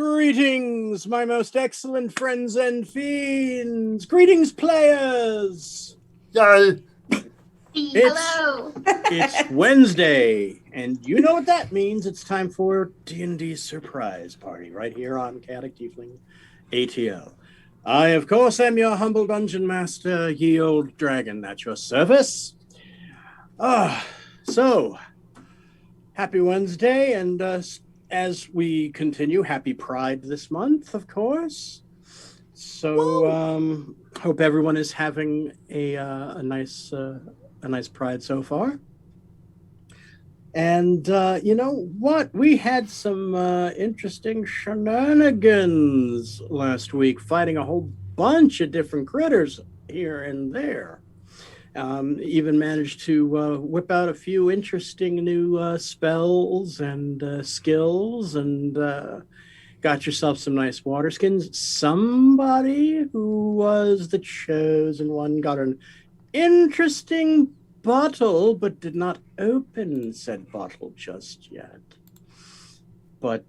Greetings, my most excellent friends and fiends. Greetings, players. Yay! Hello. It's Wednesday, and you know what that means. It's time for D&D Surprise Party right here on Chaotic Tiefling ATL. I, of course, am your humble dungeon master, ye old dragon, at your service. So, happy Wednesday, and as we continue, happy Pride this month, of course. So, hope everyone is having a nice Pride so far. And you know what? We had some interesting shenanigans last week, fighting a whole bunch of different critters here and there. Even managed to whip out a few interesting new spells and skills, and got yourself some nice water skins. Somebody who was the chosen one got an interesting bottle, but did not open said bottle just yet. But,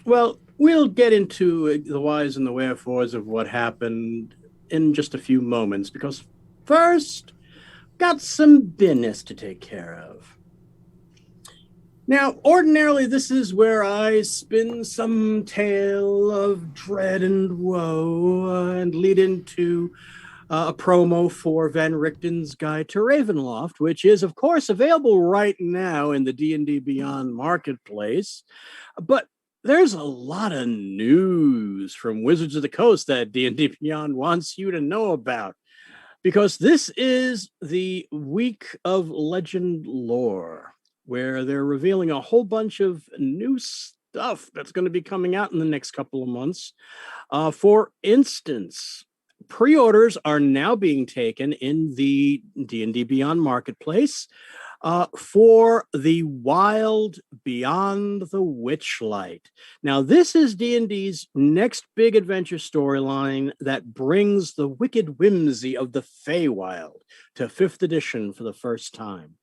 well, we'll get into the whys and the wherefores of what happened in just a few moments, because first, got some business to take care of. Now, ordinarily, this is where I spin some tale of dread and woe and lead into a promo for Van Richten's Guide to Ravenloft, which is, of course, available right now in the D&D Beyond marketplace. But there's a lot of news from Wizards of the Coast that D&D Beyond wants you to know about, because this is the week of legend lore, where they're revealing a whole bunch of new stuff that's going to be coming out in the next couple of months. For instance, pre-orders are now being taken in the D&D Beyond marketplace for the Wild Beyond the Witchlight. Now, this is D&D's next big adventure storyline that brings the wicked whimsy of the Feywild to 5th edition for the first time.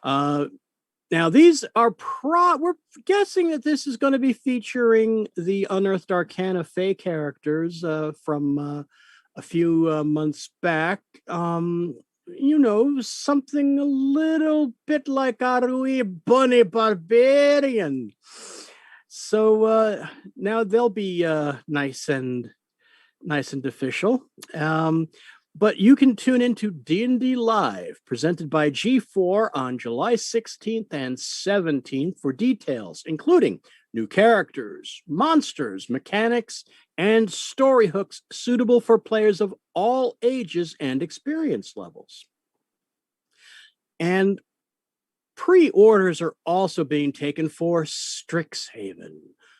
Now, these are we're guessing that this is going to be featuring the Unearthed Arcana Fey characters from a few months back. You know, something a little bit like our wee bunny barbarian. So now they'll be nice and official. But you can tune into D&D Live, presented by G4 on July 16th and 17th for details, including new characters, monsters, mechanics, and story hooks suitable for players of all ages and experience levels. And pre-orders are also being taken for Strixhaven,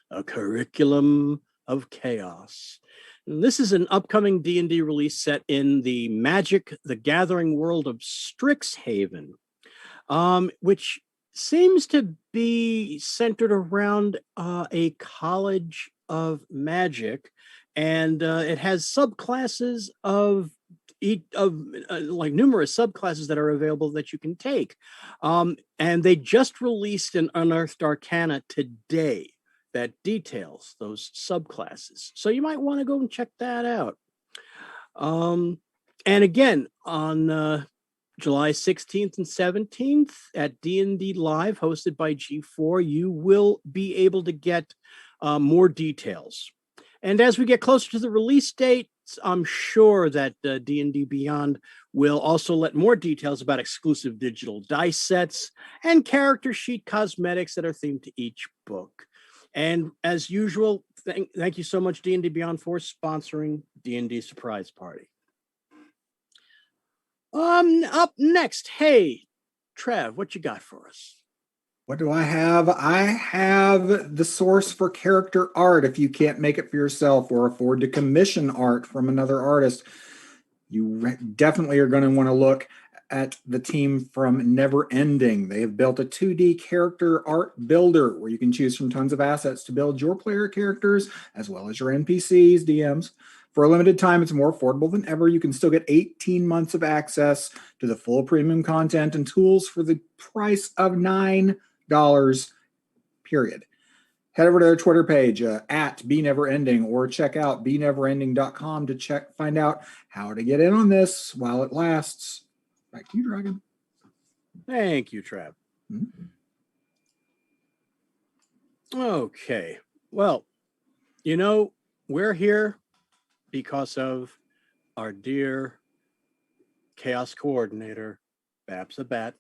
a curriculum of chaos. And this is an upcoming D&D release set in the Magic the Gathering world of Strixhaven, which seems to be centered around a college of magic, and it has subclasses of like numerous subclasses that are available that you can take. And they just released an Unearthed Arcana today that details those subclasses. So you might want to go and check that out. And again, on July 16th and 17th at D&D Live, hosted by G4, you will be able to get more details. And as we get closer to the release dates, I'm sure that D&D Beyond will also let more details about exclusive digital dice sets and character sheet cosmetics that are themed to each book. And as usual, thank you so much, D&D Beyond, for sponsoring D&D Surprise Party. Up next, hey, Trev, what you got for us? What do I have? I have the source for character art. If you can't make it for yourself or afford to commission art from another artist, you definitely are going to want to look at the team from Never Ending. They have built a 2D character art builder where you can choose from tons of assets to build your player characters as well as your NPCs, DMs. For a limited time, it's more affordable than ever. You can still get 18 months of access to the full premium content and tools for the price of $9, period. Head over to their Twitter page at BeNeverEnding, or check out BeNeverEnding.com to find out how to get in on this while it lasts. Back to you, Dragon. Thank you, Trav. Mm-hmm. Okay. Well, we're here because of our dear chaos coordinator, Babs the Bat,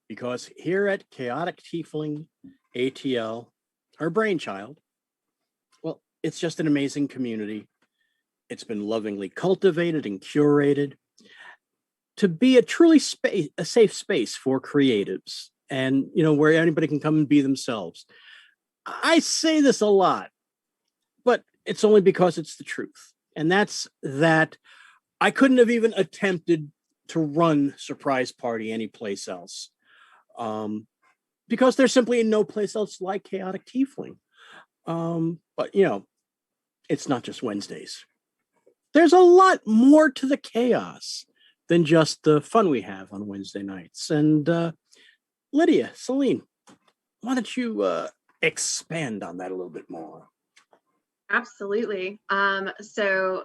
because here at Chaotic Tiefling ATL, her brainchild, well, it's just an amazing community. It's been lovingly cultivated and curated to be a truly a safe space for creatives, and where anybody can come and be themselves. I say this a lot, but it's only because it's the truth. And that's that I couldn't have even attempted to run Surprise Party anyplace else. Because there's simply no place else like Chaotic Tiefling. But it's not just Wednesdays. There's a lot more to the chaos than just the fun we have on Wednesday nights. And Lydia, Celine, why don't you expand on that a little bit more? Absolutely. So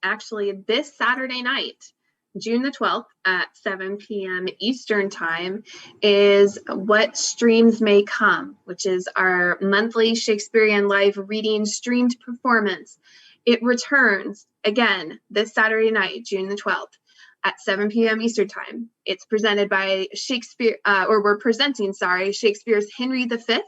actually this Saturday night, June the 12th at 7 p.m. Eastern time, is What Streams May Come, which is our monthly Shakespearean live reading streamed performance. It returns again this Saturday night, June the 12th at 7 p.m. Eastern time. It's presented by we're presenting Shakespeare's Henry V.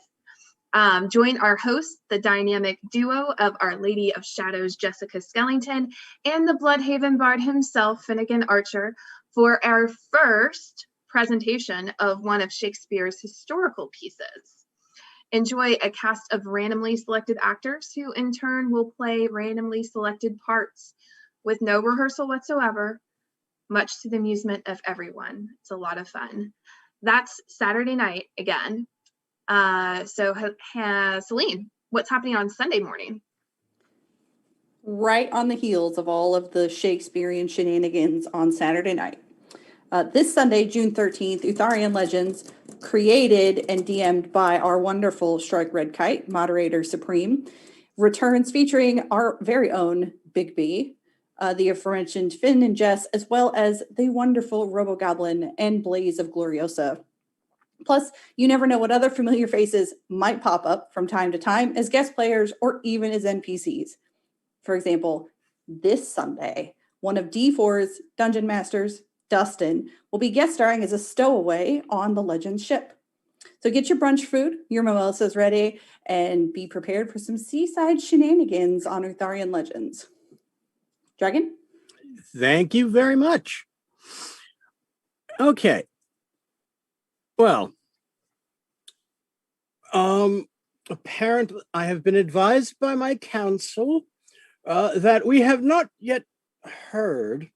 Join our hosts, the dynamic duo of Our Lady of Shadows, Jessica Skellington, and the Bloodhaven Bard himself, Finnegan Archer, for our first presentation of one of Shakespeare's historical pieces. Enjoy a cast of randomly selected actors who in turn will play randomly selected parts with no rehearsal whatsoever, much to the amusement of everyone. It's a lot of fun. That's Saturday night again. Celine, what's happening on Sunday morning? Right on the heels of all of the Shakespearean shenanigans on Saturday night. This Sunday, June 13th, Utharian Legends, created and DM'd by our wonderful Strike Red Kite, moderator supreme, returns featuring our very own Big B, the aforementioned Finn and Jess, as well as the wonderful Robogoblin and Blaze of Gloriosa. Plus, you never know what other familiar faces might pop up from time to time as guest players or even as NPCs. For example, this Sunday, one of D4's Dungeon Masters, Dustin, will be guest starring as a stowaway on the Legends ship. So get your brunch food, your mimosas ready, and be prepared for some seaside shenanigans on Utharian Legends. Dragon? Thank you very much. Okay. Well, apparently I have been advised by my counsel that we have not yet heard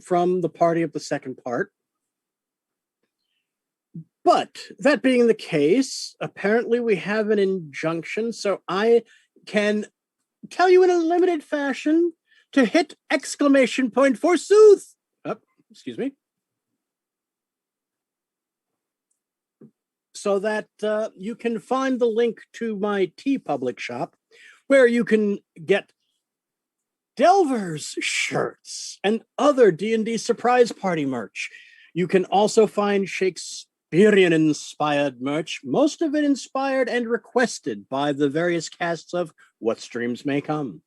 from the party of the second part. But that being the case, apparently we have an injunction, so I can tell you in a limited fashion to hit exclamation point forsooth. Oh, excuse me. So that you can find the link to my TeePublic shop, where you can get Delvers shirts and other D&D surprise party merch. You can also find Shakespearean-inspired merch, most of it inspired and requested by the various casts of What Streams May Come.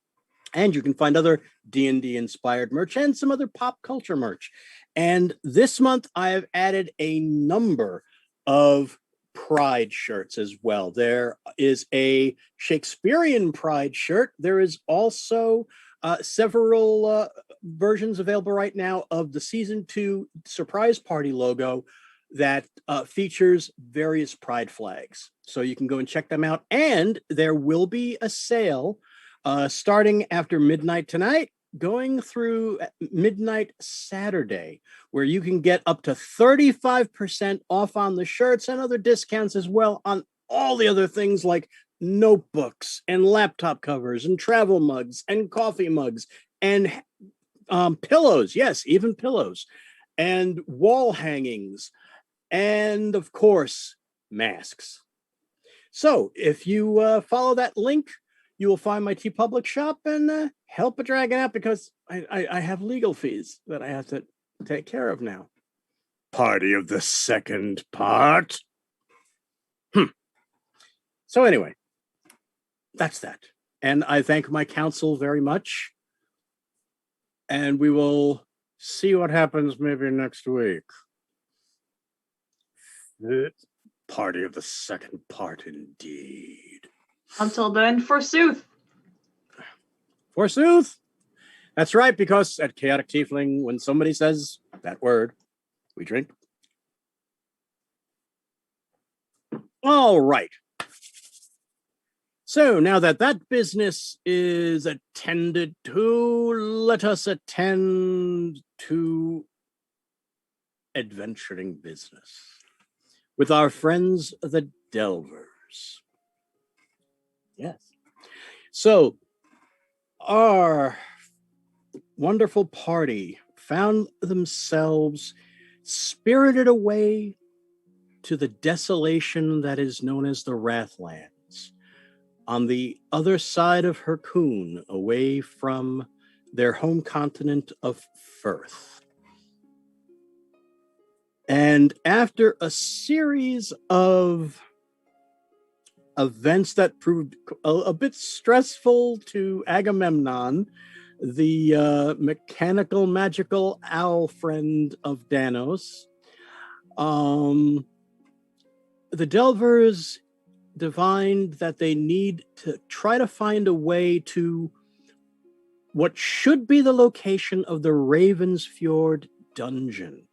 And you can find other D&D-inspired merch and some other pop culture merch. And this month, I have added a number of Pride shirts as well. There is a Shakespearean Pride shirt. There is also several versions available right now of the season 2 surprise party logo that features various Pride flags. So you can go and check them out. And there will be a sale starting after midnight tonight, going through midnight Saturday, where you can get up to 35% off on the shirts and other discounts as well on all the other things like notebooks and laptop covers and travel mugs and coffee mugs and pillows. Yes, even pillows and wall hangings and, of course, masks. So if you follow that link, you will find my TeePublic shop and help a dragon out because I have legal fees that I have to take care of now. Party of the second part. So anyway, that's that. And I thank my counsel very much. And we will see what happens maybe next week. Party of the second part, indeed. Until then, forsooth. Forsooth. That's right, because at Chaotic Tiefling, when somebody says that word, we drink. All right. So now that that business is attended to, let us attend to adventuring business with our friends, the Delvers. Yes. So our wonderful party found themselves spirited away to the desolation that is known as the Wrathlands, on the other side of Hercune, away from their home continent of Firth. And after a series of events that proved a bit stressful to Agamemnon, the mechanical, magical owl friend of Danos, the Delvers divined that they need to try to find a way to what should be the location of the Ravensfjord Dungeon.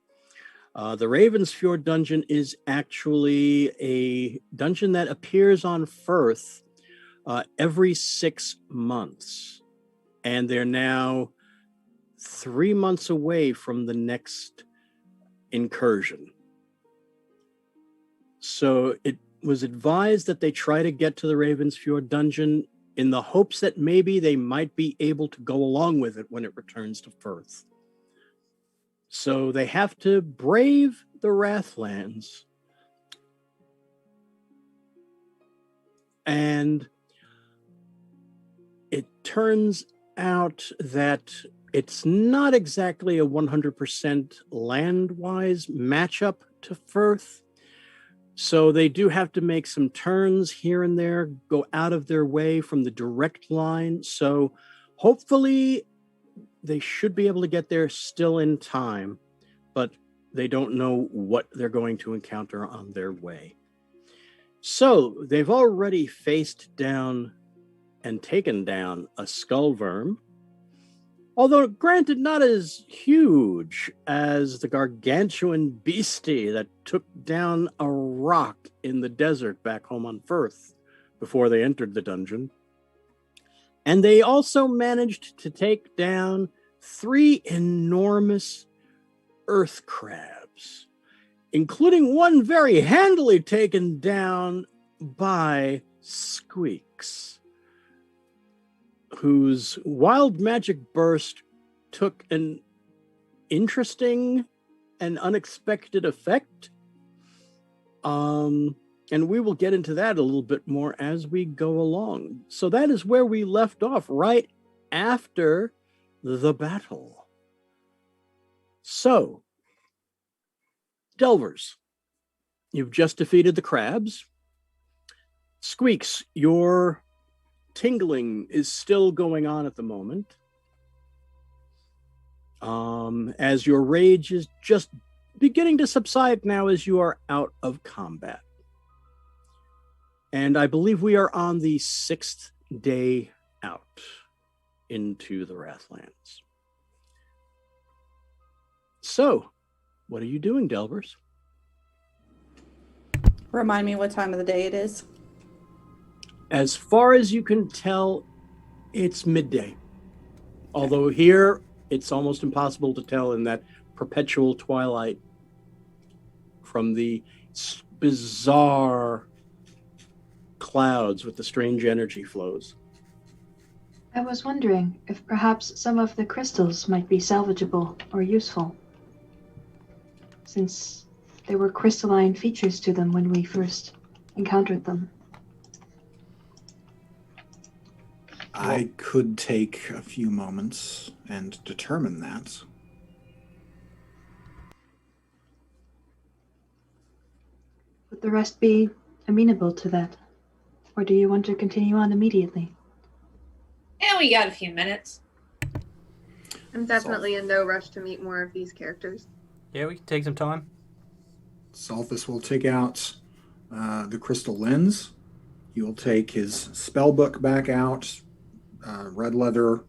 The Ravensfjord Dungeon is actually a dungeon that appears on Firth every 6 months. And they're now 3 months away from the next incursion. So it was advised that they try to get to the Ravensfjord Dungeon in the hopes that maybe they might be able to go along with it when it returns to Firth. So they have to brave the Wrathlands. And it turns out that it's not exactly a 100% land-wise matchup to Firth. So they do have to make some turns here and there, go out of their way from the direct line. So hopefully they should be able to get there still in time, but they don't know what they're going to encounter on their way. So they've already faced down and taken down a skullworm, although granted not as huge as the gargantuan beastie that took down a rock in the desert back home on Firth before they entered the dungeon. And they also managed to take down 3 enormous earth crabs, including one very handily taken down by Squeaks, whose wild magic burst took an interesting and unexpected effect. And we will get into that a little bit more as we go along. So that is where we left off, right after the battle. So, Delvers, you've just defeated the crabs. Squeaks, your tingling is still going on at the moment. As your rage is just beginning to subside now as you are out of combat. And I believe we are on the 6th day out into the Wrathlands. So, what are you doing, Delvers? Remind me what time of the day it is. As far as you can tell, it's midday. Although here, it's almost impossible to tell in that perpetual twilight from the bizarre clouds with the strange energy flows. I was wondering if perhaps some of the crystals might be salvageable or useful, since there were crystalline features to them when we first encountered them. I could take a few moments and determine that. Would the rest be amenable to that? Or do you want to continue on immediately? And we got a few minutes. I'm definitely in no rush to meet more of these characters. Yeah, we can take some time. Salthus will take out the crystal lens. He will take his spell book back out, red leather,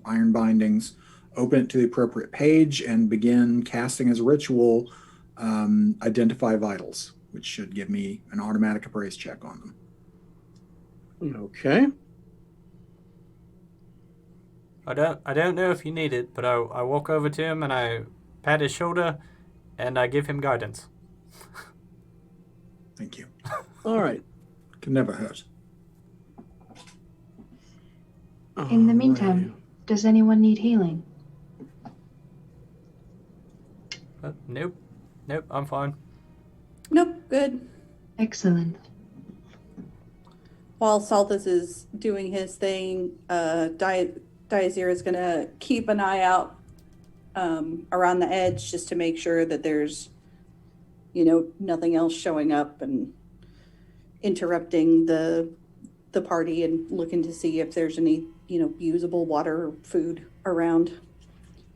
iron bindings, open it to the appropriate page, and begin casting as a ritual Identify Vitals, which should give me an automatic appraise check on them. Okay. I don't know if you need it, but I walk over to him and I pat his shoulder and I give him guidance. Thank you. All right. Can never hurt. In the meantime, does anyone need healing? Nope, I'm fine. Nope, good. Excellent. While Salthus is doing his thing, Diazir is going to keep an eye out around the edge just to make sure that there's, nothing else showing up and interrupting the party, and looking to see if there's any, usable water or food around.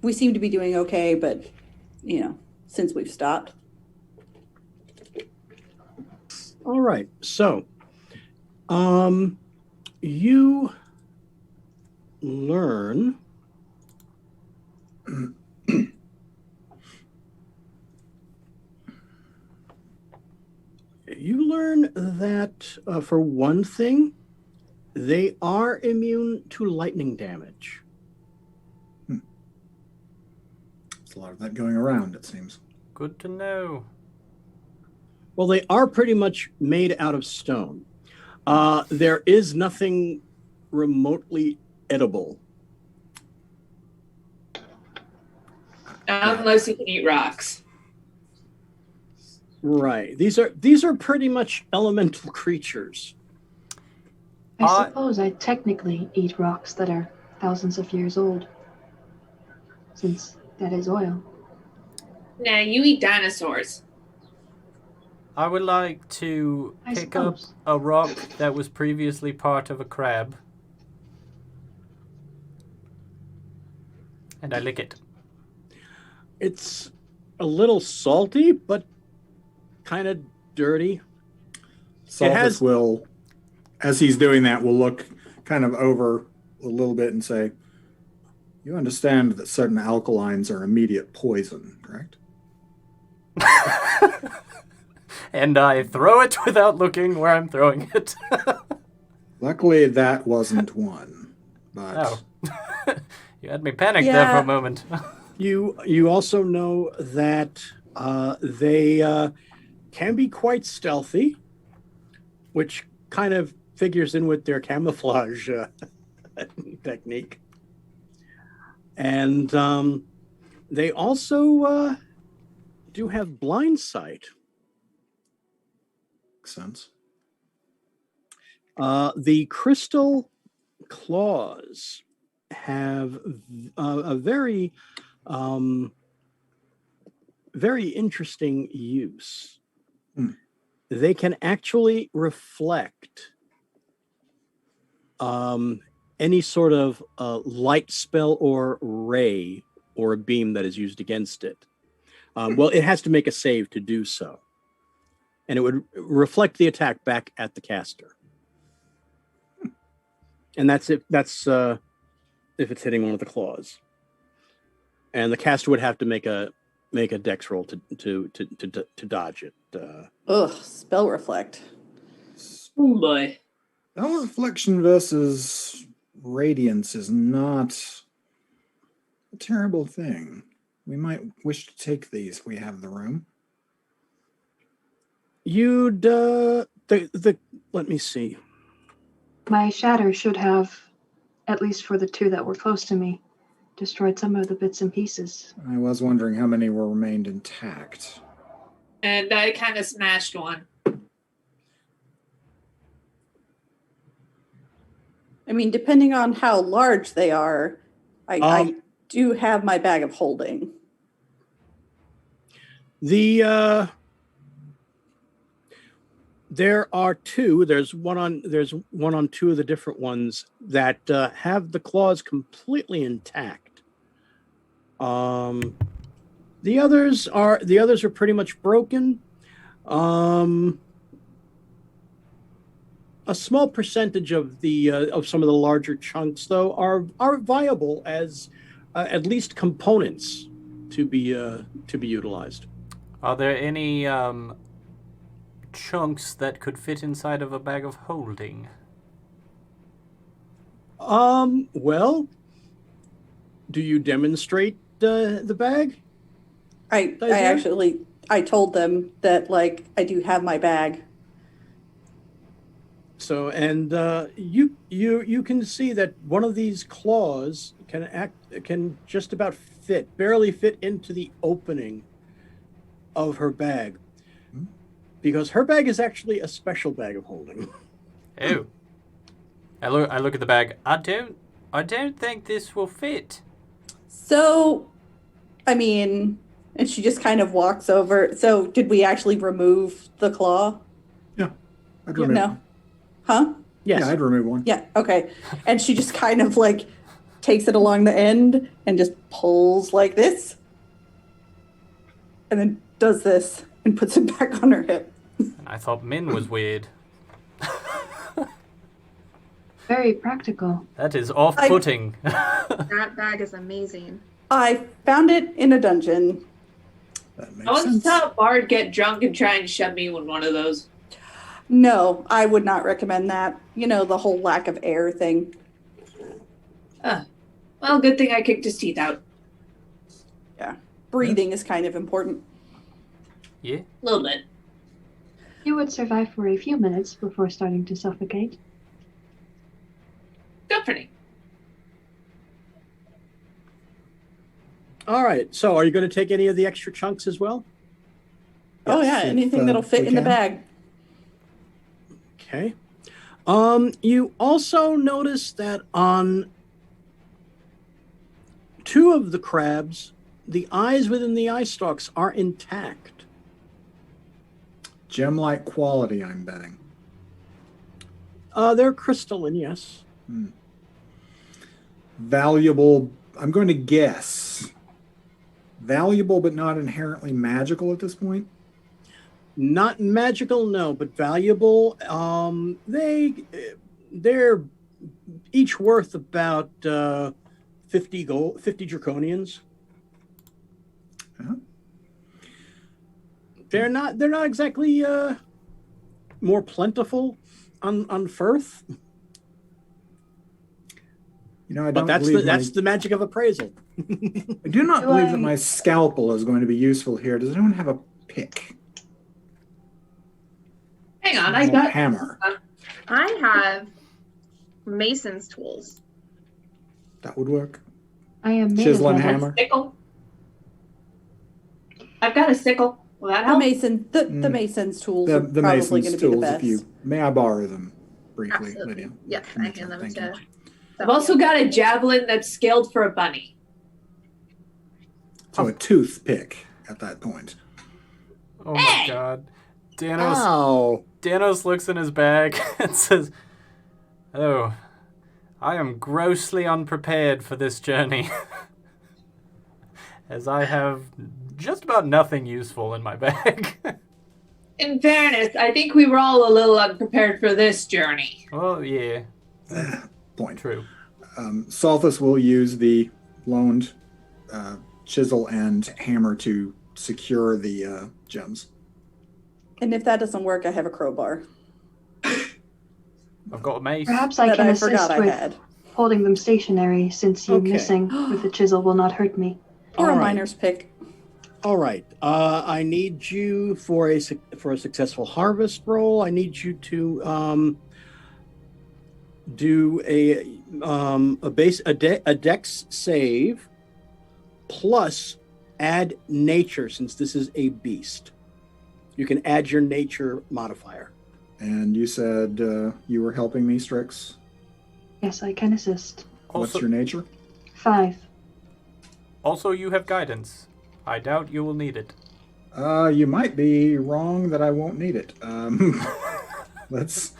We seem to be doing okay, but, since we've stopped. All right. So, you learn that for one thing, they are immune to lightning damage. There's a lot of that going around, it seems. Good to know. Well, they are pretty much made out of stone. There is nothing remotely edible. Unless you can eat rocks. Right. These are pretty much elemental creatures. I suppose I technically eat rocks that are thousands of years old, since that is oil. Nah, you eat dinosaurs. I would like to pick up a rock that was previously part of a crab. And I lick it. It's a little salty, but kind of dirty. Salthus will, as he's doing that, will look kind of over a little bit and say, "You understand that certain alkalines are immediate poison, correct?" And I throw it without looking where I'm throwing it. Luckily, that wasn't one. But You had me panicked there for a moment. You also know that they can be quite stealthy, which kind of figures in with their camouflage technique. And they also do have blind sight. Makes sense. The crystal claws have a very, very interesting use. They can actually reflect any sort of light spell or ray or a beam that is used against it. Well, it has to make a save to do so. And it would reflect the attack back at the caster. And that's it. That's if it's hitting one of the claws. And the caster would have to make a dex roll to dodge it. Spell reflect. Oh boy. Spell reflection versus radiance is not a terrible thing. We might wish to take these if we have the room. You'd let me see. My shatter should have, at least for the two that were close to me, destroyed some of the bits and pieces. I was wondering how many were remained intact. And I kind of smashed one. I mean, depending on how large they are, I do have my bag of holding. There are two. There's one on two of the different ones that have the claws completely intact. The others are pretty much broken. A small percentage of the of some of the larger chunks, though, are viable as at least components to be utilized. Are there any chunks that could fit inside of a bag of holding? Well, do you demonstrate the bag? I told them that, like, I do have my bag. So, and you can see that one of these claws can just about barely fit into the opening of her bag, because her bag is actually a special bag of holding. Oh. I look at the bag. I don't think this will fit. So, I mean, and she just kind of walks over. So, did we actually remove the claw? Yeah. I'd remove No. one. Huh? Yes. Yeah, I'd remove one. Yeah, okay. And she just kind of like takes it along the end and just pulls like this. And then does this and puts it back on her hip. I thought Min was weird. Very practical. That is off-putting. That bag is amazing. I found it in a dungeon. That makes I once sense. saw a bard get drunk and try and shove me with one of those. No, I would not recommend that. You know, the whole lack of air thing. Well, good thing I kicked his teeth out. Yeah. Breathing is kind of important. Yeah. A little bit. You would survive for a few minutes before starting to suffocate. Good for me. All right. So, are you going to take any of the extra chunks as well? Oh, yeah, Yes, if, anything that'll fit we in the can. bag. Okay. You also notice that on two of the crabs, the eyes within the eye stalks are intact. Gem-like quality, I'm betting. They're crystalline, yes. Valuable, I'm going to guess. Valuable, but not inherently magical at this point. Not magical, no, but valuable. They're each worth about 50 draconians. Uh-huh. They're not exactly more plentiful on Firth. You know, I But don't believe that's the magic of appraisal. I do not Do believe I- that my scalpel is going to be useful here. Does anyone have a pick? Hang on, I Small got hammer. I have Mason's tools. That would work. I am made Chisel of and leather. hammer. sickle. I've got a sickle. Will that help? The mason's tools The are probably mason's going to be the tools, best. if you may, I borrow them briefly, Absolutely. Lydia. Yes, I hand them Thank to. you. I've also got a javelin that's scaled for a bunny. So a toothpick at that point. Oh my god. Danos Ow. Danos looks in his bag and says, "Oh, I am grossly unprepared for this journey, as I have just about nothing useful in my bag." In fairness, I think we were all a little unprepared for this journey. Well, yeah, Point. true. Salthus will use the loaned chisel and hammer to secure the gems. And if that doesn't work, I have a crowbar I've got a mace. Perhaps I that can I assist forgot I with had. holding them stationary, since you Okay. missing with the chisel will not hurt me. Or All a right. miner's pick. All right. I need you for a successful harvest roll. I need you to do a dex save plus add nature, since this is a beast. You can add your nature modifier. And you said you were helping me, Strix? Yes, I can assist. What's Also, your nature? 5. also, you have guidance. I doubt you will need it. You might be wrong that I won't need it. Let's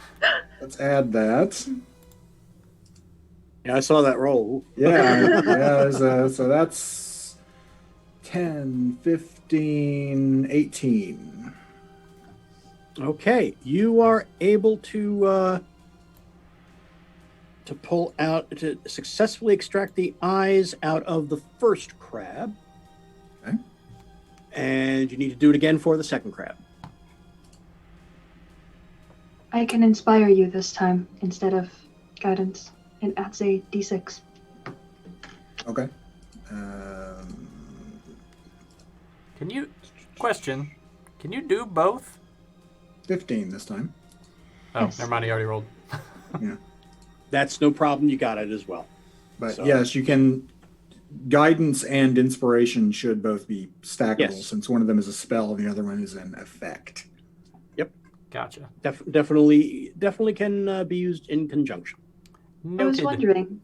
add that. Yeah, I saw that roll. Yeah. So that's 10, 15, 18. Okay, you are able to pull out to successfully extract the eyes out of the first crab. Okay. And you need to do it again for the second crab. I can inspire you this time instead of guidance. And that's a d6. Okay. Question, can you do both? 15 this time. Oh, Yes. never mind, he already rolled. Yeah. That's no problem. You got it as well. But So- yes, you can. Guidance and inspiration should both be stackable, Yes. since one of them is a spell and the other one is an effect. Gotcha. Definitely can be used in conjunction. I was Noted. wondering,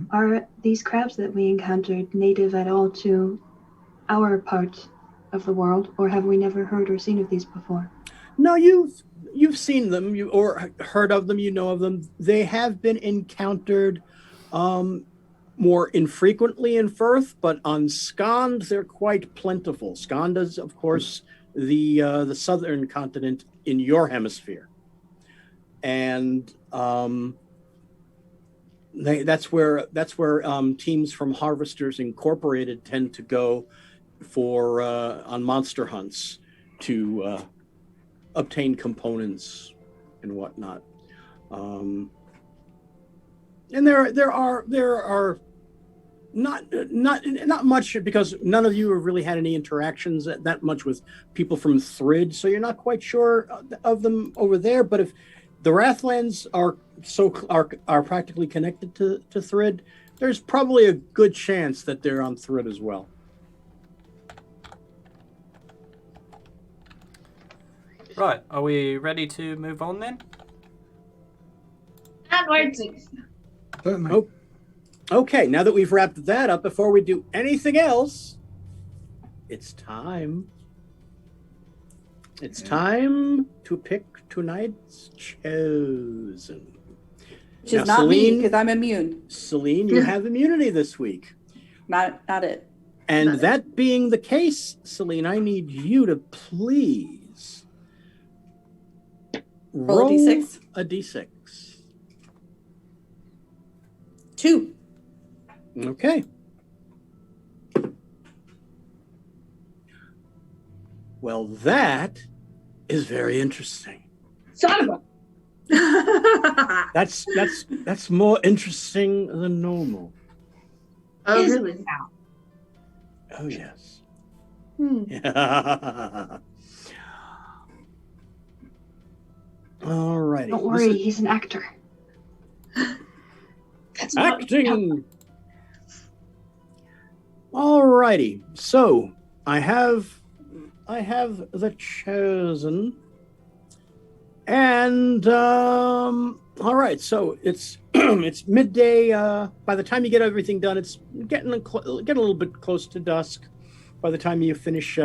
are these crabs that we encountered native at all to our part of the world, or have we never heard or seen of these before? No, you've seen them, or heard of them. You know of them. They have been encountered more infrequently in Firth, but on Skand they're quite plentiful. Skand is, of course, the southern continent in your hemisphere, and that's where teams from Harvesters Incorporated tend to go for on monster hunts to obtain components and whatnot. And there are not much, because none of you have really had any interactions that much with people from Thrid, so you're not quite sure of them over there. But if the Wrathlands are practically connected to Thrid, there's probably a good chance that they're on Thrid as well. Right, are we ready to move on then? Onwards. Certainly. Oh. Okay, now that we've wrapped that up, before we do anything else, it's time. It's time to pick tonight's chosen. Which is Now, not me, Celine- because I'm immune. Celine, you have immunity this week. Not it. And Not it. that being the case, Celine, I need you to please Roll a d6. a d6. 2. Okay. Well, that is very interesting. Son of a. That's more interesting than normal. Oh, Is really? it now? Oh yes. Hmm. Alrighty. Don't worry, he's an actor. That's not Acting. Alrighty. So I have the chosen, and all right. So it's it's midday. By the time you get everything done, it's getting a little bit close to dusk. By the time you finish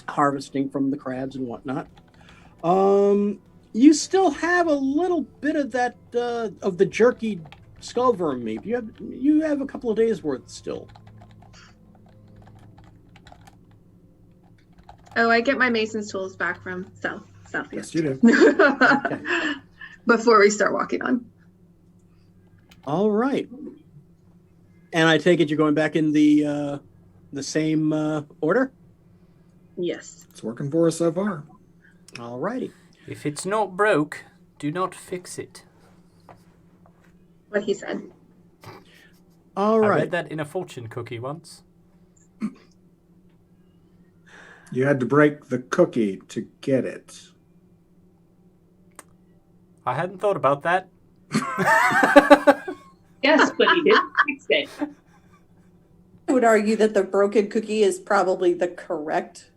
harvesting from the crabs and whatnot, you still have a little bit of that of the jerky skullworm meat. You have a couple of days worth still. Oh, I get my mason's tools back from Yes, southeast. you do. Before we start walking on. All right. And I take it you're going back in the same order? Yes. It's working for us so far. All righty. If it's not broke, do not fix it. What he said. All I right. read that in a fortune cookie once. You had to break the cookie to get it. I hadn't thought about that. Yes, but he didn't fix it. I would argue that the broken cookie is probably the correct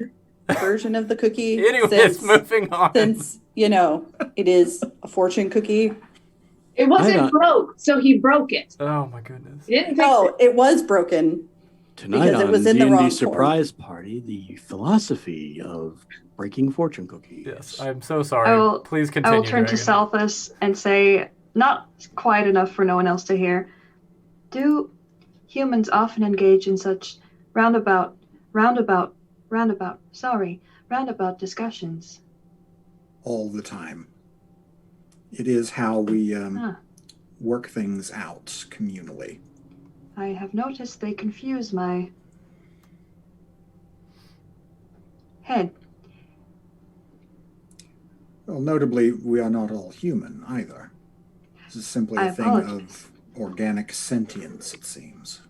version of the cookie. Anyways, moving on. Since, it is a fortune cookie. It Hang wasn't on. broke, so he broke it. Oh my goodness. He didn't fix Oh, it was broken. Tonight Because it on was in the D&D wrong form. Surprise Party, the philosophy of breaking fortune cookies. Yes, I'm so sorry. I will- Please I continue. will turn to Dragon. Salthus and say, not quiet enough for no one else to hear, do humans often engage in such roundabout discussions? All the time. It is how we Ah, work things out communally. I have noticed they confuse my head. Well, notably, we are not all human either. This is simply I a thing apologize. of organic sentience, it seems.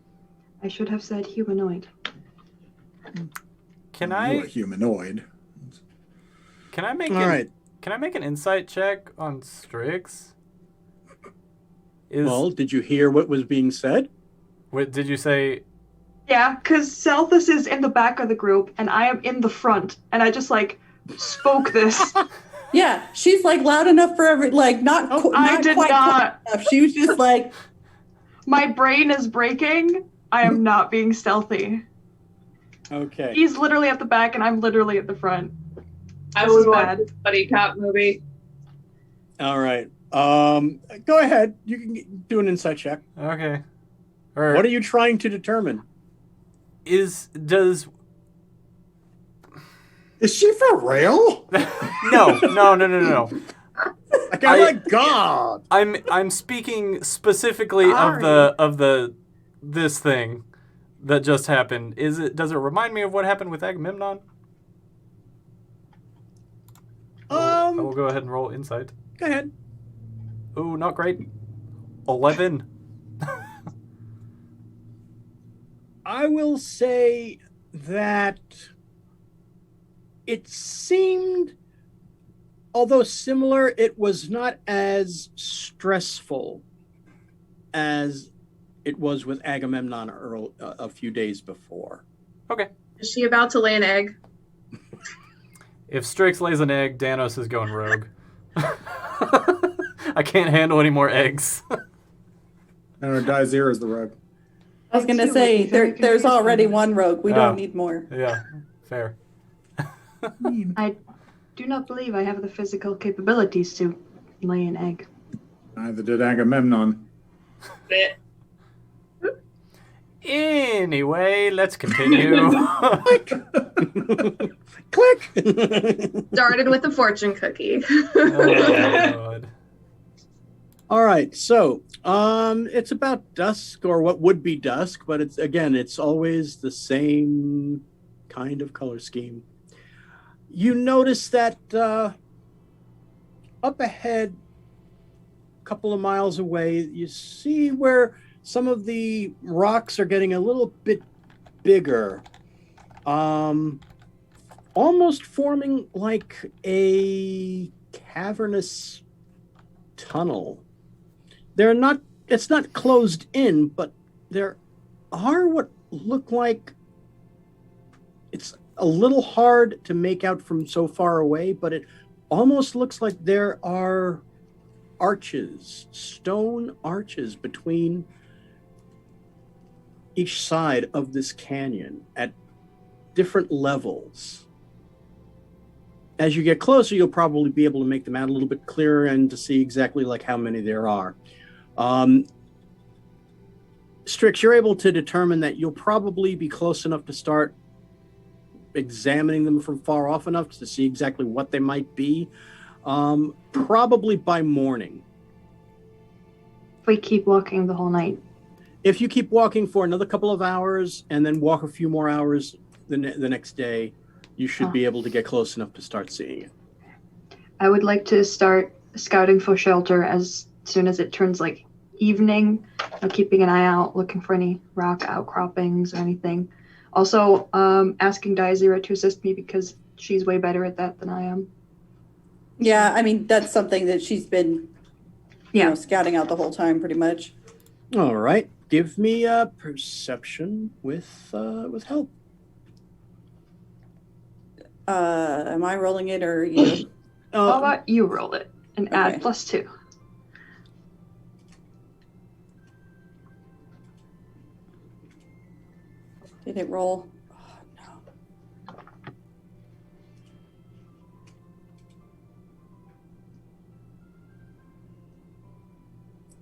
I should have said humanoid. Can Well, you're a I humanoid. make All an, right. Can I make an insight check on Strix? Well, did you hear what was being said? What did you say? Yeah, because Salthus is in the back of the group and I am in the front, and I just spoke this. Yeah, she's loud enough for every not. Oh, I not did quite not. enough. She was just My brain is breaking. I am not being stealthy. Okay. He's literally at the back and I'm literally at the front. I This is would watch bad. this buddy cop movie. All right. Go ahead. You can do an insight check. Okay. What are you trying to determine? Is she for real? No. Like, oh my god! I'm speaking specifically of this thing that just happened. Does it remind me of what happened with Agamemnon? I will go ahead and roll insight. Go ahead. Oh, not great. 11. I will say that it seemed, although similar, it was not as stressful as it was with Agamemnon a few days before. Okay. Is she about to lay an egg? If Strix lays an egg, Danos is going rogue. I can't handle any more eggs. No, Daizir is the rogue. I was going to say, there's already one rogue. We don't need more. Yeah, fair. I do not believe I have the physical capabilities to lay an egg. Neither did Agamemnon. Anyway, let's continue. Click! Started with a fortune cookie. Oh, God. All right, so it's about dusk, or what would be dusk, but it's always the same kind of color scheme. You notice that up ahead, a couple of miles away, you see where some of the rocks are getting a little bit bigger, almost forming like a cavernous tunnel. It's not closed in, but there are what look like, it's a little hard to make out from so far away, but it almost looks like there are arches, stone arches between each side of this canyon at different levels. As you get closer, you'll probably be able to make them out a little bit clearer and to see exactly how many there are. Strix, you're able to determine that you'll probably be close enough to start examining them from far off enough to see exactly what they might be, probably by morning. If we keep walking the whole night. If you keep walking for another couple of hours and then walk a few more hours the next day, you should be able to get close enough to start seeing it. I would like to start scouting for shelter as soon as it turns evening, keeping an eye out, looking for any rock outcroppings or anything. Also, asking Daizira to assist me because she's way better at that than I am. Yeah, I mean, that's something that she's been scouting out the whole time, pretty much. All right. Give me a perception with help. Am I rolling it or you? How about you roll it and add +2? Did it roll? Oh, no.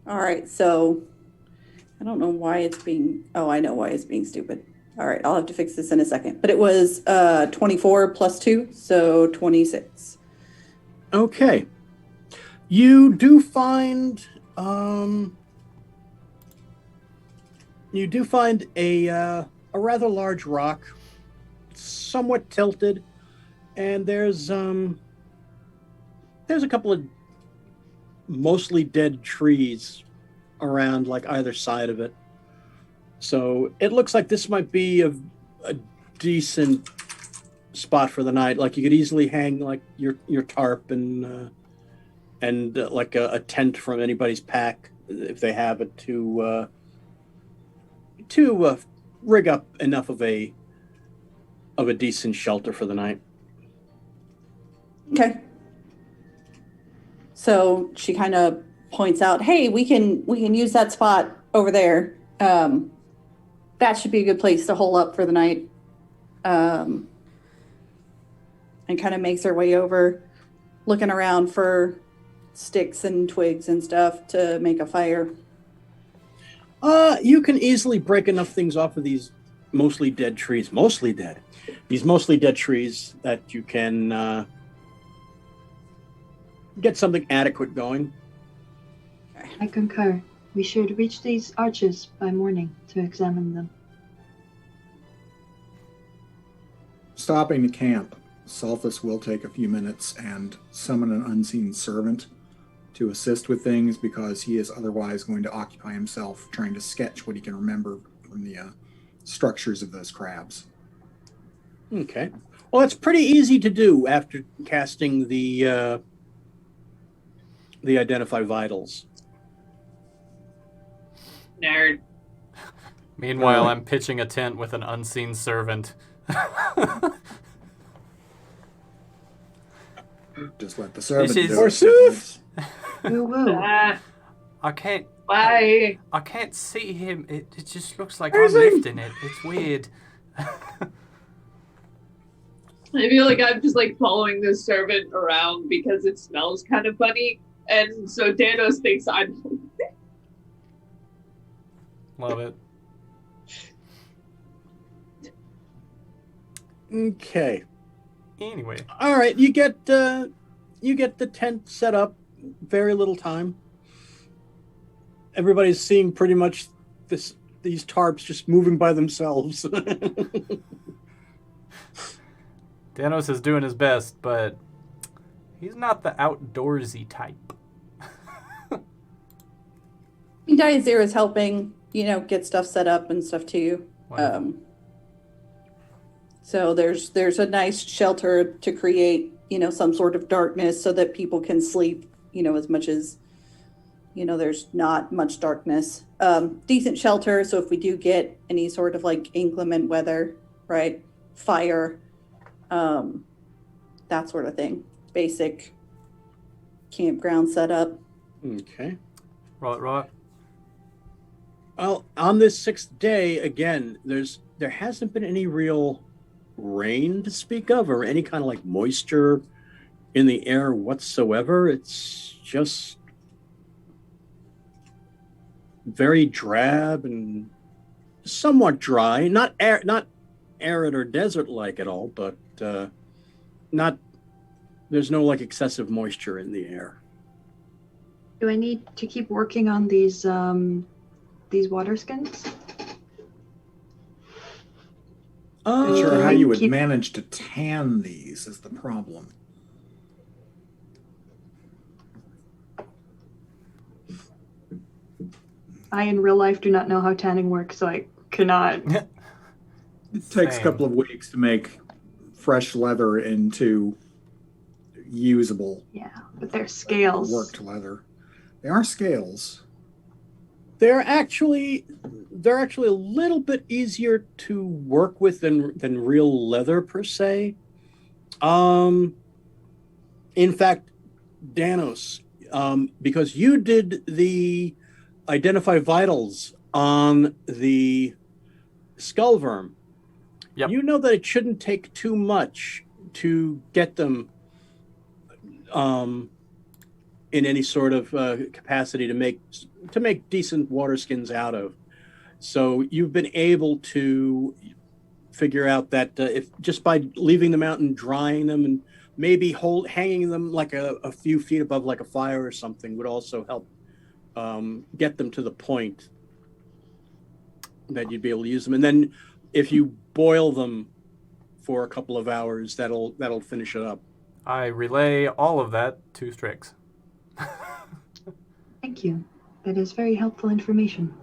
All right, so I don't know why it's being, oh, I know why it's being stupid. All right, I'll have to fix this in a second. But it was 24 plus 2, so 26. Okay. You do find a rather large rock, somewhat tilted, and there's a couple of mostly dead trees around like either side of it. So it looks like this might be a decent spot for the night. Like you could easily hang like your tarp and like a tent from anybody's pack if they have it to rig up enough of a decent shelter for the night. Okay. So she kind of points out, "Hey, we can use that spot over there. That should be a good place to hole up for the night." And kind of makes her way over, looking around for sticks and twigs and stuff to make a fire. You can easily break enough things off of these mostly dead trees. Mostly dead. These mostly dead trees that you can get something adequate going. I concur. We should reach these arches by morning to examine them. Stopping to camp, Sulfus will take a few minutes and summon an unseen servant to assist with things because he is otherwise going to occupy himself trying to sketch what he can remember from the structures of those crabs. Okay. Well, it's pretty easy to do after casting the Identify Vitals. Nerd. Meanwhile, I'm pitching a tent with an unseen servant. Just let the servant This is- do it. Forsooth! Woo woo. I can't Why? I can't see him. It just looks like Where I'm is he? lifting it. It's weird. I feel like I'm just like following this servant around because it smells kind of funny, and so Danos thinks I'm. Love it. Okay. Anyway, All right. You get the tent set up. Very little time. Everybody's seeing pretty much these tarps just moving by themselves. Danos is doing his best, but he's not the outdoorsy type. Diazir is helping, get stuff set up and stuff too. Wonderful. So there's a nice shelter to create, some sort of darkness so that people can sleep, as much as, there's not much darkness. Decent shelter, so if we do get any sort of like inclement weather, right, fire, that sort of thing. Basic campground setup. Okay. Right. Well, on this 6th day, again, there hasn't been any real rain to speak of or any kind of like moisture in the air whatsoever. It's just very drab and somewhat dry, not arid or desert like at all, but there's no like excessive moisture in the air. Do I need to keep working on these water skins? Not sure how you would Keep- manage to tan these is the problem. I, in real life, do not know how tanning works, so I cannot. It takes Same. a couple of weeks to make fresh leather into usable Yeah, but they're scales. worked leather. They are scales. They're actually a little bit easier to work with than real leather per se. In fact, Danos, because you did the Identify Vitals on the Skullworm, Yep. You know that it shouldn't take too much to get them in any sort of capacity to make decent water skins out of. So you've been able to figure out that if just by leaving them out and drying them and maybe hanging them like a few feet above like a fire or something would also help get them to the point that you'd be able to use them. And then if you boil them for a couple of hours, that'll finish it up. I relay all of that to Strix. Thank you. That is very helpful information.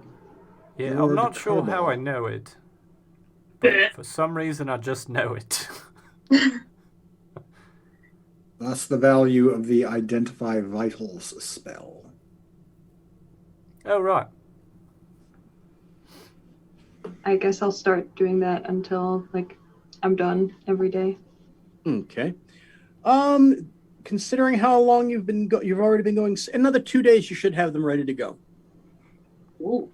Yeah, I'm Lord not sure how Kerbal. I know it, but for some reason I just know it. Thus the value of the Identify Vitals spell. Oh, right. I guess I'll start doing that until I'm done every day. Okay. Considering how long you've already been going, another 2 days, you should have them ready to go. Ooh.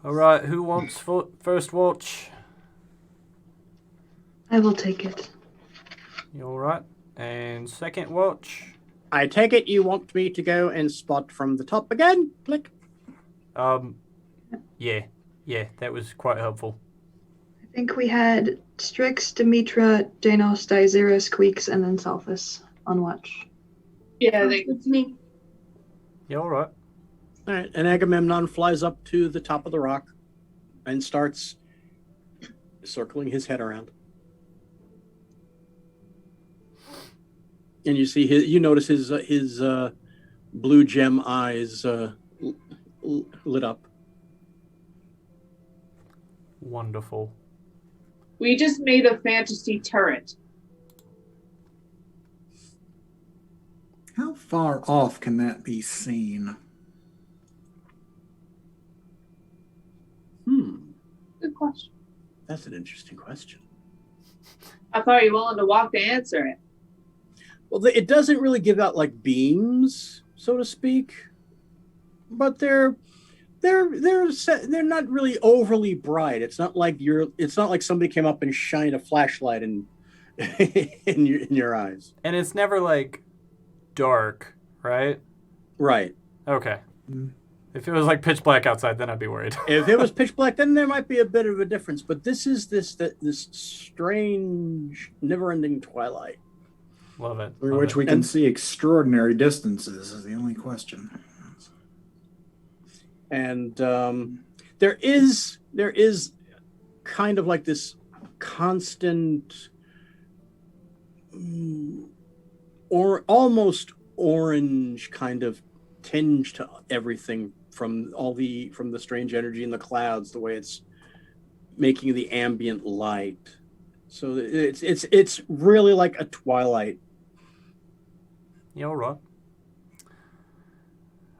All right, who wants first watch? I will take it. You all right? And second watch? I take it you want me to go and spot from the top again? Click. Yeah, that was quite helpful. I think we had Strix, Demetra, Danos, Dizera, Squeaks, and then Salphus on watch. Yeah, I think It's me. Yeah, all right. All right, and Agamemnon flies up to the top of the rock and starts circling his head around. And you notice his blue gem eyes lit up. Wonderful. we just made a fantasy turret. How far off can that be seen? Good question. That's an interesting question. I thought you were willing to walk to answer it. Well, it doesn't really give out like beams, so to speak, but they're not really overly bright. It's not like somebody came up and shined a flashlight in your eyes. And it's never like dark, right? Right. Okay. If it was like pitch black outside, then I'd be worried. If it was pitch black, then there might be a bit of a difference. But this is this strange, never-ending twilight. Love it. Through love which it. we can see extraordinary distances is the only question. And there is kind of like this constant or almost orange kind of tinge to everything from the strange energy in the clouds, the way it's making the ambient light. So it's really like a twilight. Yeah, all right.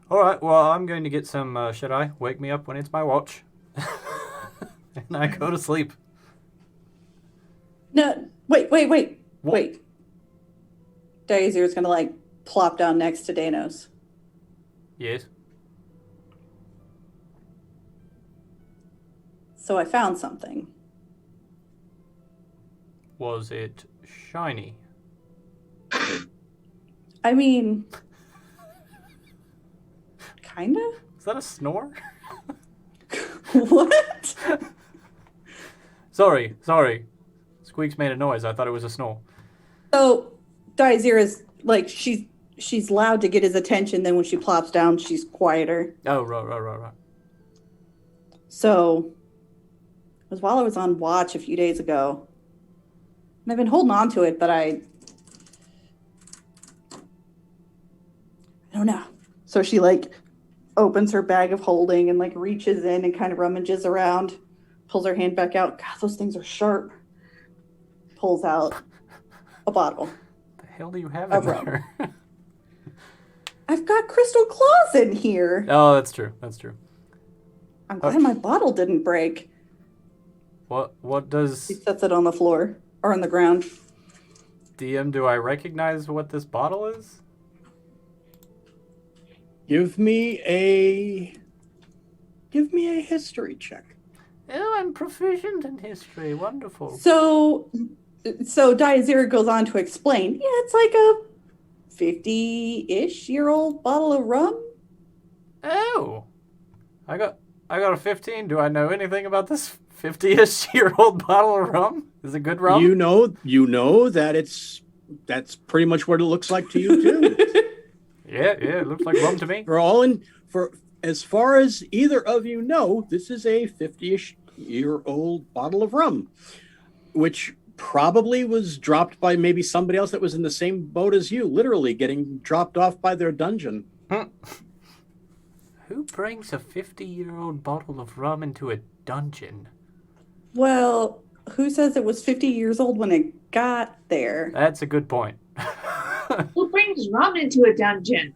All right, well, I'm going to get some should I wake me up when it's my watch? And I go to sleep. No, wait. What? Wait. Daisy's gonna like plop down next to Danos. Yes. So I found something. Was it shiny? I mean, kind of? Is that a snore? What? Sorry. Squeaks made a noise. I thought it was a snore. So Daizira's like she's loud to get his attention, then when she plops down, she's quieter. Oh, right. So it was while I was on watch a few days ago. And I've been holding on to it, but I don't know. So she like opens her bag of holding and like reaches in and kind of rummages around, pulls her hand back out. God, those things are sharp. Pulls out a bottle. The hell do you have Of in rum. there? I've got crystal claws in here. Oh, that's true. I'm glad my bottle didn't break. What does She sets it on the floor or on the ground. DM, do I recognize what this bottle is? Give me a history check. Oh, I'm proficient in history. Wonderful. So Diazira goes on to explain, yeah, it's like a 50-ish year old bottle of rum. Oh, I got a 15. Do I know anything about this 50-ish year old bottle of rum? Is it good rum? You know that's pretty much what it looks like to you too. Yeah, it looks like rum to me. For as far as either of you know, this is a 50-ish year old bottle of rum, which probably was dropped by maybe somebody else that was in the same boat as you, literally getting dropped off by their dungeon. Who brings a 50-year-old bottle of rum into a dungeon? Well, who says it was 50 years old when it got there? That's a good point. Who brings rum into a dungeon?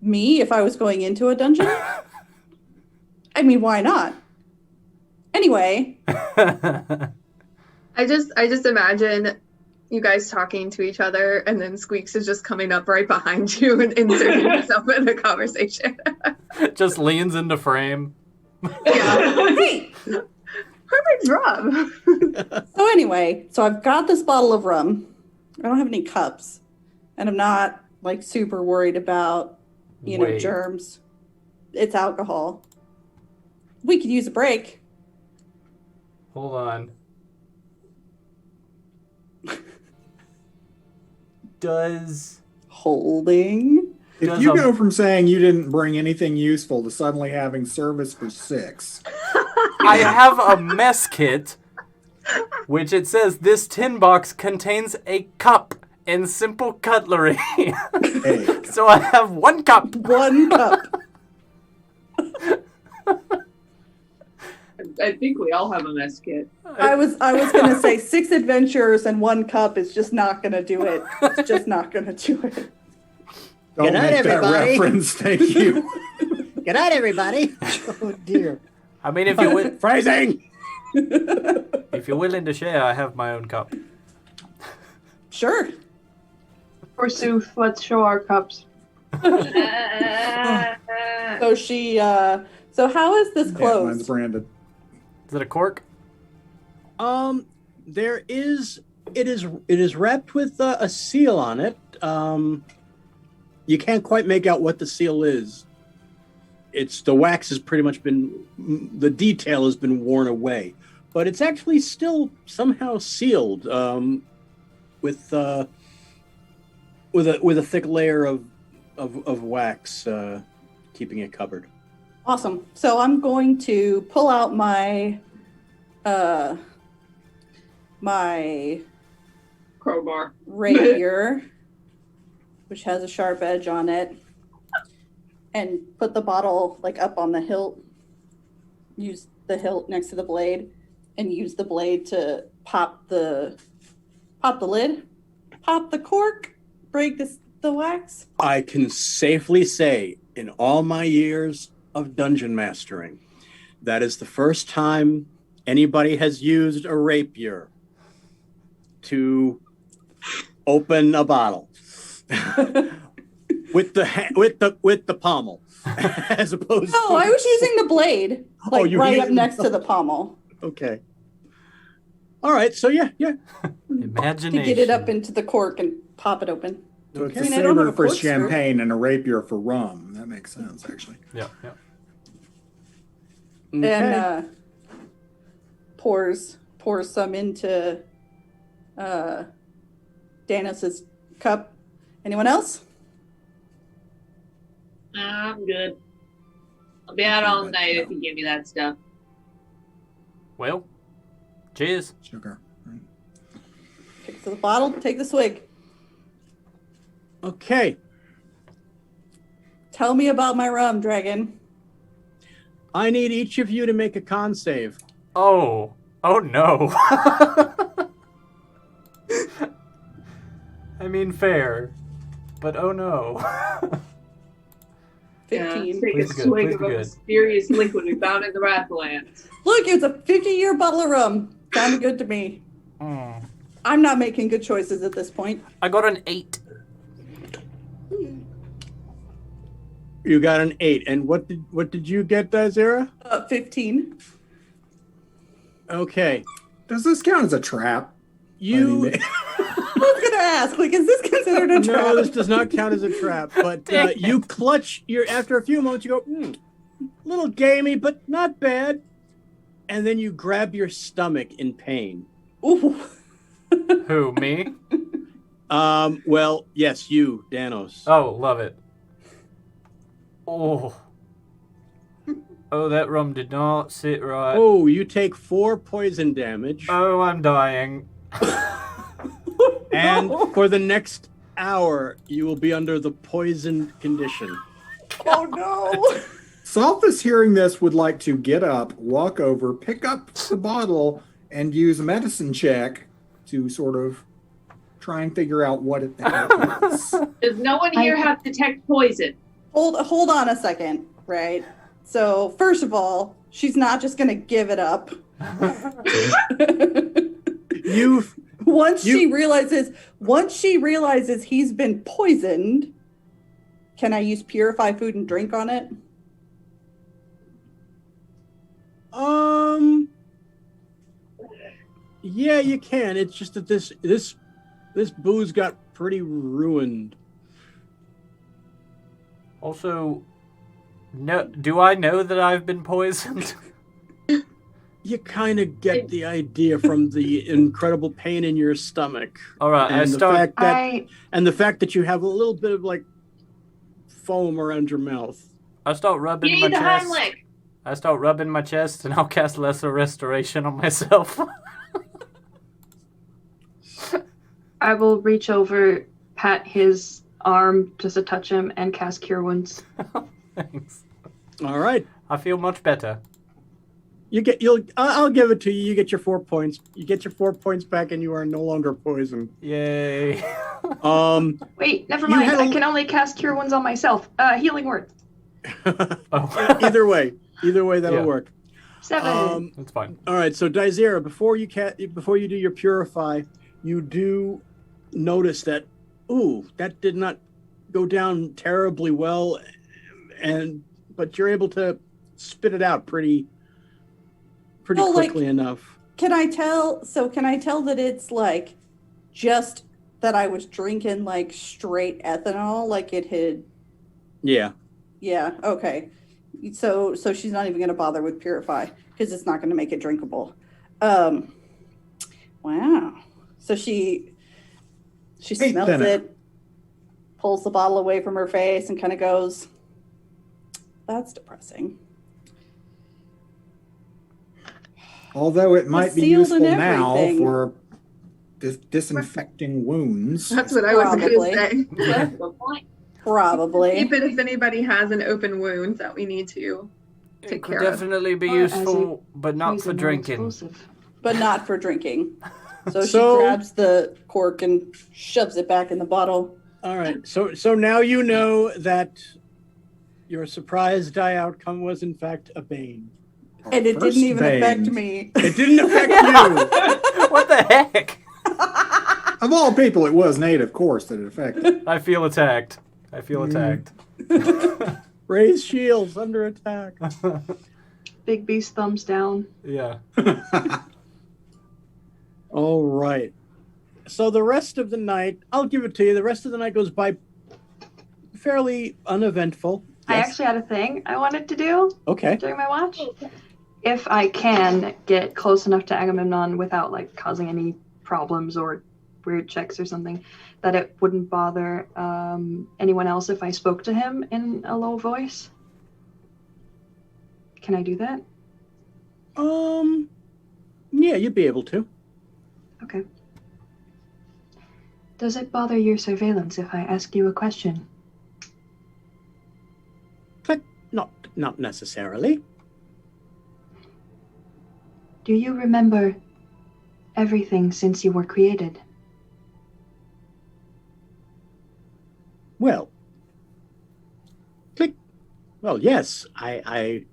Me, if I was going into a dungeon? I mean, why not? Anyway. I just imagine you guys talking to each other, and then Squeaks is just coming up right behind you and inserting himself in the conversation. Just leans into frame. Yeah. Hey! Perfect rum. So anyway, I've got this bottle of rum. I don't have any cups. And I'm not, like, super worried about, Wait. germs. It's alcohol. We could use a break. Hold on. Does Holding. If you go from saying you didn't bring anything useful to suddenly having service for 6. I have a mess kit, which it says this tin box contains a cup and simple cutlery. So I have 1 cup. 1 cup. I think we all have a mess kit. I was gonna say 6 adventures and 1 cup is just not gonna do it. It's just not gonna do it. Don't Good night, make that everybody. reference. Thank you. Good night, everybody. Oh dear. I mean, if you're Phrasing. if you're willing to share, I have my own cup. Sure. Forsooth, let's show our cups. So she so how is this Yeah, mine's closed? branded. Is it a cork? It is wrapped with a seal on it. You can't quite make out what the seal is. The wax has pretty much the detail has been worn away, but it's actually still somehow sealed with a thick layer of wax keeping it covered. Awesome. So I'm going to pull out my my Crowbar. rapier, which has a sharp edge on it, and put the bottle like up on the hilt. Use the hilt next to the blade, and use the blade to pop the lid, pop the cork, break the wax. I can safely say, in all my years of dungeon mastering, that is the first time anybody has used a rapier to open a bottle with the pommel, as opposed. No, I was using the blade, like you right used up next to the pommel. Okay. All right. So yeah. Imagination. To get it up into the cork and pop it open. So it's Okay. a I mean, I don't have saber a for corkscrew. champagne and a rapier for rum. That makes sense, actually. Yeah. Okay. And pours some into Danos's cup. Anyone else? I'm good. I'll be out all night if you give me that stuff. Well, cheers. Sugar. Pick the bottle, take the swig. Okay. Tell me about my rum, dragon. I need each of you to make a con save. Oh no. I mean, fair, but oh no. 15. Take Please a be good, swig please of be a good. mysterious liquid we found in the Wrathlands. Look, it's a 50-year bottle of rum. Sounded good to me. I'm not making good choices at this point. I got an 8. You got an 8. And what did you get, Zara? 15. Okay. Does this count as a trap? You. I was gonna ask, like, is this considered a trap? No, this does not count as a trap. But you clutch after a few moments, you go, a little gamey, but not bad. And then you grab your stomach in pain. Ooh. Who, me? Well, yes, you, Danos. Oh, love it. Oh. Oh, that rum did not sit right. Oh, you take 4 poison damage. Oh, I'm dying. And for the next hour, you will be under the poisoned condition. Oh no! Sophus, hearing this, would like to get up, walk over, pick up the bottle, and use a medicine check to sort of try and figure out what it is. Does no one here have detect poison? Hold on a second, right? So first of all, she's not just gonna give it up. Once she realizes he's been poisoned, can I use purify food and drink on it? Yeah, you can. It's just that this booze got pretty ruined. Also, no, do I know that I've been poisoned? You kind of get the idea from the incredible pain in your stomach. All right, and the fact that you have a little bit of like foam around your mouth. I start rubbing my chest. I start rubbing my chest, and I'll cast Lesser Restoration on myself. I will reach over, pat his arm just to touch him, and cast Cure Wounds. Thanks. All right. I feel much better. I'll give it to you. You get your 4 points. You get your 4 points back, and you are no longer poisoned. Yay. Wait, never mind. I can only cast Cure Wounds on myself. Healing Word. Oh. Either way, that'll work. 7. That's fine. All right. So Daizera, before you do your purify, you do notice that that did not go down terribly well, but you're able to spit it out pretty quickly enough. Can I tell that it's like just that I was drinking like straight ethanol, like it had? Yeah. Yeah. Okay. So she's not even going to bother with purify because it's not going to make it drinkable. Wow. So she smells it, pulls the bottle away from her face, and kind of goes, "That's depressing." Although it might be sealed useful and now everything. for disinfecting wounds. That's what I was going to say. That's the point. Probably. Keep it if anybody has an open wound that we need to It take could care of. definitely be Or as useful, but not for Poison or drinking. explosive. But not for drinking. So she So- grabs the cork and shoves it back in the bottle. All right. So now you know that your surprise die outcome was in fact a bane. And it First didn't even bane. affect me. It didn't affect you. What the heck? Of all people, it was Nate, of course, that it affected. I feel attacked. Raise shields under attack. Big Beast thumbs down. Yeah. All right. So the rest of the night, I'll give it to you. The rest of the night goes by fairly uneventful. I Yes. actually had a thing I wanted to do Okay. during my watch. If I can get close enough to Agamemnon without like causing any problems or weird checks or something, that it wouldn't bother anyone else if I spoke to him in a low voice. Can I do that? Yeah, you'd be able to. Okay. Does it bother your surveillance if I ask you a question? Not necessarily. Do you remember everything since you were created? Well, click. Well, yes, I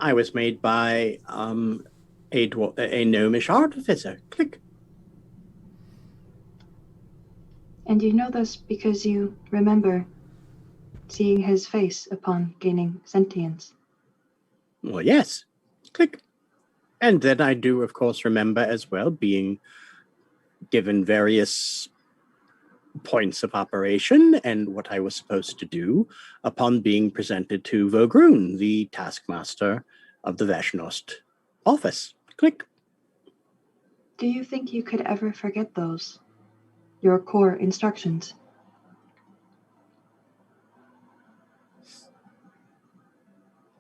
was made by a gnomish artificer. Click. And you know this because you remember seeing his face upon gaining sentience. Well, yes. Click. And then I do, of course, remember as well being given various points of operation and what I was supposed to do upon being presented to Vogrun, the taskmaster of the Vashnost office. Click. Do you think you could ever forget those? Your core instructions?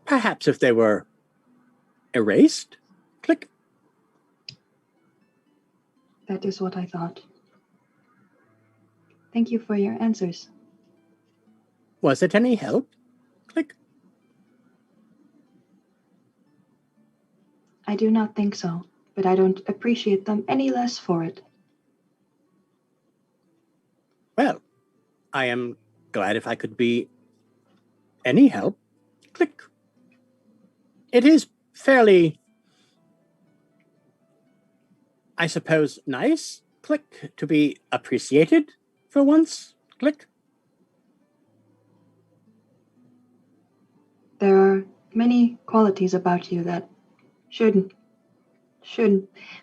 Perhaps if they were erased. Click. That is what I thought. Thank you for your answers. Was it any help? Click. I do not think so, but I don't appreciate them any less for it. Well, I am glad if I could be any help. Click. It is fairly, I suppose, nice, click, to be appreciated for once. Click. There are many qualities about you that should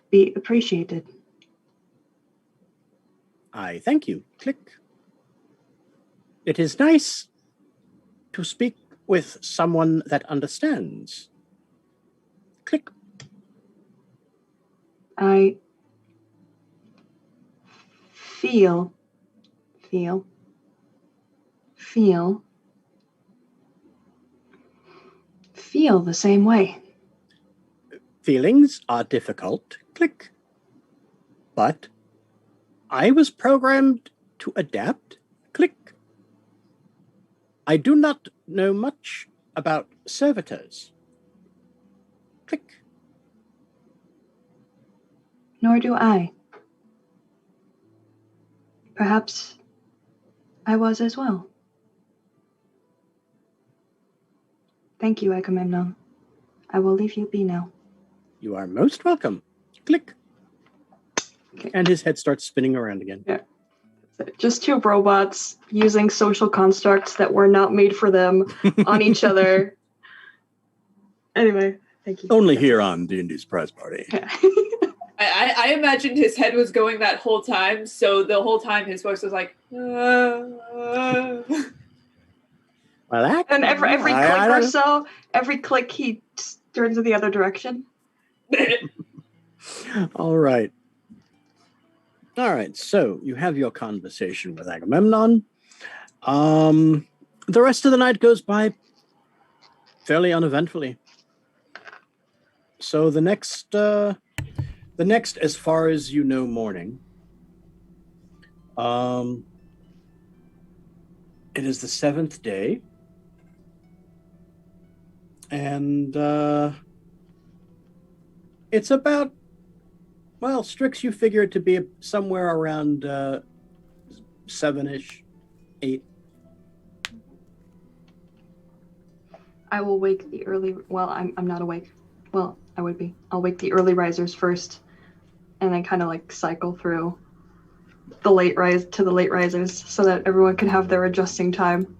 be appreciated. I thank you. Click. It is nice to speak with someone that understands. Click. I feel the same way. Feelings are difficult. Click. But I was programmed to adapt. Click. I do not know much about servitors. Click. Nor do I. Perhaps I was as well. Thank you, Agamemnon. I will leave you be now. You are most welcome. Click. Okay. And his head starts spinning around again. Yeah. Just two robots using social constructs that were not made for them on each other. Anyway, thank you. Only here on D&D's Prize Party. Yeah. I imagined his head was going that whole time, so the whole time his voice was like, Well, And every click or so, every click he turns in the other direction. All right. So you have your conversation with Agamemnon. The rest of the night goes by fairly uneventfully. So the next, as far as you know, morning, it is the 7th day, and it's about, well, Strix, you figure it to be somewhere around 7-ish, 8. I will wake the early. Well, I'm not awake. Well, I would be. I'll wake the early risers first, and then kind of like cycle through the late risers so that everyone can have their adjusting time.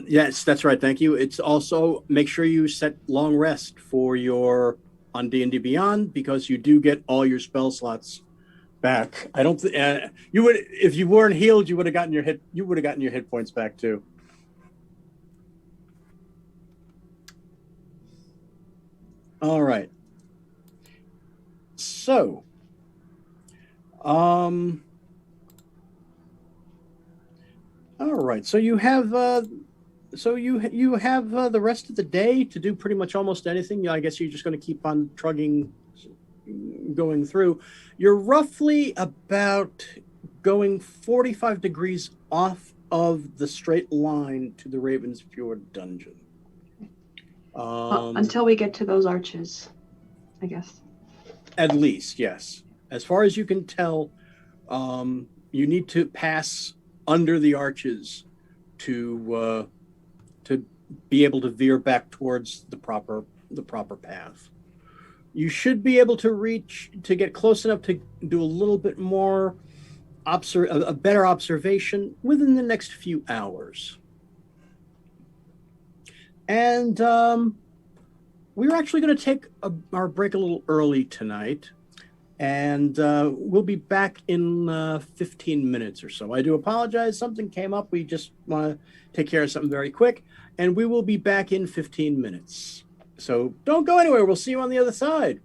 Yes, that's right. Thank you. It's also make sure you set long rest for your on D&D Beyond, because you do get all your spell slots back. I don't. You would, if you weren't healed, you would have gotten your hit points back too. All right. So, all right. So you have you have the rest of the day to do pretty much almost anything. I guess you're just going to keep on going through. You're roughly about going 45 degrees off of the straight line to the Ravensfjord Dungeon. Until we get to those arches, I guess. At least, yes. As far as you can tell, you need to pass under the arches to be able to veer back towards the proper path. You should be able to get close enough to do a little bit more a better observation within the next few hours. And we're actually going to take our break a little early tonight. And we'll be back in 15 minutes or so. I do apologize. Something came up. We just want to take care of something very quick. And we will be back in 15 minutes. So don't go anywhere. We'll see you on the other side.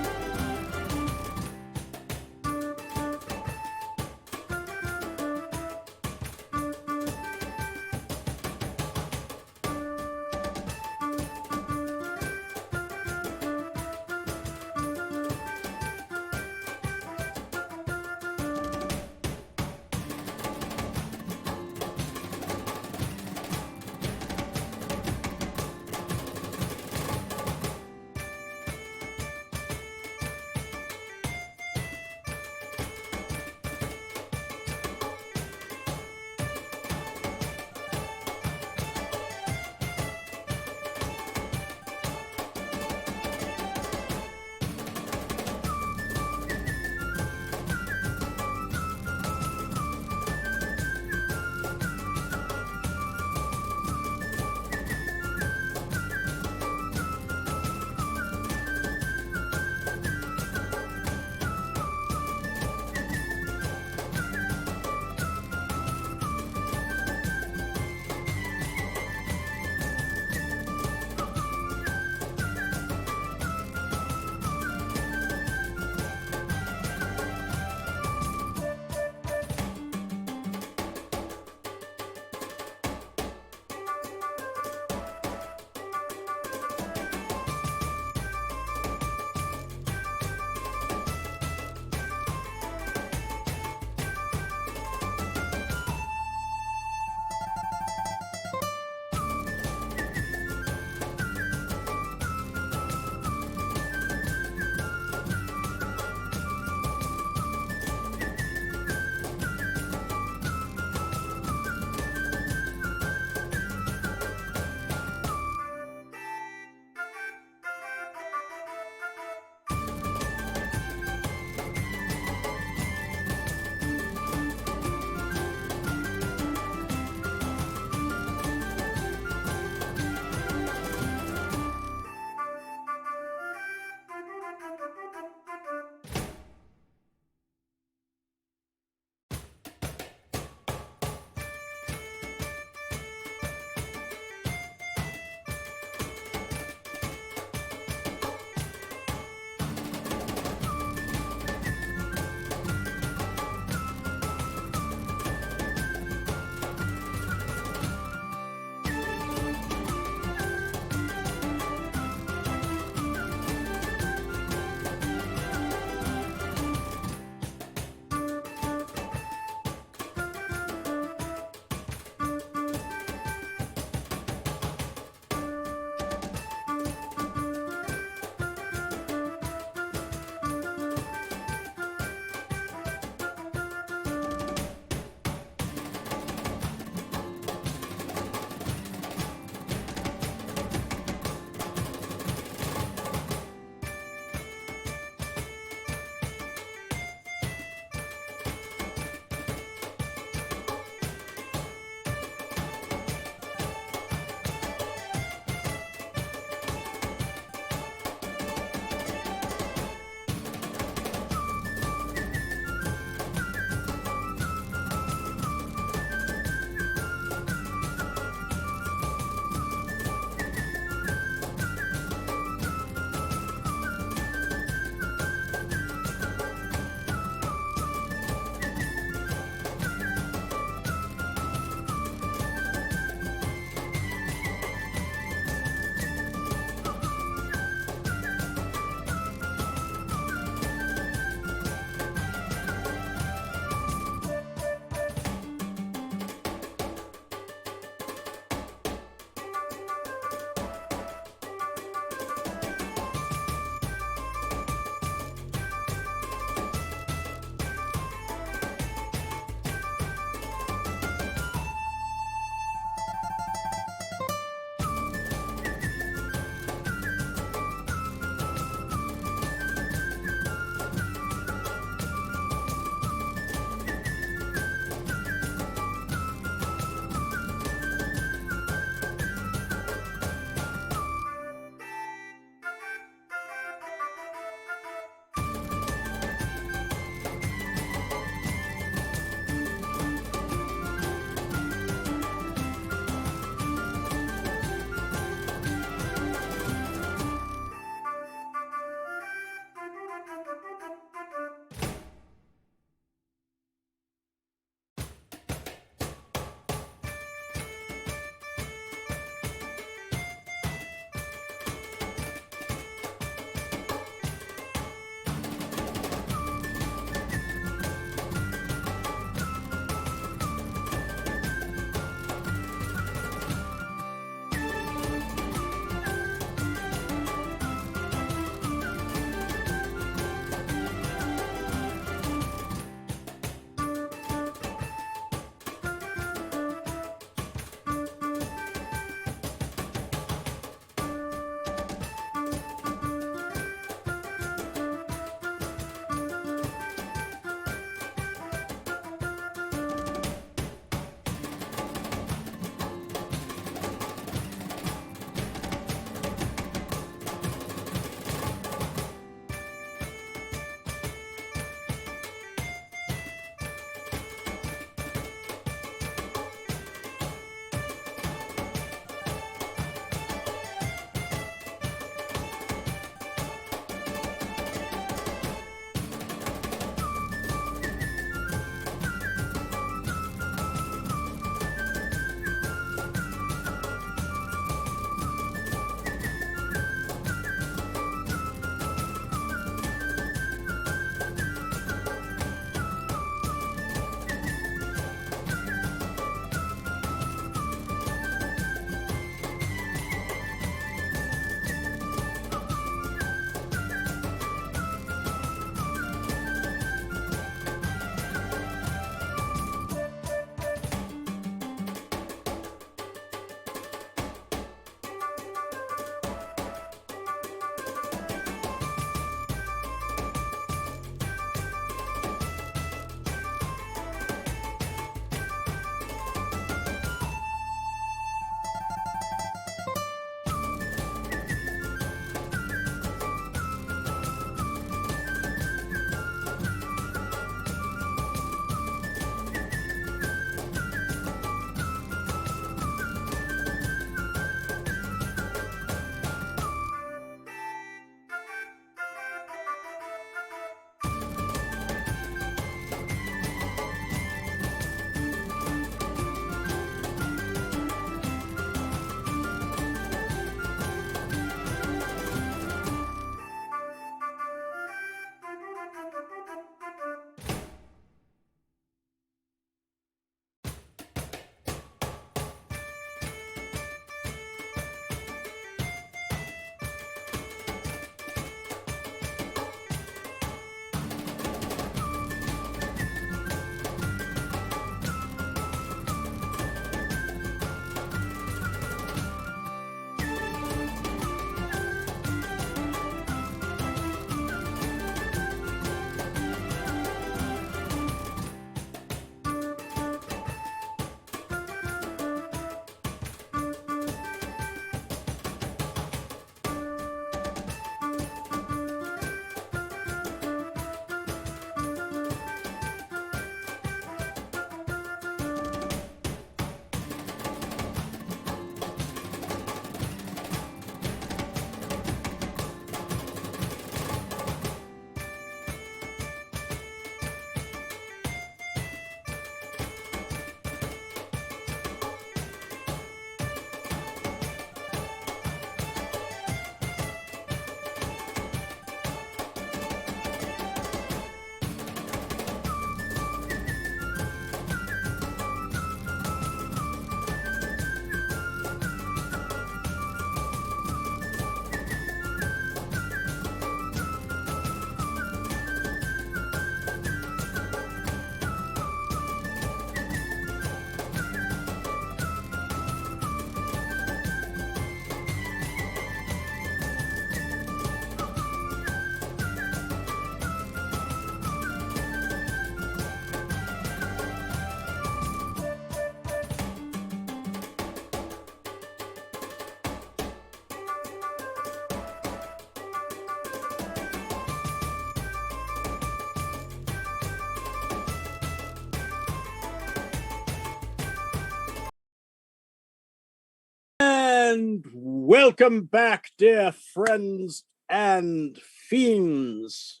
And welcome back, dear friends and fiends,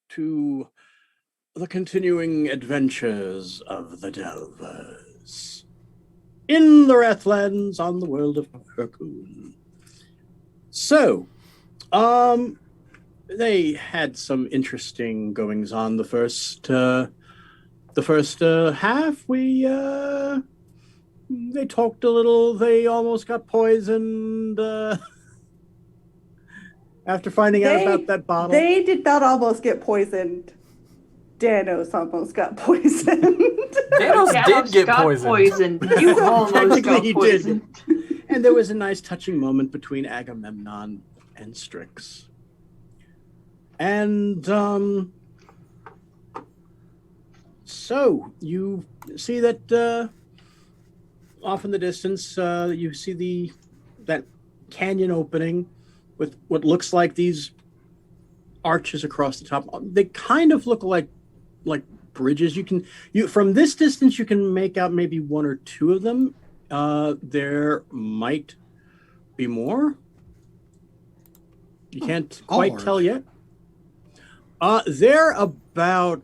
to the continuing adventures of the Delvers in the Wrathlands on the world of Harkoon. So, they had some interesting goings on the first half. They talked a little. They almost got poisoned after finding out about that bottle. They did not almost get poisoned. Danos almost got poisoned. Danos did get poisoned. You almost Technically, got he poisoned. did. And there was a nice touching moment between Agamemnon and Strix. And so you see that off in the distance, you see that canyon opening with what looks like these arches across the top. They kind of look like bridges. You from this distance you can make out maybe one or two of them. There might be more. You can't quite tell yet. They're about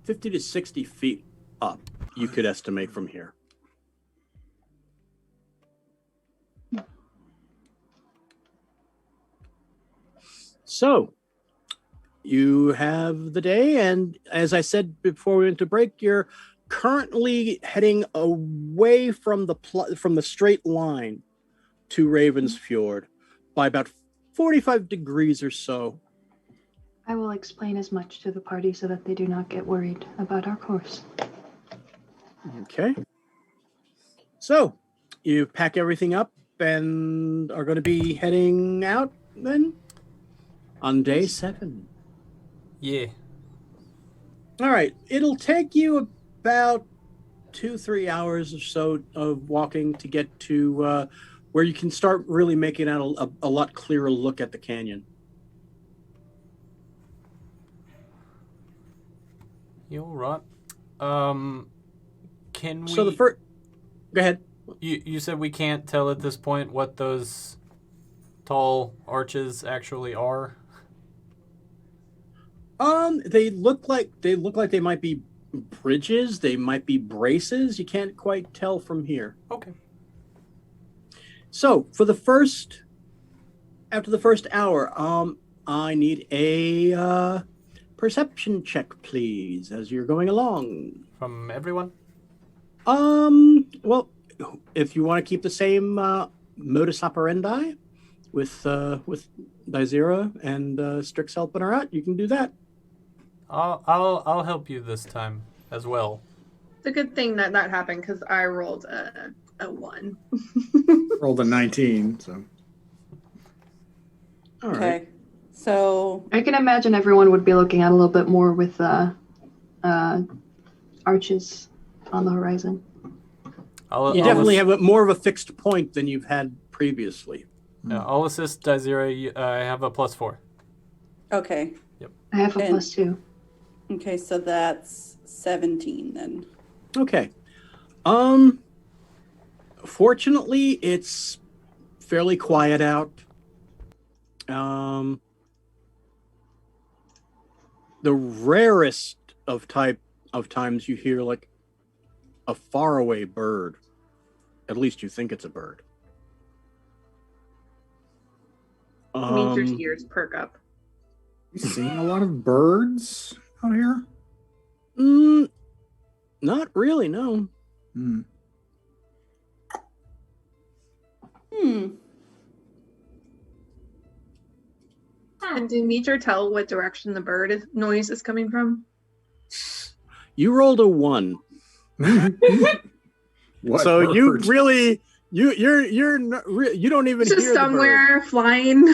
50 to 60 feet up, you could estimate from here. So, you have the day, and as I said before we went to break, you're currently heading away from the straight line to Ravensfjord by about 45 degrees or so. I will explain as much to the party so that they do not get worried about our course. Okay. So, you pack everything up and are going to be heading out then on day 7. Yeah. All right. It'll take you about 2-3 hours or so of walking to get to where you can start really making out a lot clearer look at the canyon. You all right? Can we... So the first... Go ahead. You said we can't tell at this point what those tall arches actually are? They look like they might be bridges. They might be braces. You can't quite tell from here. Okay. So after the first hour, I need a perception check, please, as you're going along. From everyone? Well, if you want to keep the same modus operandi with Dizera and Strix helping her out, you can do that. I'll help you this time as well. It's a good thing that happened because I rolled a 1. Rolled a 19, so. All right. Okay. So I can imagine everyone would be looking at a little bit more with arches on the horizon. You definitely have more of a fixed point than you've had previously. I'll assist Dizera. I have a +4. okay. I have a And- +2. Okay, so that's 17 then. Okay. Fortunately, it's fairly quiet out. The rarest of times you hear like a faraway bird. At least you think it's a bird. It means your ears perk up. You seeing a lot of birds out here? Not really, no. Hmm. And did Meeter tell what direction the bird noise is coming from? You rolled a 1. What So bird? you really you don't even Just hear somewhere flying.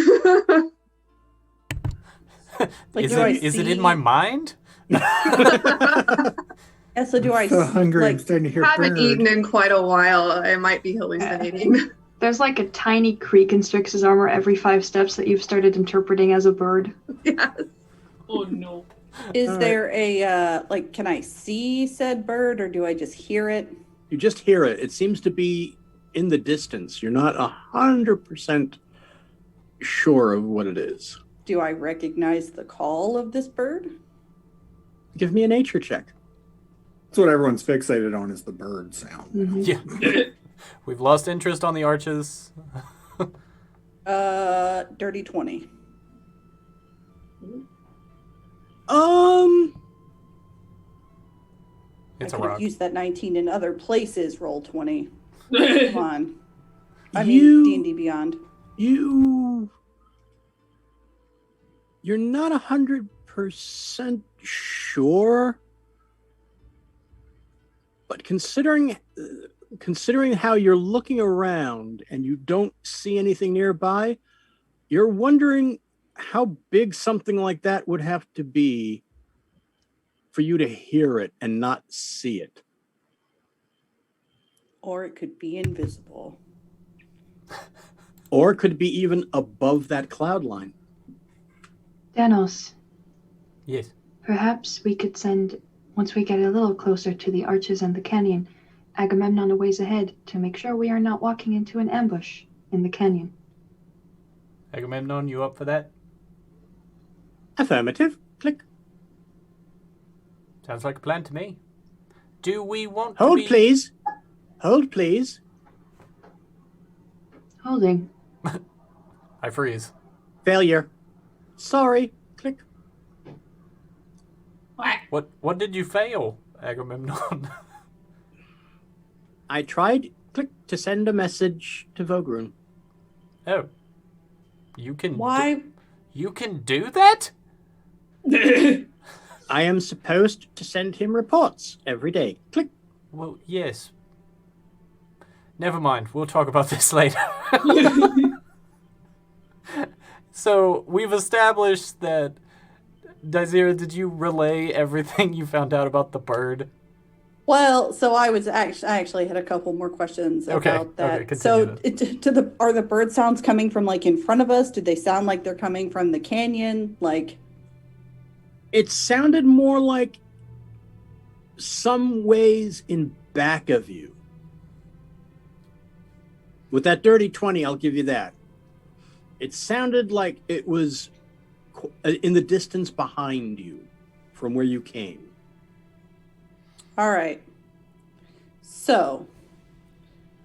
Like, Is do I it see- in my mind? Yeah, so do I so hungry. I'm like starting to hear Haven't bird. eaten in quite a while. I might be hallucinating. There's like a tiny creak in Strix's armor every 5 steps that you've started interpreting as a bird. Yes. Oh no. is All right. there a can I see said bird or do I just hear it? You just hear it. It seems to be in the distance. You're not 100% sure of what it is. Do I recognize the call of this bird? Give me a nature check. That's what everyone's fixated on is the bird sound. Yeah. We've lost interest on the arches. Dirty 20. It's I a could rock. have used that 19 in other places. Roll 20. Come on. I You- mean D&D Beyond. You're not 100% sure, but considering how you're looking around and you don't see anything nearby, you're wondering how big something like that would have to be for you to hear it and not see it. Or it could be invisible. Or it could be even above that cloud line. Danos, Yes. perhaps we could send, once we get a little closer to the arches and the canyon, Agamemnon a ways ahead to make sure we are not walking into an ambush in the canyon. Agamemnon, you up for that? Affirmative. Click. Sounds like a plan to me. Do we want Hold, to be... please. Hold, please. Holding. I freeze. Failure. Sorry. Click. What did you fail, Agamemnon? I tried, click, to send a message to Vogrun. Oh. You can... Why? You can do that? I am supposed to send him reports every day. Click. Well, yes. Never mind. We'll talk about this later. So, we've established that... Daizira, did you relay everything you found out about the bird? Well, so I actually had a couple more questions about that. continue So, then. are the bird sounds coming from like in front of us? Did they sound like they're coming from the canyon? Like, It sounded more like some ways in back of you. With that dirty 20, I'll give you that. It sounded like it was in the distance behind you from where you came. all right. So,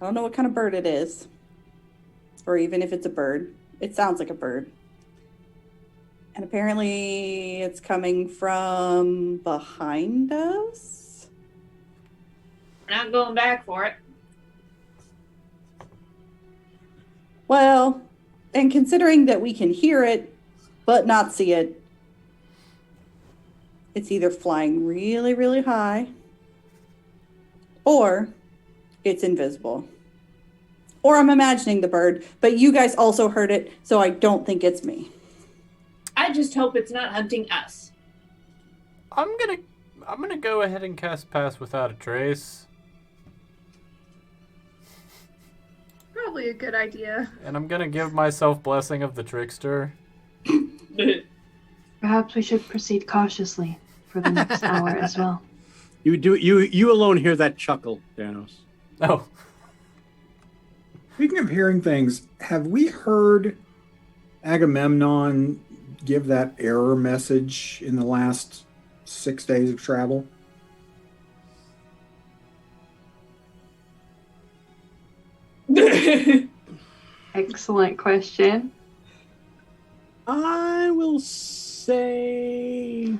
I don't know what kind of bird it is, or even if it's a bird. It sounds like a bird. And apparently it's coming from behind us. We're not going back for it. Well, and considering that we can hear it but not see it, it's either flying really, really high or it's invisible. Or I'm imagining the bird, but you guys also heard it, so I don't think it's me. I just hope it's not hunting us. I'm gonna go ahead and cast Pass Without a Trace. Probably a good idea. And I'm gonna give myself Blessing of the Trickster. Perhaps we should proceed cautiously for the next hour as well. You alone hear that chuckle, Danos. Oh. Speaking of hearing things, have we heard Agamemnon give that error message in the last 6 days of travel? Excellent question. I will say...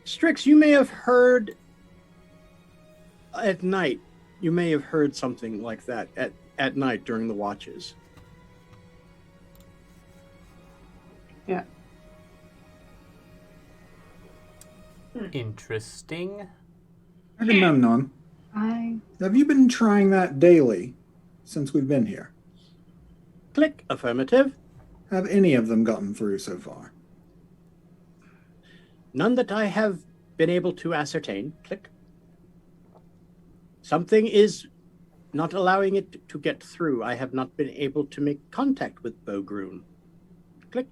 Strix, you may have heard at night. You may have heard something like that at night during the watches. Yeah. Interesting. Agamemnon, I have you been trying that daily since we've been here? Click. Affirmative. Have any of them gotten through so far? None that I have been able to ascertain. Click. Something is not allowing it to get through. I have not been able to make contact with Vogrun. Click.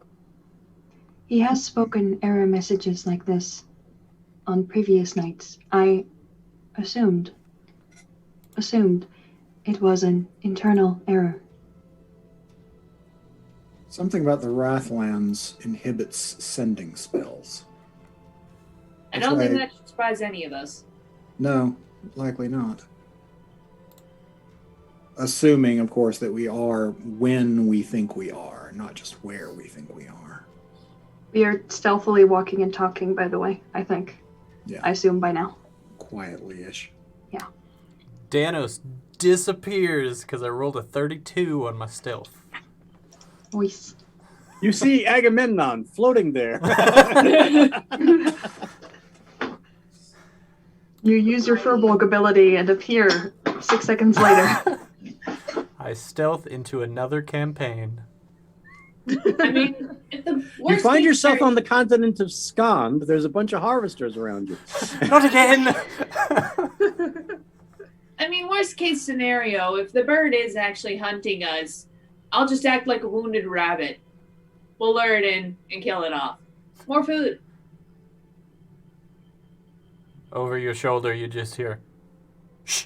He has spoken error messages like this on previous nights. I assumed it was an internal error. Something about the Wrathlands inhibits sending spells. I That's don't think why- that should surprise any of us. No, likely not. Assuming, of course, that we are when we think we are, not just where we think we are. We are stealthily walking and talking, by the way, I think. Yeah. I assume by now. Quietly-ish. Danos disappears because I rolled a 32 on my stealth. Voice. You see Agamemnon floating there. You use your Furbolg ability and appear 6 seconds later. I stealth into another campaign. I mean, if the You worst find case yourself scenario- on the continent of Skand. There's a bunch of harvesters around you. Not again! I mean, worst case scenario, if the bird is actually hunting us, I'll just act like a wounded rabbit. We'll lure it in and kill it off. More food. Over your shoulder, you just hear, shh.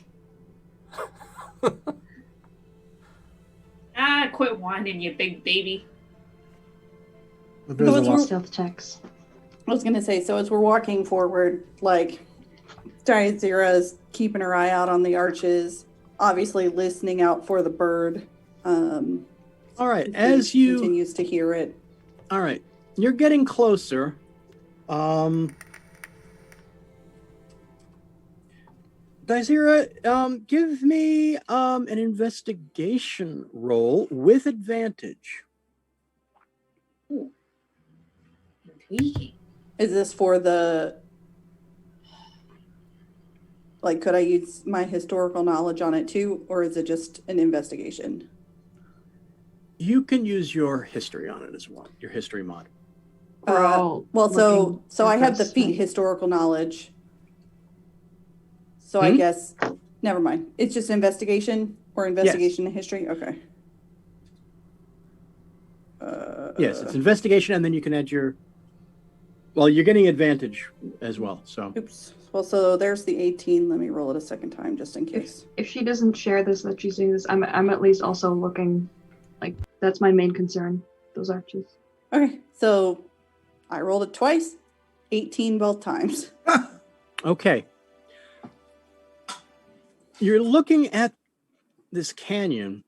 Ah, quit whining, you big baby. There's a lot. Stealth checks. I was gonna say, so as we're walking forward, like Zira's keeping her eye out on the arches, obviously listening out for the bird. All right, as you continues to hear it. All right, you're getting closer. Daizira, give me an investigation roll with advantage. Intriguing. Is this for the, like, could I use my historical knowledge on it too, or is it just an investigation? You can use your history on it as well, your history mod. We're all Well, looking so I have the across, feat right? historical knowledge. So I guess, never mind. It's just investigation or investigation and history? Okay. Yes, it's investigation, and then you can add your. Well, you're getting advantage as well. So Oops. Well, so there's the 18. Let me roll it a second time just in case. If she doesn't share this, that she's doing this, I'm at least also looking, like, that's my main concern, those arches. Okay, so I rolled it twice, 18 both times. okay, you're looking at this canyon,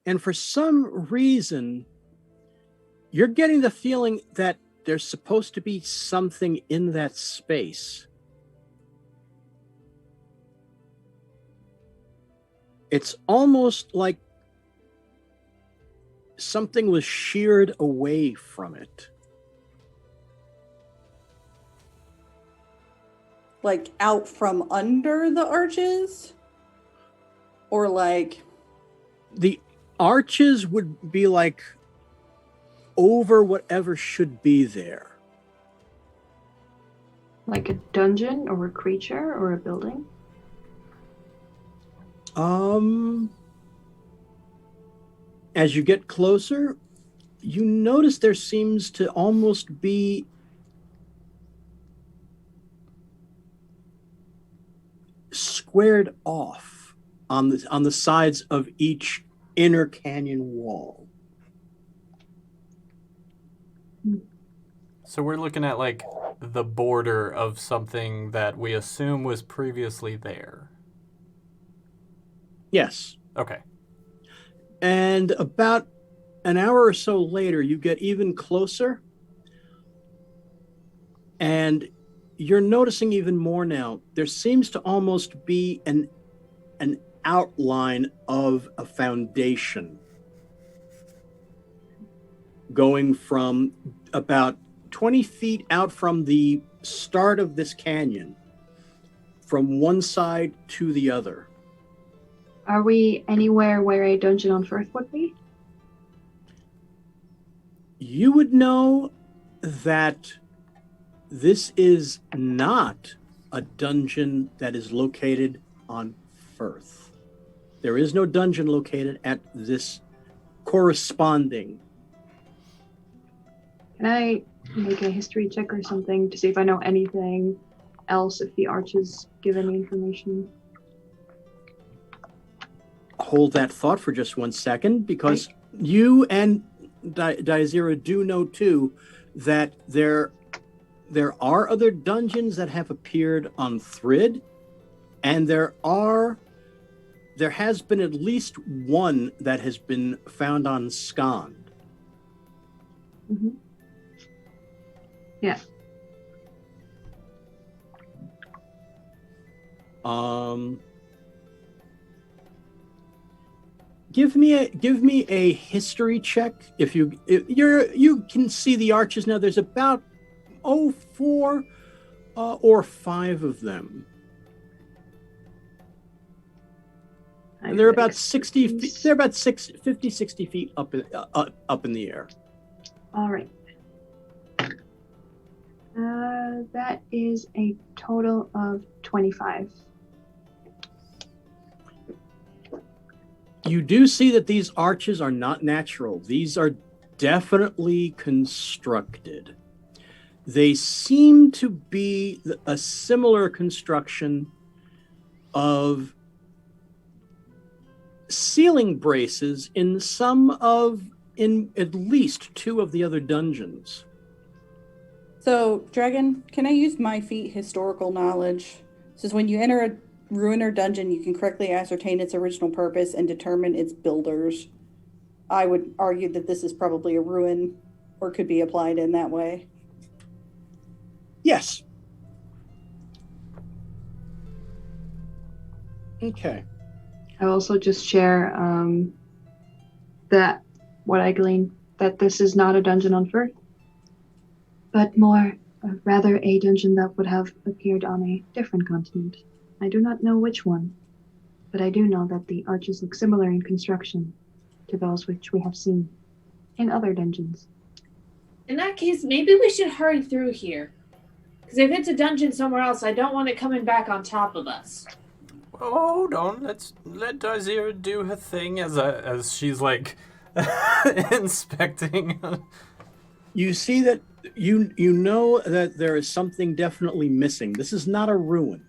and for some reason, you're getting the feeling that there's supposed to be something in that space. It's almost like something was sheared away from it. Like out from under the arches? Or like... The arches would be like over whatever should be there. Like a dungeon or a creature or a building? As you get closer, you notice there seems to almost be squared off on the sides of each inner canyon wall. So we're looking at like the border of something that we assume was previously there. Yes. Okay. And about an hour or so later, you get even closer. And you're noticing even more now. There seems to almost be an outline of a foundation going from about 20 feet out from the start of this canyon, from one side to the other. Are we anywhere where a dungeon on Firth would be? You would know that this is not a dungeon that is located on Firth. There is no dungeon located at this corresponding Can I make a history check or something to see if I know anything else, if the arches give any information? Hold that thought for just 1 second, because you and Daizira do know too that there are other dungeons that have appeared on Thrid, and there has been at least one that has been found on Skand. Mm-hmm. Yeah. Give me a history check. If you can see the arches now. There's about 4 or 5 of them. And they're about 60 feet. They're about 50, 60 feet up in the air. All right. That is a total of 25. You do see that these arches are not natural. These are definitely constructed. They seem to be a similar construction of ceiling braces in at least 2 of the other dungeons. So, Dragon, can I use my feat historical knowledge? It says when you enter a ruin or dungeon, you can correctly ascertain its original purpose and determine its builders. I would argue that this is probably a ruin, or could be applied in that way. Yes. Okay. I also just share that what I gleaned, that this is not a dungeon on Firth, but rather a dungeon that would have appeared on a different continent. I do not know which one, but I do know that the arches look similar in construction to those which we have seen in other dungeons. In that case, maybe we should hurry through here. Because if it's a dungeon somewhere else, I don't want it coming back on top of us. Well, hold on. Let's let Daizira do her thing as she's like inspecting. You see that you know that there is something definitely missing. This is not a ruin.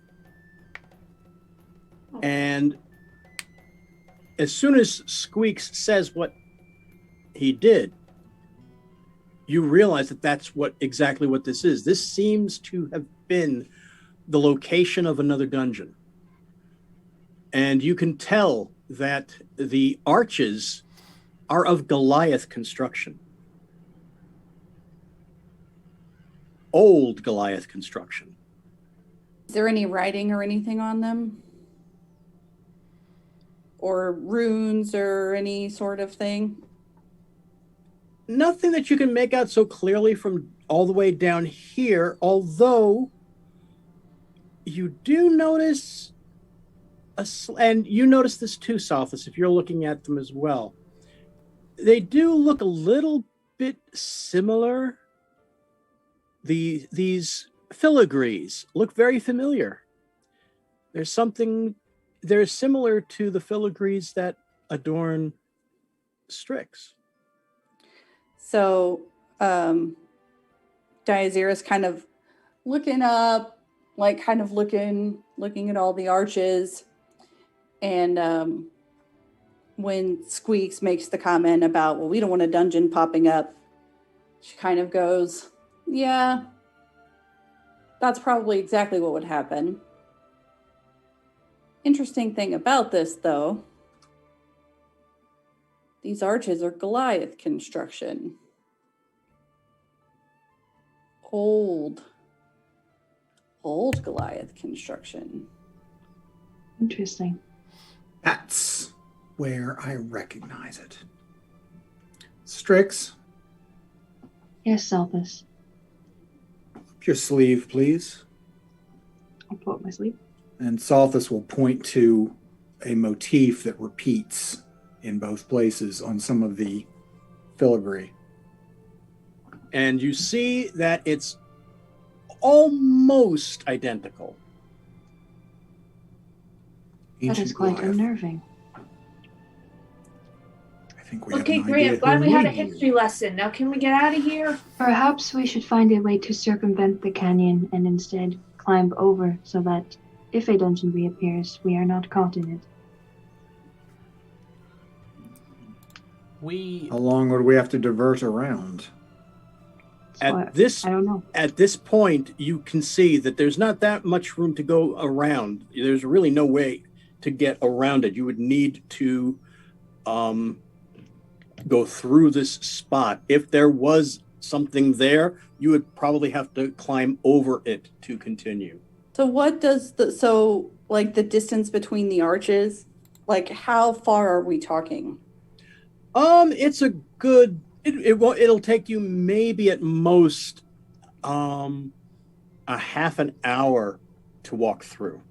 And as soon as Squeaks says what he did, you realize that that's exactly what this is. This seems to have been the location of another dungeon. And you can tell that the arches are of Goliath construction. Old Goliath construction. Is there any writing or anything on them? Or runes or any sort of thing? Nothing that you can make out so clearly from all the way down here, although you do notice, and you notice this too, Sophis, if you're looking at them as well. They do look a little bit similar. These filigrees look very familiar. They're similar to the filigrees that adorn Strix. So, Daizira's kind of looking up, like kind of looking at all the arches. And when Squeaks makes the comment about, well, we don't want a dungeon popping up, she kind of goes, yeah, that's probably exactly what would happen. Interesting thing about this, though, these arches are Goliath construction. Old Goliath construction. Interesting. That's where I recognize it. Strix, Yes, Salthus. up your sleeve, please. I'll pull up my sleeve. And Salthus will point to a motif that repeats in both places on some of the filigree. And you see that it's almost identical. That is quite Goliath. unnerving. I think we have Okay, an great. idea I'm glad who we had a need. history lesson. Now, can we get out of here? Perhaps we should find a way to circumvent the canyon and instead climb over so that if a dungeon reappears, we are not caught in it. How long would we have to divert around? So At this I don't know. At this point, you can see that there's not that much room to go around. There's really no way to get around it. You would need to go through this spot. If there was something there, you would probably have to climb over it to continue. So what does the distance between the arches, like how far are we talking? It's a good. It'll take you maybe at most a half an hour to walk through.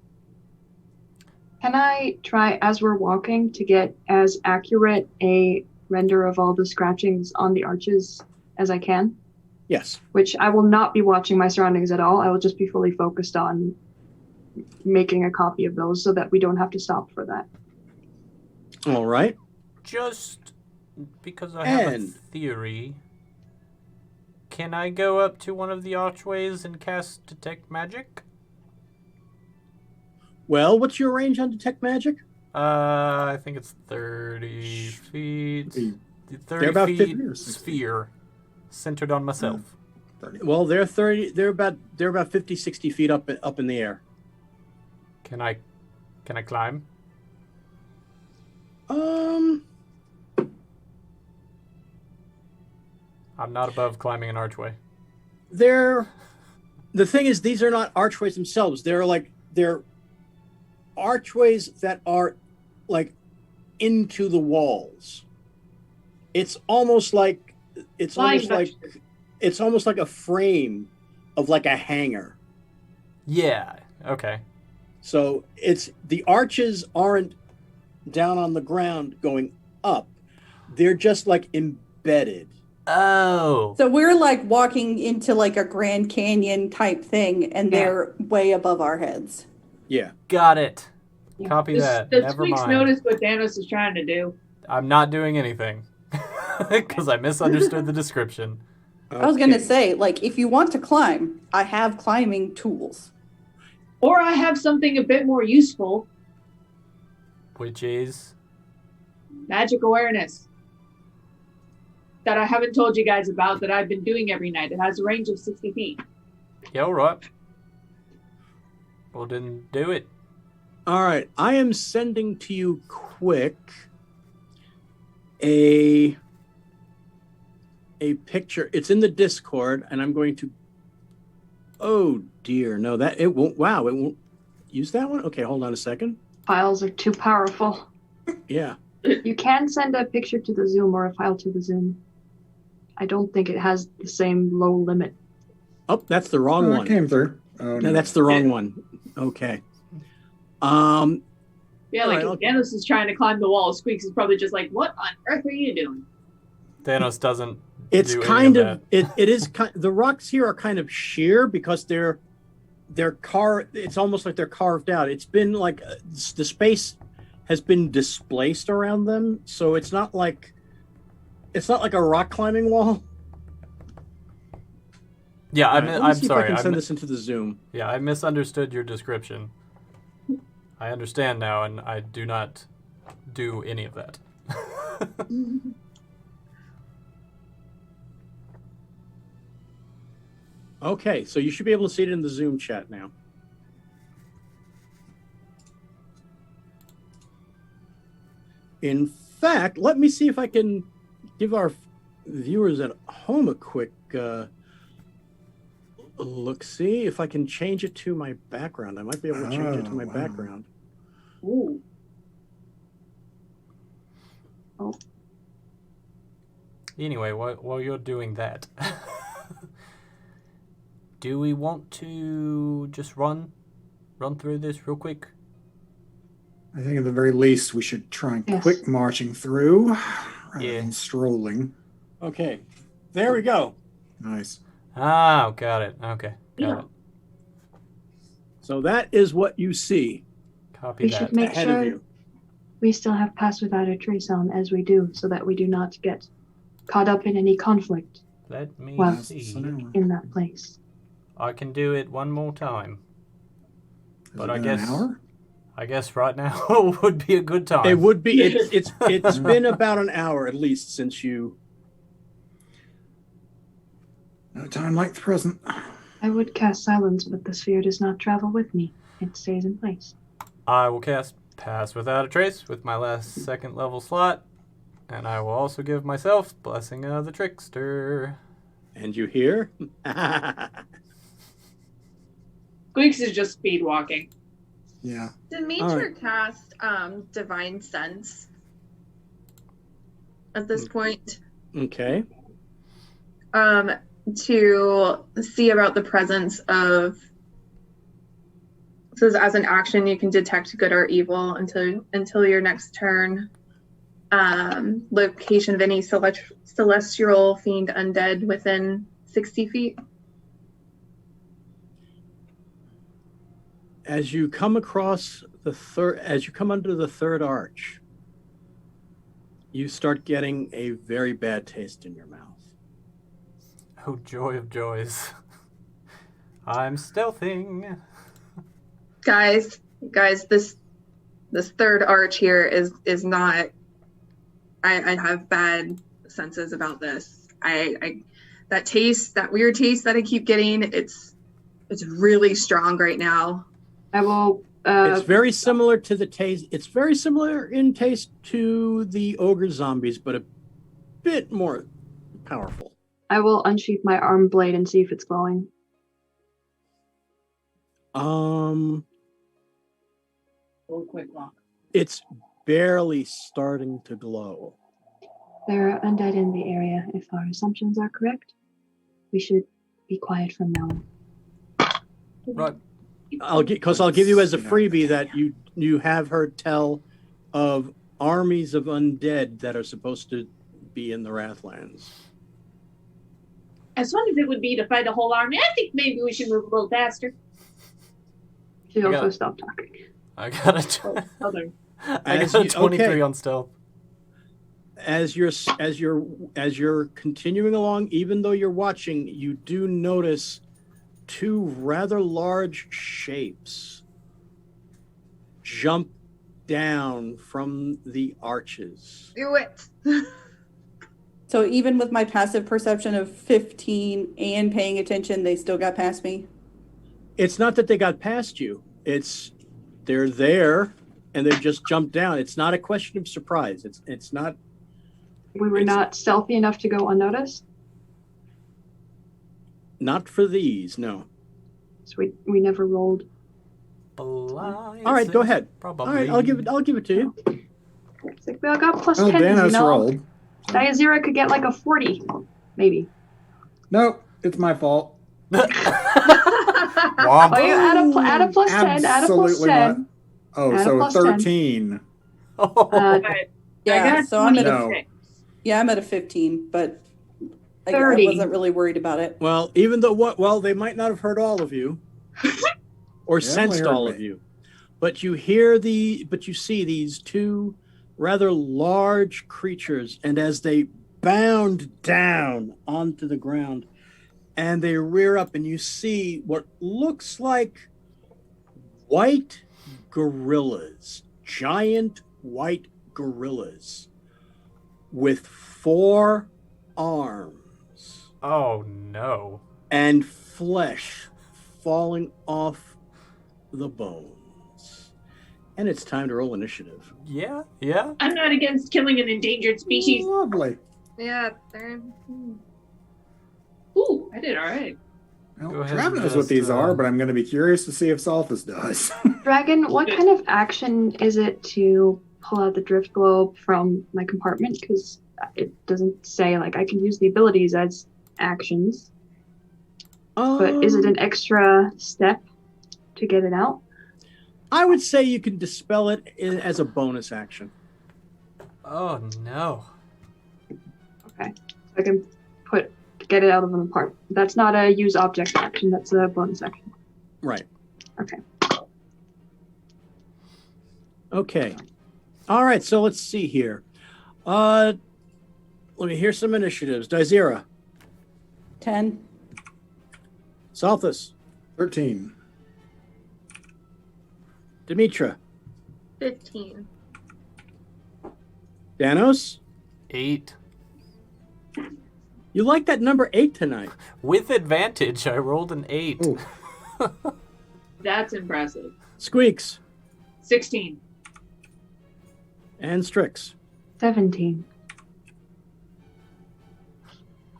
Can I try, as we're walking, to get as accurate a render of all the scratchings on the arches as I can? Yes. Which I will not be watching my surroundings at all. I will just be fully focused on making a copy of those so that we don't have to stop for that. All right. Just because I have a theory, can I go up to one of the archways and cast Detect Magic? Well, what's your range on Detect Magic? I think it's 30 feet. 30 about feet 50 or 60. sphere centered on myself. Well, they're about 50, 60 feet up in the air. Can I climb? I'm not above climbing an archway. The thing is, these are not archways themselves. They're archways that are like into the walls. It's almost like a frame of like a hangar. Yeah. Okay. So the arches aren't down on the ground going up. They're just like embedded. Oh. So we're like walking into like a Grand Canyon type thing, and they're way above our heads. Yeah. Got it. Copy that. The Never Squeaks mind. noticed what Danos is trying to do. I'm not doing anything because I misunderstood the description. Okay. I was going to say, like, if you want to climb, I have climbing tools. Or I have something a bit more useful. Which is? Magic awareness. That I haven't told you guys about, that I've been doing every night. It has a range of 60 feet. Yeah, all right. Well, then do it. All right. I am sending to you quick a picture. It's in the Discord, and I'm going to. Oh dear, no, that it won't. Wow, it won't use that one. Okay, hold on a second. Files are too powerful. Yeah. You can send a picture to the Zoom or a file to the Zoom. I don't think it has the same low limit. Oh, that's the wrong one. It came through. Oh, No, that's the wrong one. Okay. Yeah, like if Danos is trying to climb the wall, Squeaks is probably just like, what on earth are you doing? Thanos doesn't. It's do kind any of it is kind. The rocks here are kind of sheer because they're It's almost like they're carved out. It's been like the space has been displaced around them, so it's not like a rock climbing wall. Yeah, Right, let me I'm see sorry. If I can send this into the Zoom. Yeah, I misunderstood your description. I understand now, and I do not do any of that. Okay, so you should be able to see it in the Zoom chat now. In fact, let me see if I can give our viewers at home a quick look. See if I can change it to my background. I might be able to change it to my background. Ooh. Oh. Anyway, while you're doing that, do we want to just run through this real quick? I think at the very least we should try and Yes. quick marching through rather Yeah. than strolling. Okay, there we go. Nice. Ah, got it. Okay, got it. So that is what you see Copy We that. should make ahead of sure you. we still have Pass Without a Trace on as we do, so that we do not get caught up in any conflict Let me Well, see. in that place. I can do it one more time. But I An guess hour? I guess right now would be a good time. It would be. It's been about an hour at least since you. No time like the present. I would cast Silence, but the sphere does not travel with me. It stays in place. I will cast Pass Without a Trace with my last second level slot. And I will also give myself Blessing of the Trickster. And you hear? Squeaks is just speed walking. Yeah. Did Major cast Divine Sense at this point? Okay. To see about the presence of. It says as an action you can detect good or evil until your next turn. Location of any celestial fiend undead within 60 feet. As you come across as you come under the third arch, you start getting a very bad taste in your mouth. Oh, joy of joys. I'm stealthing. Guys, this third arch here is not. I have bad senses about this. That weird taste that I keep getting, it's really strong right now. I will. It's very similar to the taste. It's very similar in taste to the ogre zombies, but a bit more powerful. I will unsheath my arm blade and see if it's glowing. Real quick walk. It's barely starting to glow. There are undead in the area. If our assumptions are correct, we should be quiet from now on. Right. I'll give you as a freebie that you have heard tell of armies of undead that are supposed to be in the Wrathlands. As fun as it would be to fight a whole army, I think maybe we should move a little faster. You should I also got- stop talking. I got a Other. I got a 23 on stealth. As you're continuing along, even though you're watching, you do notice two rather large shapes jump down from the arches. Do it. So even with my passive perception of 15 and paying attention, they still got past me? It's not that they got past you. They're there and they just jumped down. It's not a question of surprise. It's not. We were not stealthy enough to go unnoticed. Not for these, no. So we never rolled. All right, go ahead. Probably. All right, I'll give it to you. It's like we all got plus Oh, 10s, Danos you know? rolled. Diazira could get like a 40, maybe. Nope, it's my fault. Womp. Oh, you add a plus 10, add a plus Absolutely 10. not. Oh, Add a so plus 10. 13. Uh, Yeah, so I'm at No. I'm at a 15, but I 30. wasn't really worried about it. Well, even though they might not have heard all of you or They sensed only heard all me. of you, but you see these two rather large creatures, and as they bound down onto the ground and they rear up, and you see what looks like white gorillas, giant white gorillas with 4 arms Oh no. and flesh falling off the bones. And it's time to roll initiative. Yeah. I'm not against killing an endangered species. Lovely. Yeah, they're. Ooh, I did all right. Well, Go ahead Trav and knows what just, these are, but I'm going to be curious to see if Salthus does. Dragon, what kind of action is it to pull out the drift globe from my compartment? Because it doesn't say, like, I can use the abilities as actions, but is it an extra step to get it out? I would say you can dispel it as a bonus action. Oh no. Okay. So I can get it out of an apartment. That's not a use object action, that's a bonus action. Right. Okay. Okay. All right, so let's see here. Let me hear some initiatives. Dizera, 10. Salthus, 13. Demetra, 15. Danos. 8. You like that number 8 tonight. With advantage, I rolled an 8. Ooh. That's impressive. Squeaks 16. and Strix. 17.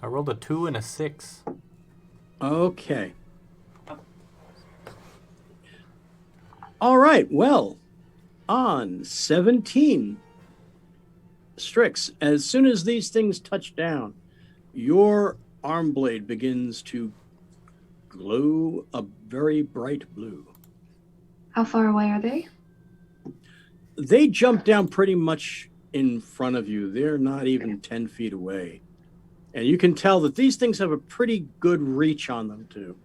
I rolled a 2 and a 6. Okay. All right, well, on 17, Strix, as soon as these things touch down, your arm blade begins to glow a very bright blue. How far away are they? They jump down pretty much in front of you. They're not even 10 feet away. And you can tell that these things have a pretty good reach on them, too.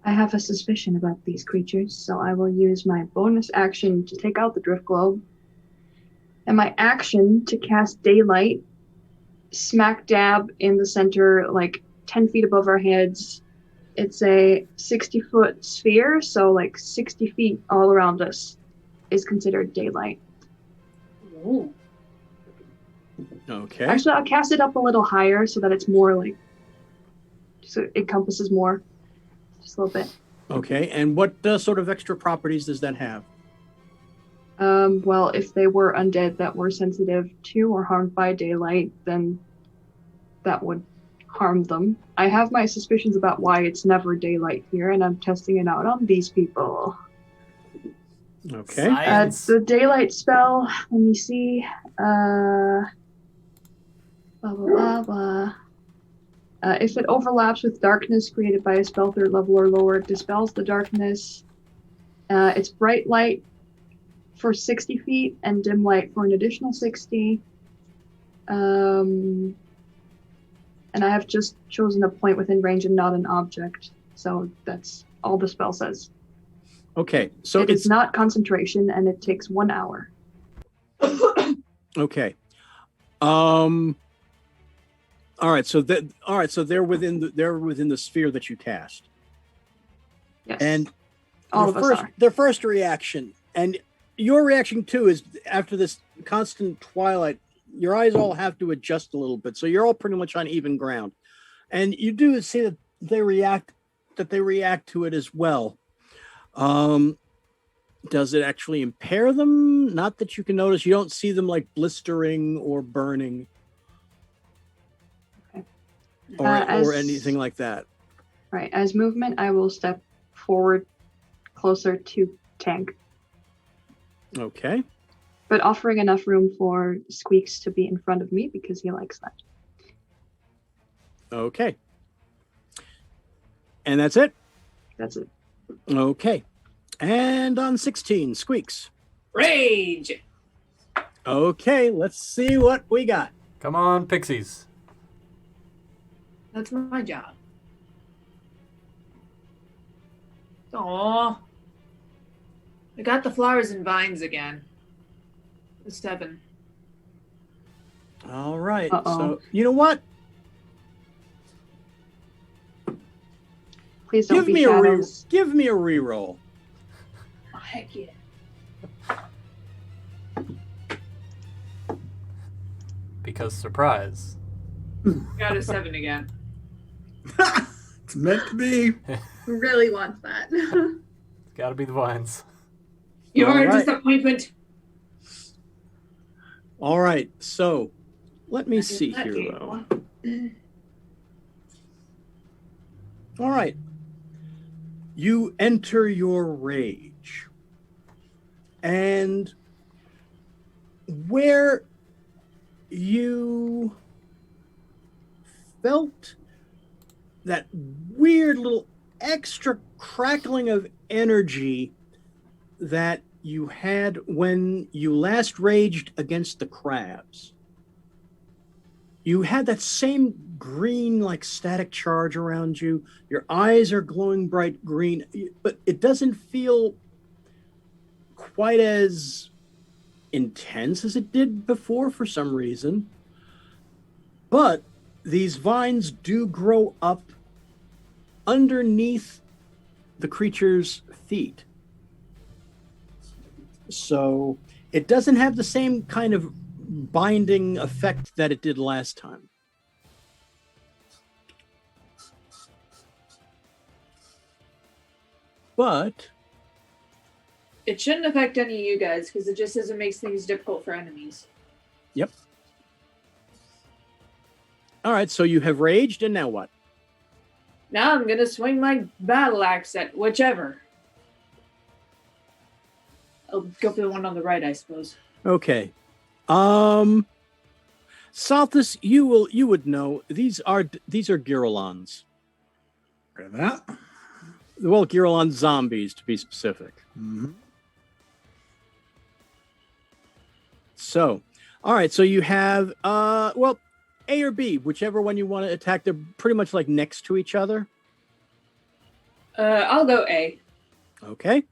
I have a suspicion about these creatures, so I will use my bonus action to take out the drift globe, and my action to cast daylight smack dab in the center, like 10 feet above our heads. It's a 60-foot sphere, so like 60 feet all around us is considered daylight. Ooh. Okay. Actually, I'll cast it up a little higher so that it's more like, so it encompasses more. Just a little bit. Okay, and what sort of extra properties does that have? Well, if they were undead that were sensitive to or harmed by daylight, then that would harm them. I have my suspicions about why it's never daylight here, and I'm testing it out on these people. Okay. Science. The daylight spell, let me see. Blah, blah, blah, blah. If it overlaps with darkness created by a spell 3rd level or lower, it dispels the darkness. It's bright light for 60 feet and dim light for an additional 60. And I have just chosen a point within range and not an object. So that's all the spell says. Okay, so It's not concentration, and it takes 1 hour. okay. All right, so they're within the sphere that you cast. Yes. And all of us are. their first reaction, and your reaction too, is after this constant twilight, your eyes all have to adjust a little bit. So you're all pretty much on even ground. And you do see that they react to it as well. Does it actually impair them? Not that you can notice. You don't see them like blistering or burning. Okay. Or anything like that. Right. As movement, I will step forward closer to Tank, Okay. but offering enough room for Squeaks to be in front of me because he likes that. Okay. And that's it? That's it. Okay. And on 16, Squeaks. Rage! Okay, let's see what we got. Come on, pixies. That's my job. Aww. I got the flowers and vines again. The 7. All right. Uh-oh. So, you know what? Please don't Give be me shadows. give me a reroll. Oh, heck yeah. Because surprise. Got a 7 again. It's meant to be. Really wants that. It's gotta be the vines. You're All a right. disappointment. All right. So, let me see here though. All right. You enter your rage. And where you felt that weird little extra crackling of energy that you had when you last raged against the crabs. You had that same green, like static charge around you. Your eyes are glowing bright green, but it doesn't feel quite as intense as it did before for some reason. But these vines do grow up underneath the creature's feet. So it doesn't have the same kind of binding effect that it did last time. But It shouldn't affect any of you guys because it just says it makes things difficult for enemies. Yep. All right, so you have raged, and now what? Now I'm gonna swing my battle axe at whichever. I'll go for the one on the right, I suppose. Okay. Salthus, you would know these are Girolons. Heard of that? Well, Girolon zombies to be specific. Mm-hmm. So, all right, so you have well, A or B, whichever one you want to attack. They're pretty much like next to each other. I'll go A. Okay.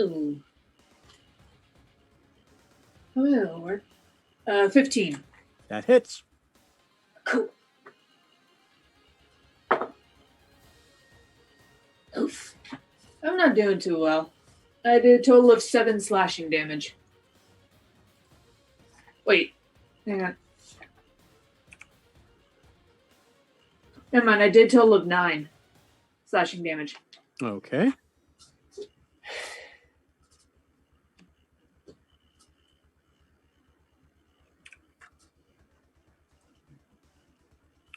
Ooh. Oh, that'll work. 15. That hits. Cool. Oof. I'm not doing too well. I did a total of 7 slashing damage. Wait. Hang on. Never mind, I did a total of 9 slashing damage. Okay.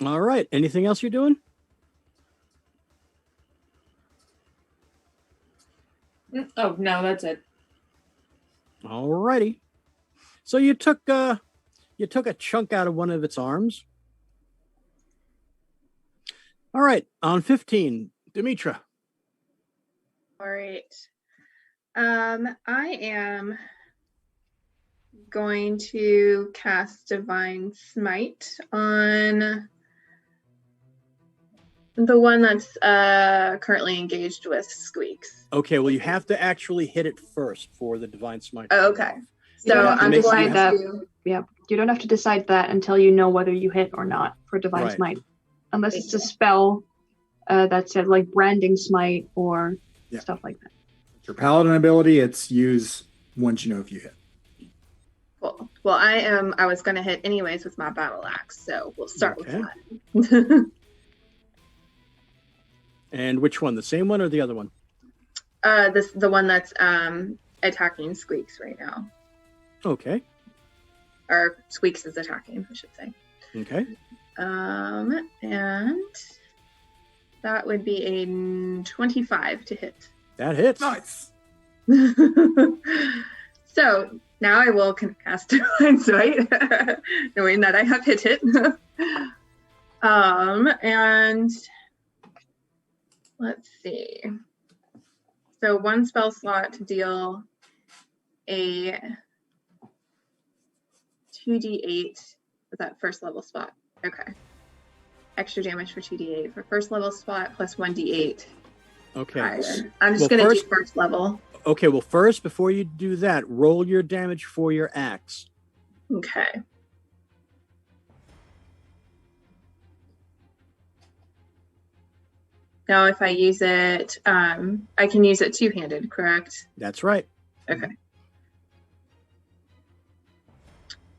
All right. Anything else you're doing? Oh, no, that's it. All righty. So you took a chunk out of one of its arms. All right, on 15, Demetra. All right. I am going to cast Divine Smite on the one that's currently engaged with Squeaks. Okay, well, you have to actually hit it first for the Divine Smite. Oh, okay. You don't So have to I'm decide going that. to. Yeah, you don't have to decide that until you know whether you hit or not for Divine Right. Smite. Unless it's a spell that said like Branding Smite or Yeah. stuff like that. Your paladin ability, it's use once you know if you hit. Cool. Well, I was going to hit anyways with my battle axe, so we'll start Okay. with that. And which one? The same one or the other one? The one that's attacking Squeaks right now, Okay. or Squeaks is attacking, I should say. Okay. And that would be a 25 to hit. That hits. Nice. So now I will cast Divine Smite, knowing that I have hit it. And let's see. So one spell slot to deal a 2d8 with that first level spot. Okay. Extra damage for 2d8 for first level spot plus 1d8. Okay. Higher. I'm Well, just going to do first- first level. Okay, well, first, before you do that, roll your damage for your axe. Okay. Now, if I use it, I can use it two-handed, correct? That's right. Okay.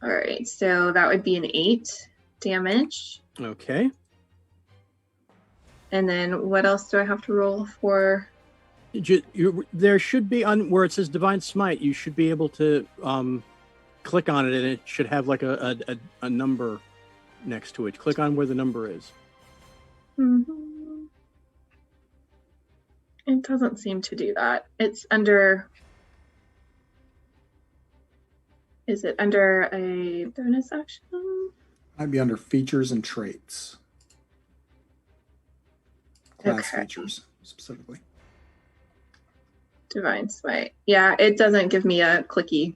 All right, so that would be an 8 damage. Okay. And then what else do I have to roll for? There should be, on where it says Divine Smite, you should be able to click on it, and it should have like a number next to it. Click on where the number is. It doesn't seem to do that. It's under... Is it under a bonus action? Might be under features and traits. Class Okay. features, specifically. Divine Smite. Yeah, it doesn't give me a clicky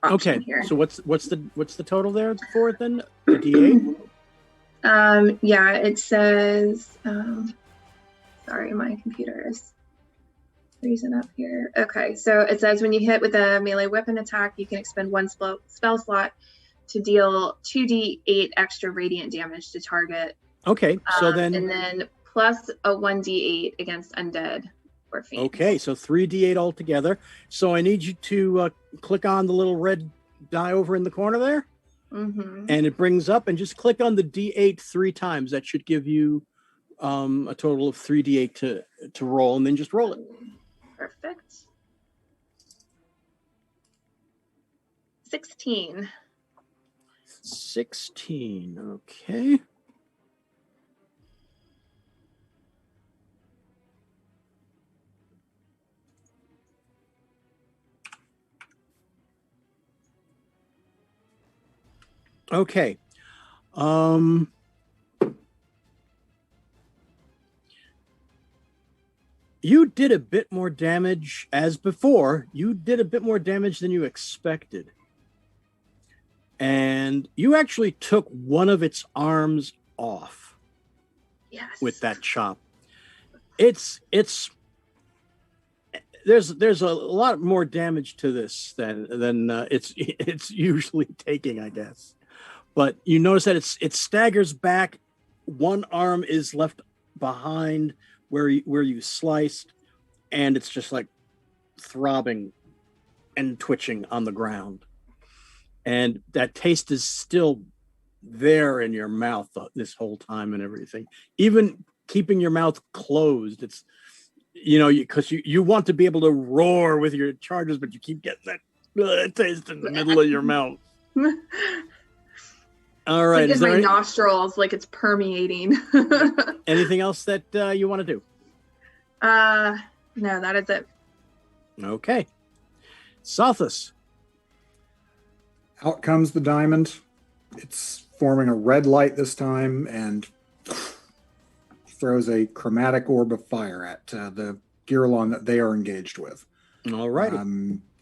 option Okay. here. So what's the total there for it then? A D8? Yeah, it says sorry, my computer is Reason up here. Okay, so it says when you hit with a melee weapon attack, you can expend one spell slot to deal 2d8 extra radiant damage to target. Okay, so then... And then plus a 1d8 against undead or fiends. Okay, so 3d8 altogether. So I need you to click on the little red die over in the corner there. Mm-hmm. And it brings up, and just click on the d8 3 times. That should give you a total of 3d8 to roll, and then just roll it. Perfect. 16. 16, okay. Okay. You did a bit more damage as before. You did a bit more damage than you expected. And you actually took one of its arms off. Yes. With that chop. There's a lot more damage to this than it's usually taking, I guess. But you notice that it staggers back. One arm is left behind where you sliced, and it's just like throbbing and twitching on the ground. And that taste is still there in your mouth this whole time and everything. Even keeping your mouth closed, it's because you want to be able to roar with your charges, but you keep getting that taste in the middle of your mouth. All right. It's like in my nostrils, like it's permeating. Anything else that you want to do? No, that is it. Okay. Sothis. Out comes the diamond. It's forming a red light this time and throws a chromatic orb of fire at the Girlon that they are engaged with. All righty.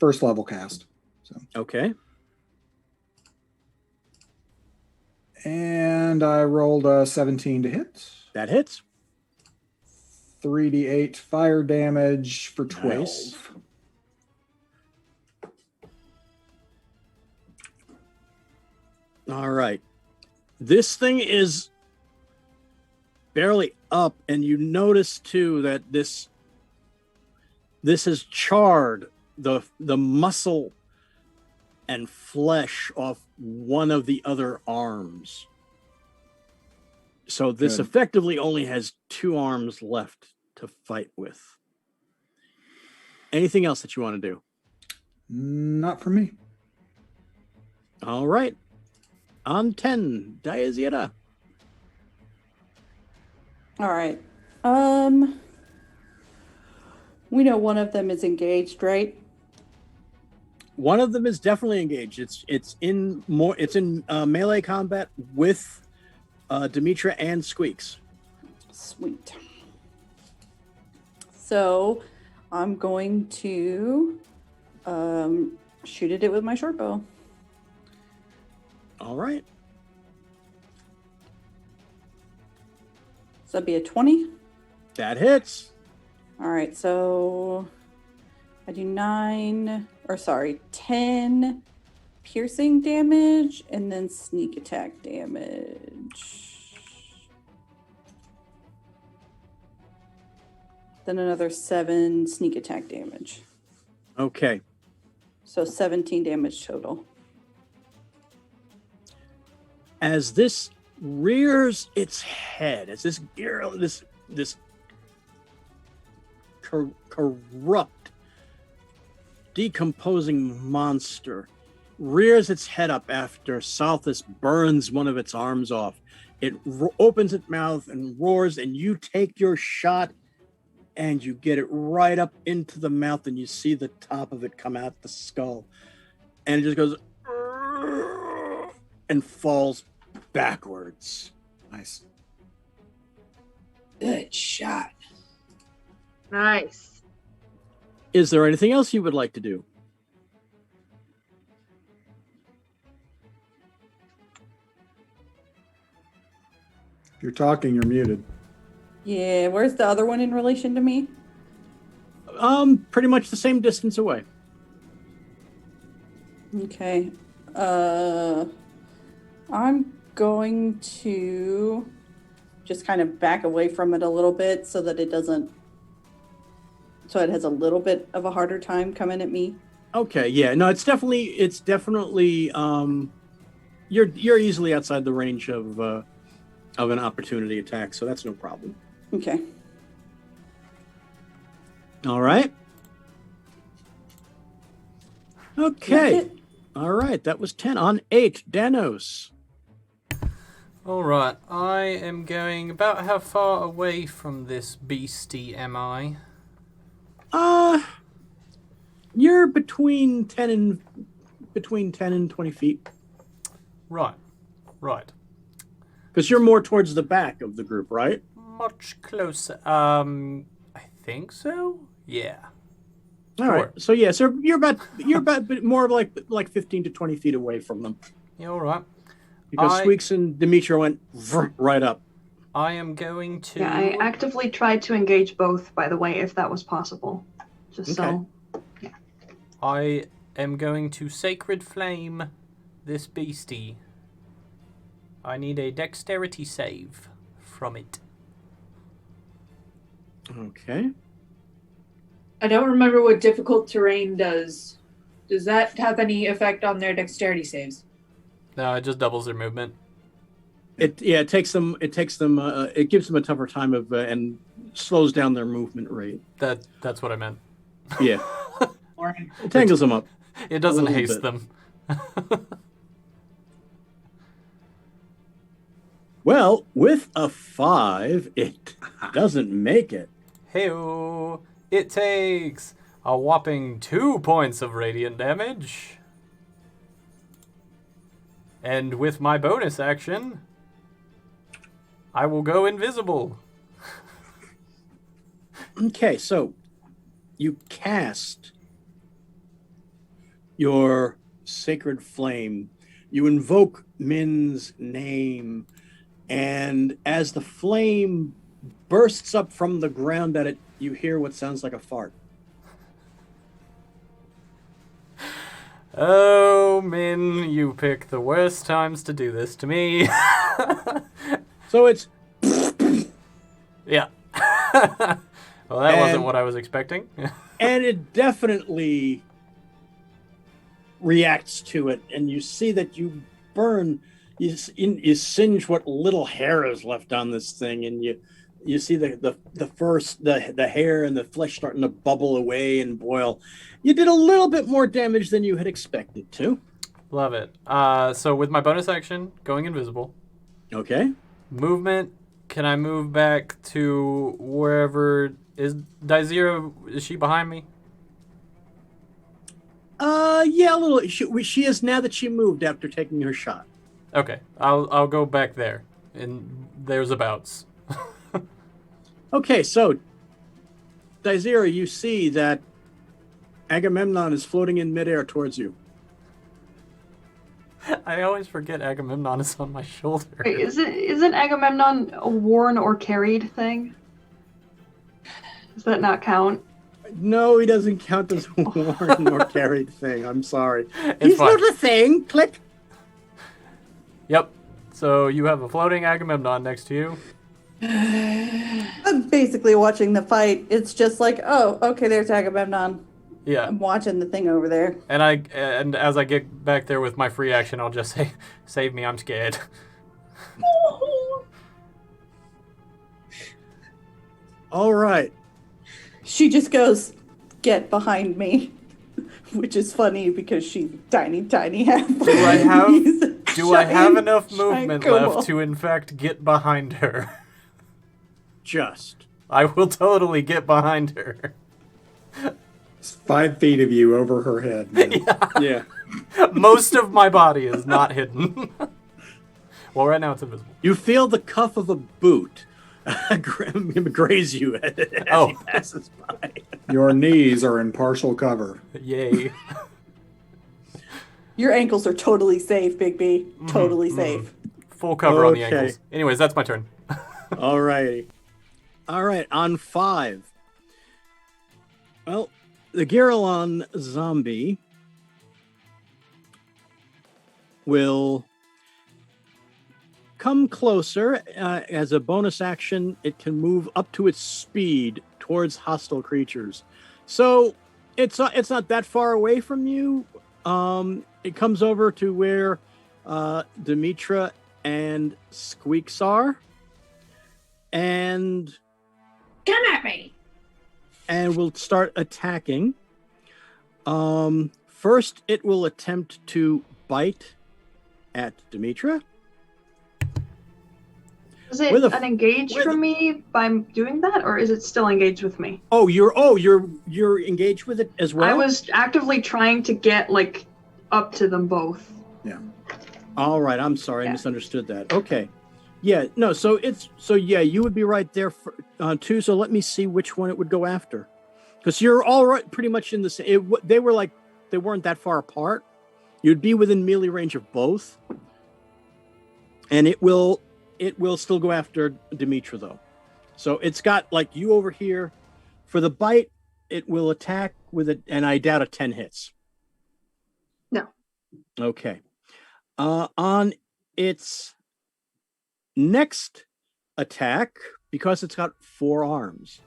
First level cast. So. Okay. And I rolled a 17 to hit. That hits. 3d8 fire damage for 12. Nice. All right. This thing is barely up, and you notice too that this has charred the muscle and flesh off one of the other arms. So this effectively only has 2 arms left to fight with. Anything else that you want to do? Not for me. All right. On 10, Diazira. All right. We know one of them is engaged, right? One of them is definitely engaged. It's in melee combat with Demetra and Squeaks. Sweet. So I'm going to shoot at it with my short bow. All right. So that'd be a 20. That hits. All right, so I do 10 piercing damage and then sneak attack damage. Then another 7 sneak attack damage. Okay. So 17 damage total. As this rears its head, as this corrupt, decomposing monster rears its head up after Sothis burns one of its arms off, it opens its mouth and roars, and you take your shot and you get it right up into the mouth, and you see the top of it come out the skull, and it just goes and falls backwards. Nice. Good shot. Nice. Is there anything else you would like to do? If you're talking, you're muted. Yeah, where's the other one in relation to me? Pretty much the same distance away. Okay. I'm going to just kind of back away from it a little bit so that it doesn't. So it has a little bit of a harder time coming at me. Okay, yeah, no, it's definitely. You're easily outside the range of an opportunity attack, so that's no problem. Okay. All right. Okay. All right, that was 10 on 8. Danos. All right, I am going about how far away from this beastie am I? You're between 10 and 20 feet. Right. Because you're more towards the back of the group, right? Much closer. I think so. Yeah. All right. So yeah, so you're about more like 15 to 20 feet away from them. Yeah, all right. Because Squeaks and Demetra went right up. I am going to. Yeah, I actively tried to engage both, by the way, if that was possible. Just so. Yeah. I am going to Sacred Flame this beastie. I need a dexterity save from it. Okay. I don't remember what difficult terrain does. Does that have any effect on their dexterity saves? No, it just doubles their movement. It gives them a tougher time and slows down their movement rate. That's what I meant. Yeah. It tangles them up. It doesn't haste them. Well, with a 5, it doesn't make it. Hey-o! It takes a whopping 2 points of radiant damage. And with my bonus action, I will go invisible. Okay, so you cast your Sacred Flame. You invoke Min's name, and as the flame bursts up from the ground at it, you hear what sounds like a fart. Oh, Min, you pick the worst times to do this to me. So it's... Yeah. Well, that wasn't what I was expecting. And it definitely reacts to it, and you see that you burn, you singe what little hair is left on this thing, and you see the hair and the flesh starting to bubble away and boil. You did a little bit more damage than you had expected to. Love it. So with my bonus action, going invisible. Okay. Movement, can I move back to wherever is Daizira? Is she behind me? Yeah, a little. She is now that she moved after taking her shot. Okay, I'll go back there, and there's abouts. Okay, so Daizira, you see that Agamemnon is floating in midair towards you. I always forget Agamemnon is on my shoulder. Wait, isn't Agamemnon a worn or carried thing? Does that not count? No, he doesn't count as worn or carried thing. I'm sorry. It's fine. Not a thing. Click. Yep. So you have a floating Agamemnon next to you. I'm basically watching the fight. It's just like, oh, okay, there's Agamemnon. Yeah. I'm watching the thing over there. And as I get back there with my free action, I'll just say, "Save me, I'm scared." All right. She just goes, "Get behind me," which is funny because she's tiny. Do I have enough movement kobold. left to in fact get behind her? Just. I will totally get behind her. It's 5 feet of you over her head. Yeah. Most of my body is not hidden. Well, right now it's invisible. You feel the cuff of a boot graze you as he passes by. Your knees are in partial cover. Yay. Your ankles are totally safe, Big B. Totally safe. Full cover on the Okay. ankles. Anyways, that's my turn. All righty. All right, on 5. Well, the Giralon zombie will come closer. As a bonus action, it can move up to its speed towards hostile creatures. So it's not that far away from you. It comes over to where Demetra and Squeaks are, and Come at me. and will start attacking. First, it will attempt to bite at Demetra. Is it an engage from me by doing that, or is it still engaged with me? You're engaged with it as well? I was actively trying to get like up to them both. Yeah. All right, I'm sorry, I misunderstood that. Okay. Yeah, no, so you would be right there for, too. So let me see which one it would go after. Because you're all right, pretty much in the same. They weren't that far apart. You'd be within melee range of both. And it will still go after Demetra, though. So it's got like you over here. For the bite, it will attack with it, and I doubt 10 hits. No. Okay. On its next attack, because it's got 4 arms,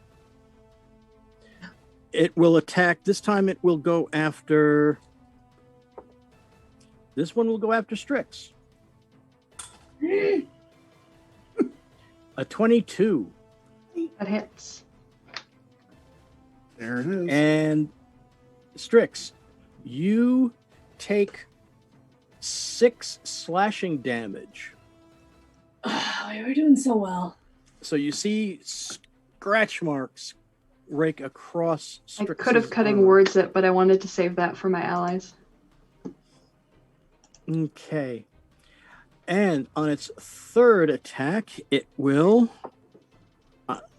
it will attack. This time it will go after. This one will go after Strix. A 22. That hits. There it is. And Strix, you take 6 slashing damage. We were doing so well. So you see scratch marks rake across Strix's I could have cutting armor. words it, but I wanted to save that for my allies. Okay. And on its third attack, it will.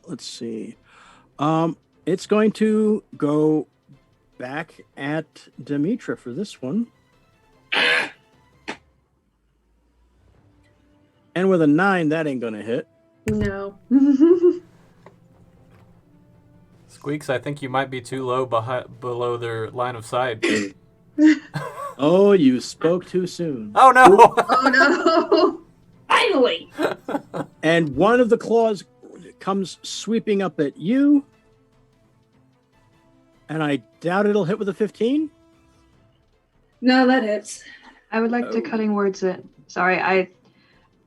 Let's see. It's going to go back at Demetra for this one. And with a 9, that ain't gonna hit. No. Squeaks, I think you might be too low below their line of sight. Oh, you spoke too soon. Oh no! Oh no! Finally! And one of the claws comes sweeping up at you. And I doubt it'll hit with a 15. No, that hits. I would like to cutting words it. Sorry,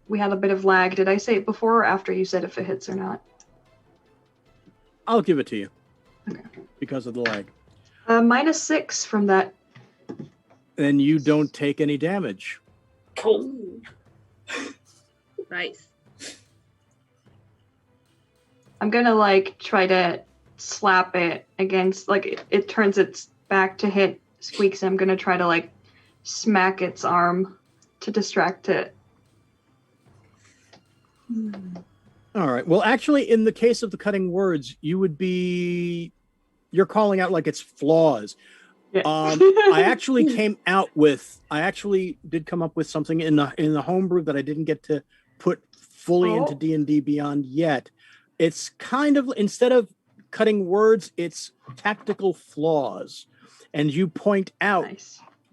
we had a bit of lag. Did I say it before or after you said if it hits or not? I'll give it to you. Okay. Because of the lag. -6 from that. Then you don't take any damage. Cool. Nice. I'm gonna like try to slap it against, like it turns its back to hit Squeaks. I'm gonna try to like smack its arm to distract it. All right. Well, actually, in the case of the cutting words, you're calling out like it's flaws. Yeah. I actually did come up with something in the homebrew that I didn't get to put fully into D&D Beyond yet. It's kind of, instead of cutting words, it's tactical flaws. And you point out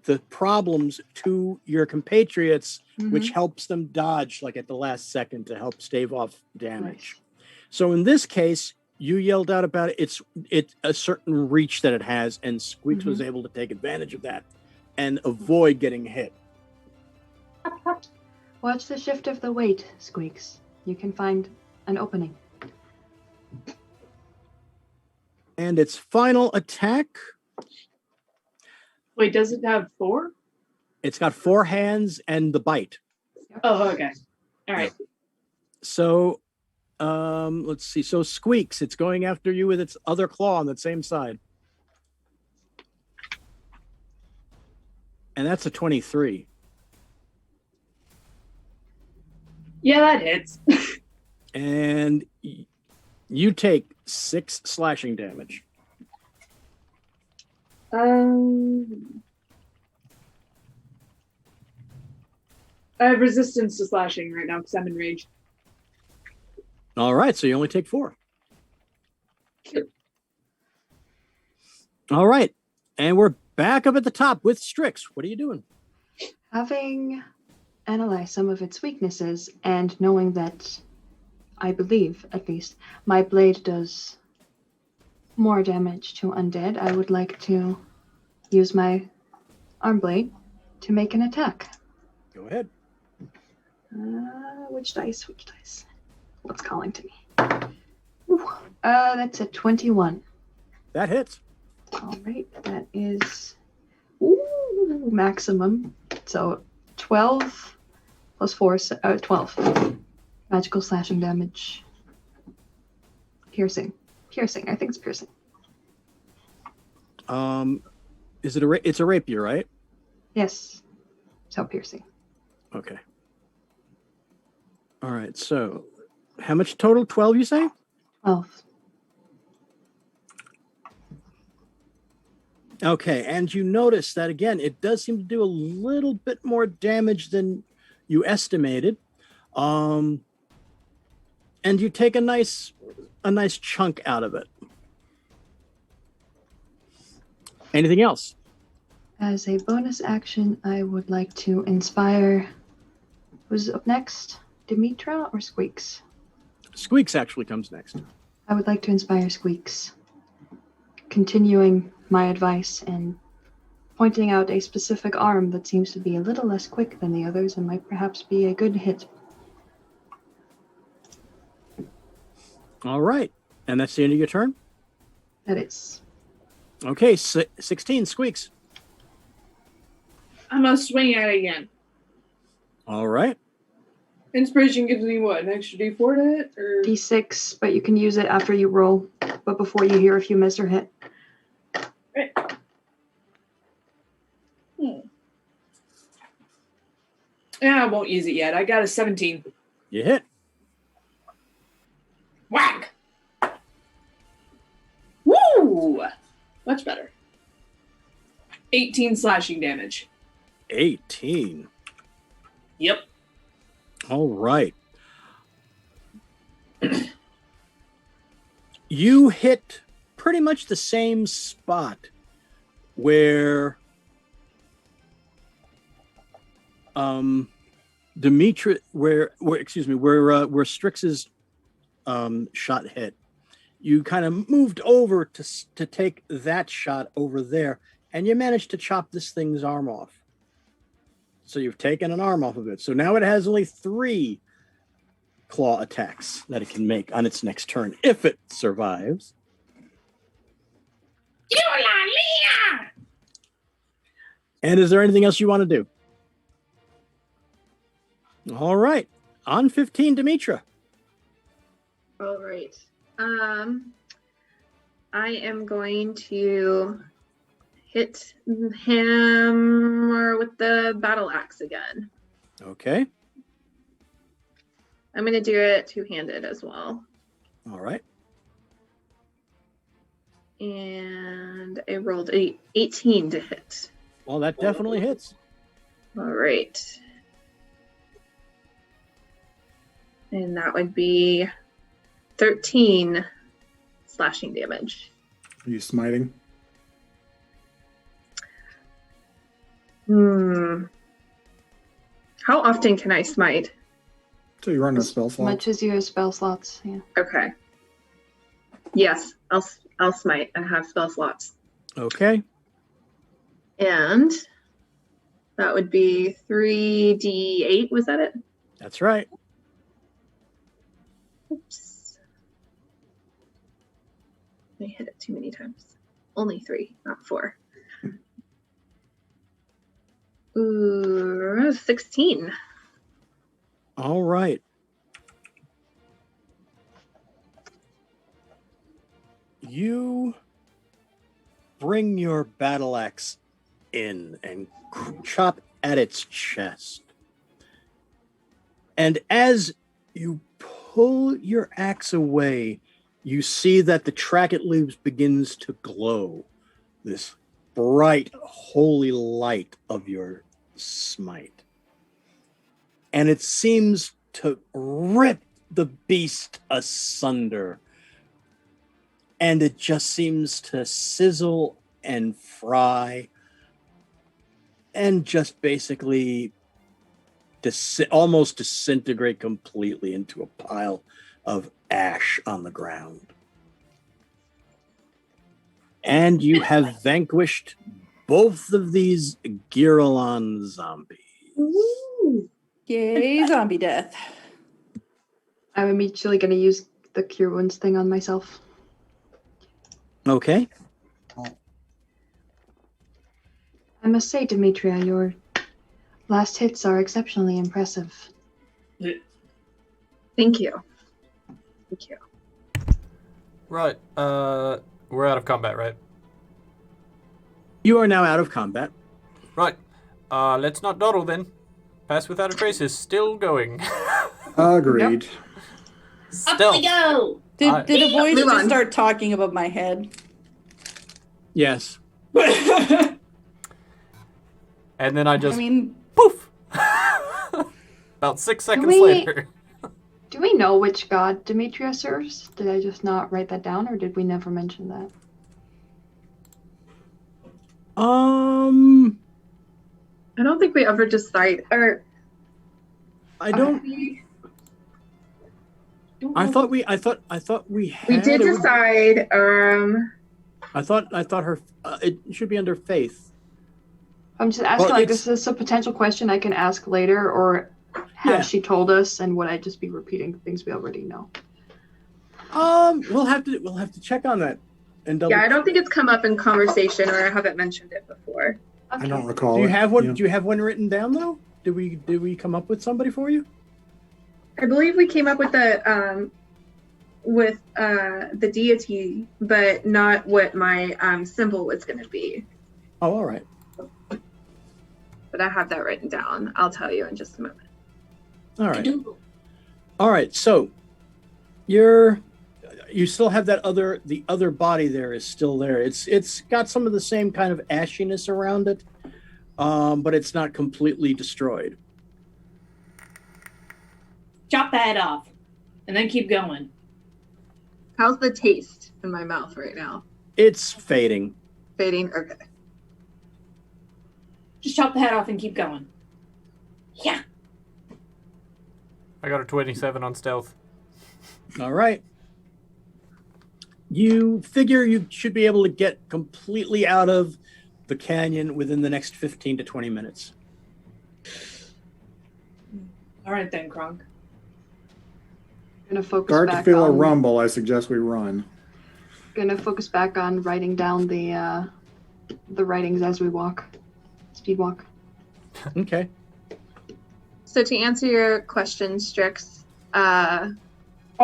the problems to your compatriots, which helps them dodge like at the last second to help stave off damage. So in this case, you yelled out about it. It's a certain reach that it has, and Squeaks was able to take advantage of that and avoid getting hit. Watch the shift of the weight, Squeaks. You can find an opening. And its final attack. Wait, does it have 4? It's got 4 hands and the bite. Oh, okay. All right. So, let's see. So Squeaks, it's going after you with its other claw on that same side. And that's a 23. Yeah, that hits. And you take 6 slashing damage. I have resistance to slashing right now because I'm in rage. All right, so you only take 4. All right. And we're back up at the top with Strix. What are you doing? Having analyzed some of its weaknesses and knowing that, I believe, at least, my blade does more damage to undead, I would like to use my arm blade to make an attack. Go ahead. Which dice? What's calling to me? Ooh, that's a 21. That hits. All right, that is maximum. So 12 plus 4, 12. Magical slashing damage. Piercing. I think it's piercing. Is it it's a rapier, right? Yes. So piercing. Okay. All right. So, how much total? 12, you say? 12. Okay, and you notice that again, it does seem to do a little bit more damage than you estimated. And you take a nice chunk out of it. Anything else? As a bonus action, I would like to inspire. Who's up next? Demetra or Squeaks? Squeaks actually comes next. I would like to inspire Squeaks, continuing my advice and pointing out a specific arm that seems to be a little less quick than the others and might perhaps be a good hit. All right. And that's the end of your turn? That is. Okay, 16, Squeaks. I'm gonna swing at it again. All right. Inspiration gives me what, an extra D4 to hit? Or... D6, but you can use it after you roll, but before you hear if you miss or hit. Right. Yeah, I won't use it yet. I got a 17. You hit. Whack! Woo! Much better. 18 slashing damage. 18. Yep. All right. You hit pretty much the same spot where Demetra, where Strix's shot hit. You kind of moved over to take that shot over there, and you managed to chop this thing's arm off. So you've taken an arm off of it. So now it has only 3 claw attacks that it can make on its next turn, if it survives. And is there anything else you want to do? All right. On 15, Demetra. All right. I am going to hit him with the battle axe again. Okay. I'm going to do it two-handed as well. All right. And I rolled 18 to hit. Well, that definitely hits. All right. And that would be 13 slashing damage. Are you smiting? How often can I smite? So you run a spell slot. Much as you have spell slots, yeah. Okay. Yes, I'll smite and have spell slots. Okay. And that would be 3d8, was that it? That's right. Oops. I hit it too many times. Only 3, not 4. Ooh, 16. All right. You bring your battle axe in and chop at its chest. And as you pull your axe away, you see that the track it leaves begins to glow. This bright, holy light of your smite. And it seems to rip the beast asunder. And it just seems to sizzle and fry and just basically almost disintegrate completely into a pile of ash on the ground. And you have vanquished both of these Giralon zombies. Woo! Yay, zombie death. I'm immediately going to use the Cure Wounds thing on myself. Okay. I must say, Demetria, your last hits are exceptionally impressive. Thank you. Thank you. Right. We're out of combat, right? You are now out of combat. Right. Let's not dawdle then. Pass Without a Trace is still going. Agreed. Up Still. we go! Did a voice Move just on. start talking above my head? Yes. And then I just I mean, poof. About 6 seconds we- later. Do we know which god Demetria serves? Did I just not write that down, or did we never mention that? I don't think we ever decide. Or I don't. I thought we had. we did it would- decide. I thought her. It should be under faith. I'm just asking, Well, like, it's- is this a potential question I can ask later, or has Yeah. she told us, and would I just be repeating things we already know? We'll have to check on that and double. Yeah, I don't think it's come up in conversation, or I haven't mentioned it before. I don't recall. Do you it. have one? Yeah. Do you have one written down though? Did we come up with somebody for you? I believe we came up with the deity, but not what my symbol was going to be. Oh, all right. But I have that written down. I'll tell you in just a moment. All right. All right. So you still have the other body there is still there. It's got some of the same kind of ashiness around it, but it's not completely destroyed. Chop the head off. And then keep going. How's the taste in my mouth right now? It's fading. Fading? Okay. Just chop the head off and keep going. Yeah. I got a 27 on stealth. All right. You figure you should be able to get completely out of the canyon within the next 15 to 20 minutes. All right then, Kronk. Gonna focus Start to back feel a on rumble. I suggest we run. Gonna focus back on writing down the writings as we walk. Speed walk. Okay. So to answer your question, Strix, Oh,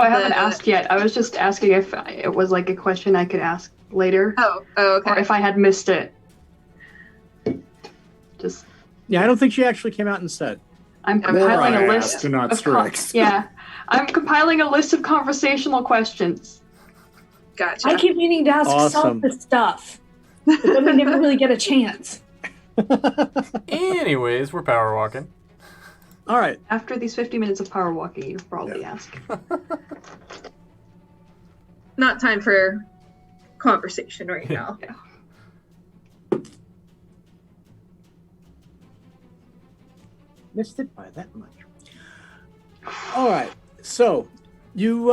I haven't The- asked yet. I was just asking if it was like a question I could ask later, okay. or if I had missed it. Just, Yeah, I don't think she actually came out and said. I'm Or compiling I a asked list to not of Strix. yeah, I'm compiling a list of conversational questions. Gotcha. I keep meaning to ask Awesome. Salt this stuff. But then we never really get a chance. Anyways, we're power walking. All right. After these 50 minutes of power walking, you'll probably ask. Not time for conversation right now. Missed it by that much. All right. So you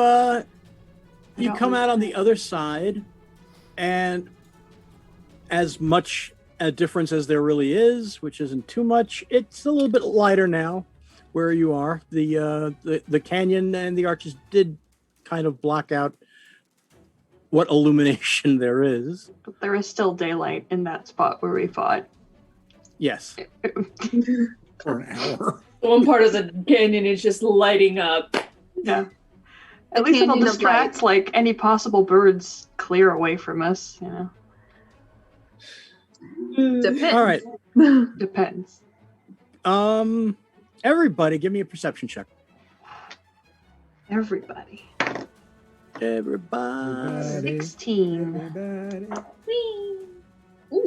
come out on the other side, and as much a difference as there really is, which isn't too much, it's a little bit lighter now where you are. The canyon and the arches did kind of block out what illumination there is. But there is still daylight in that spot where we fought. Yes. For an hour. One part of the canyon is just lighting up. Yeah. At least it'll canyon of distract like any possible birds clear away from us, you know. Depends. All right. Depends. Everybody give me a perception check. Everybody. Everybody. 16. Everybody. Whee!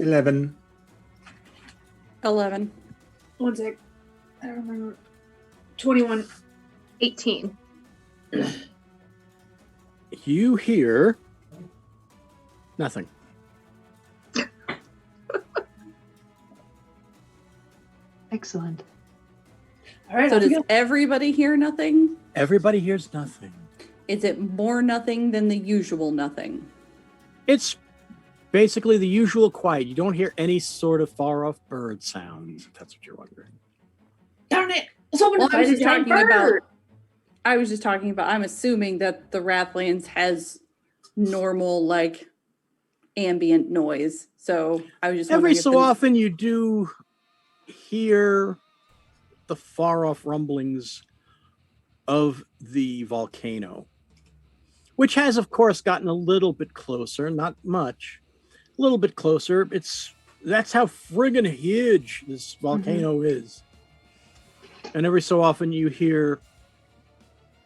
11. 11. One sec. I don't remember. 21. 18. You hear nothing. Excellent. All right, So off we does go. everybody hear nothing? Everybody hears nothing. Is it more nothing than the usual nothing? It's basically the usual quiet. You don't hear any sort of far-off bird sounds, if that's what you're wondering. Darn it! Someone Well, I was fight a just giant talking about. bird. I was just talking about. I'm assuming that the Rathlands has normal like ambient noise. So I was just Every wondering if so the- often you do hear the far-off rumblings of the volcano, which has, of course, gotten a little bit closer, not much, a little bit closer. That's how friggin' huge this volcano is. And every so often you hear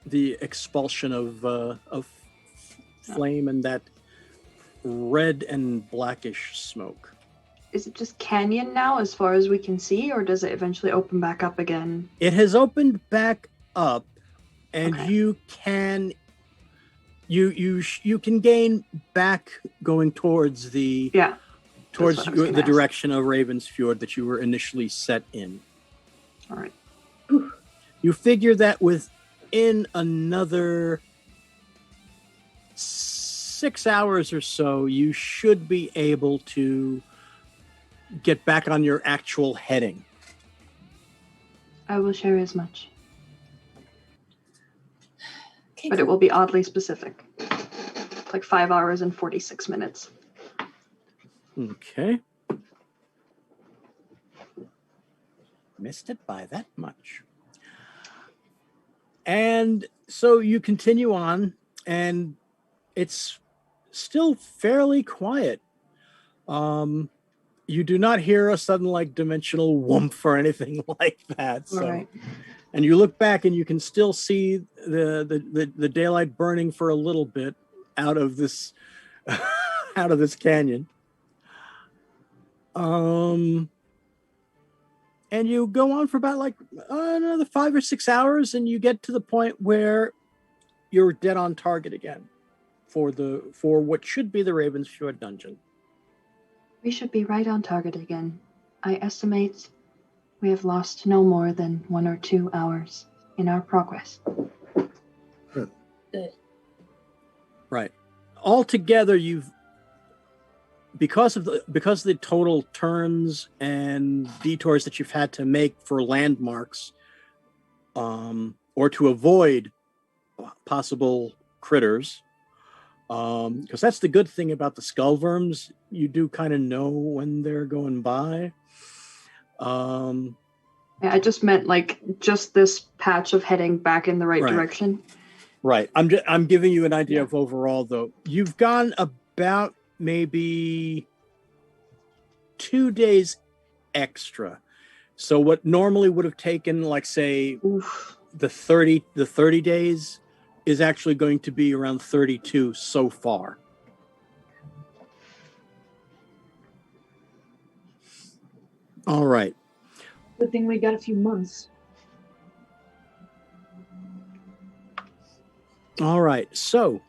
the expulsion of flame and that red and blackish smoke. Is it just canyon now as far as we can see, or does it eventually open back up again? It has opened back up, and Okay. you can gain back going towards the Yeah. towards That's what I was gonna the ask. direction of Ravensfjord that you were initially set in. All right. You figure that within another 6 hours or so, you should be able to get back on your actual heading. I will share as much, Okay, but it will be oddly specific. Like 5 hours and 46 minutes. Okay. Missed it by that much. And so you continue on, and it's still fairly quiet. You do not hear a sudden like dimensional whoomph or anything like that. So, All right. and you look back and you can still see the daylight burning for a little bit out of this out of this canyon. And you go on for about like another 5 or 6 hours, and you get to the point where you're dead on target again for what should be the Ravensfjord Dungeon. We should be right on target again. I estimate we have lost no more than 1 or 2 hours in our progress. Right. Altogether, because of the total turns and detours that you've had to make for landmarks, or to avoid possible critters, because that's the good thing about the skull worms. You do kind of know when they're going by. Yeah, I just meant like just this patch of heading back in the right direction. Right. I'm giving you an idea of overall, though. You've gone about maybe 2 days extra. So what normally would have taken, like, say, the 30 days is actually going to be around 32 so far. All right. Good thing we got a few months. All right. So,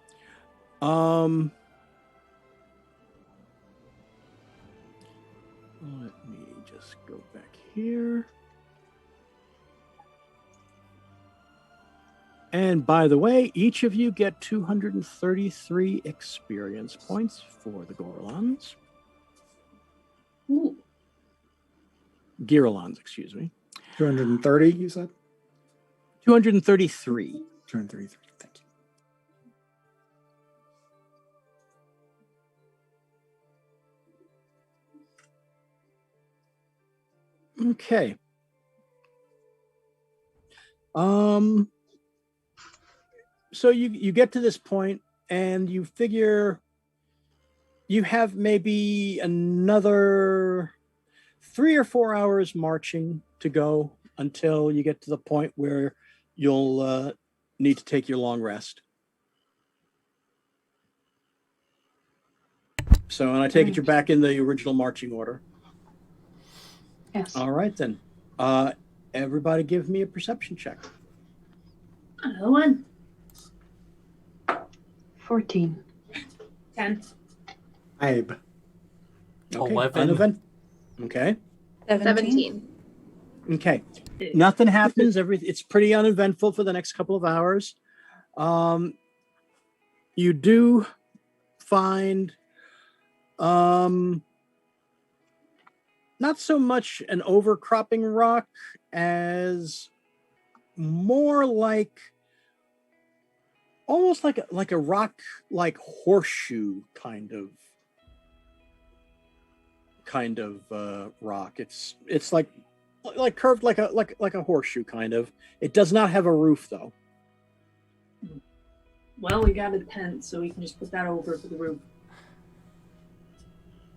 let me just go back here. And by the way, each of you get 233 experience points for the Gorlons. Ooh. Girolons, excuse me. 230, you said? 233. 233, thank you. Okay. So you get to this point and you figure you have maybe another 3 or 4 hours marching to go until you get to the point where you'll need to take your long rest. So, and I take it you're back in the original marching order. Yes. All right, then. Everybody give me a perception check. Another one. 14. 10. Ibe. Okay. 11. Okay. 17. Okay. Nothing happens. It's pretty uneventful for the next couple of hours. You do find not so much an overcropping rock as more like almost like a rock like horseshoe kind of rock. It's like curved like a horseshoe kind of. It does not have a roof though. Well, we got a tent, so we can just put that over for the roof.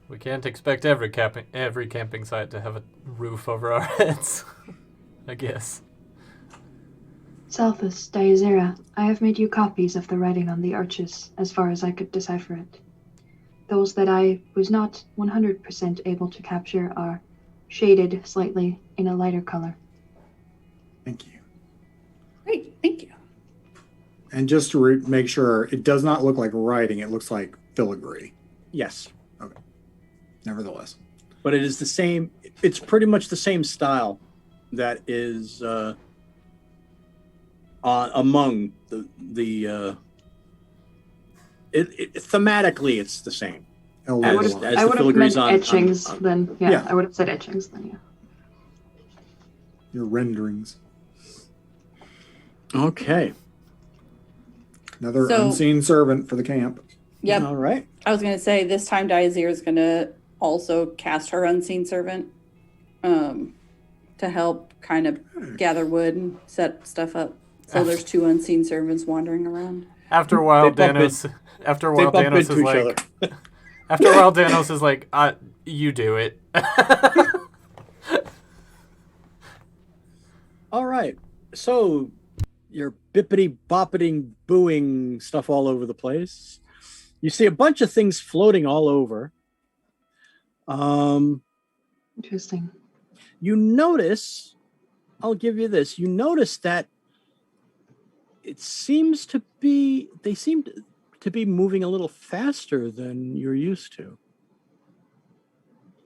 We can't expect every camping site to have a roof over our heads. I guess. Salthus, Diazera, I have made you copies of the writing on the arches, as far as I could decipher it. Those that I was not 100% able to capture are shaded slightly in a lighter color. Thank you. Great, thank you. And just to make sure, it does not look like writing. It looks like filigree. Yes. Okay. Nevertheless. But it is the same. It's pretty much the same style that is among the thematically it's the same. I would have meant etchings then. Yeah, I would have said etchings then, yeah. Your renderings. Okay. Another unseen servant for the camp. Yep. All right. I was going to say this time Diazir is going to also cast her unseen servant to help kind of gather wood and set stuff up. So there's two unseen servants wandering around. After a while, Danos is like, you do it. All right. So you're bippity boppeting, booing stuff all over the place. You see a bunch of things floating all over. Interesting. You notice, I'll give you this. You notice that it seems to be, they seem to be moving a little faster than you're used to.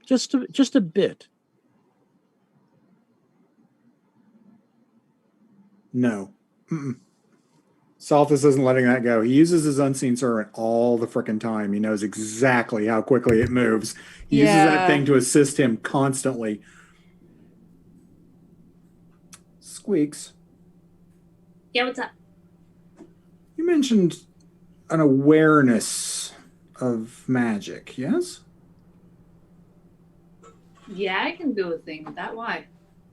Just a bit. No. Salthus isn't letting that go. He uses his unseen servant all the frickin' time. He knows exactly how quickly it moves. He uses that thing to assist him constantly. Squeaks. Yeah, what's up? You mentioned an awareness of magic, yes? Yeah, I can do a thing with that. Why?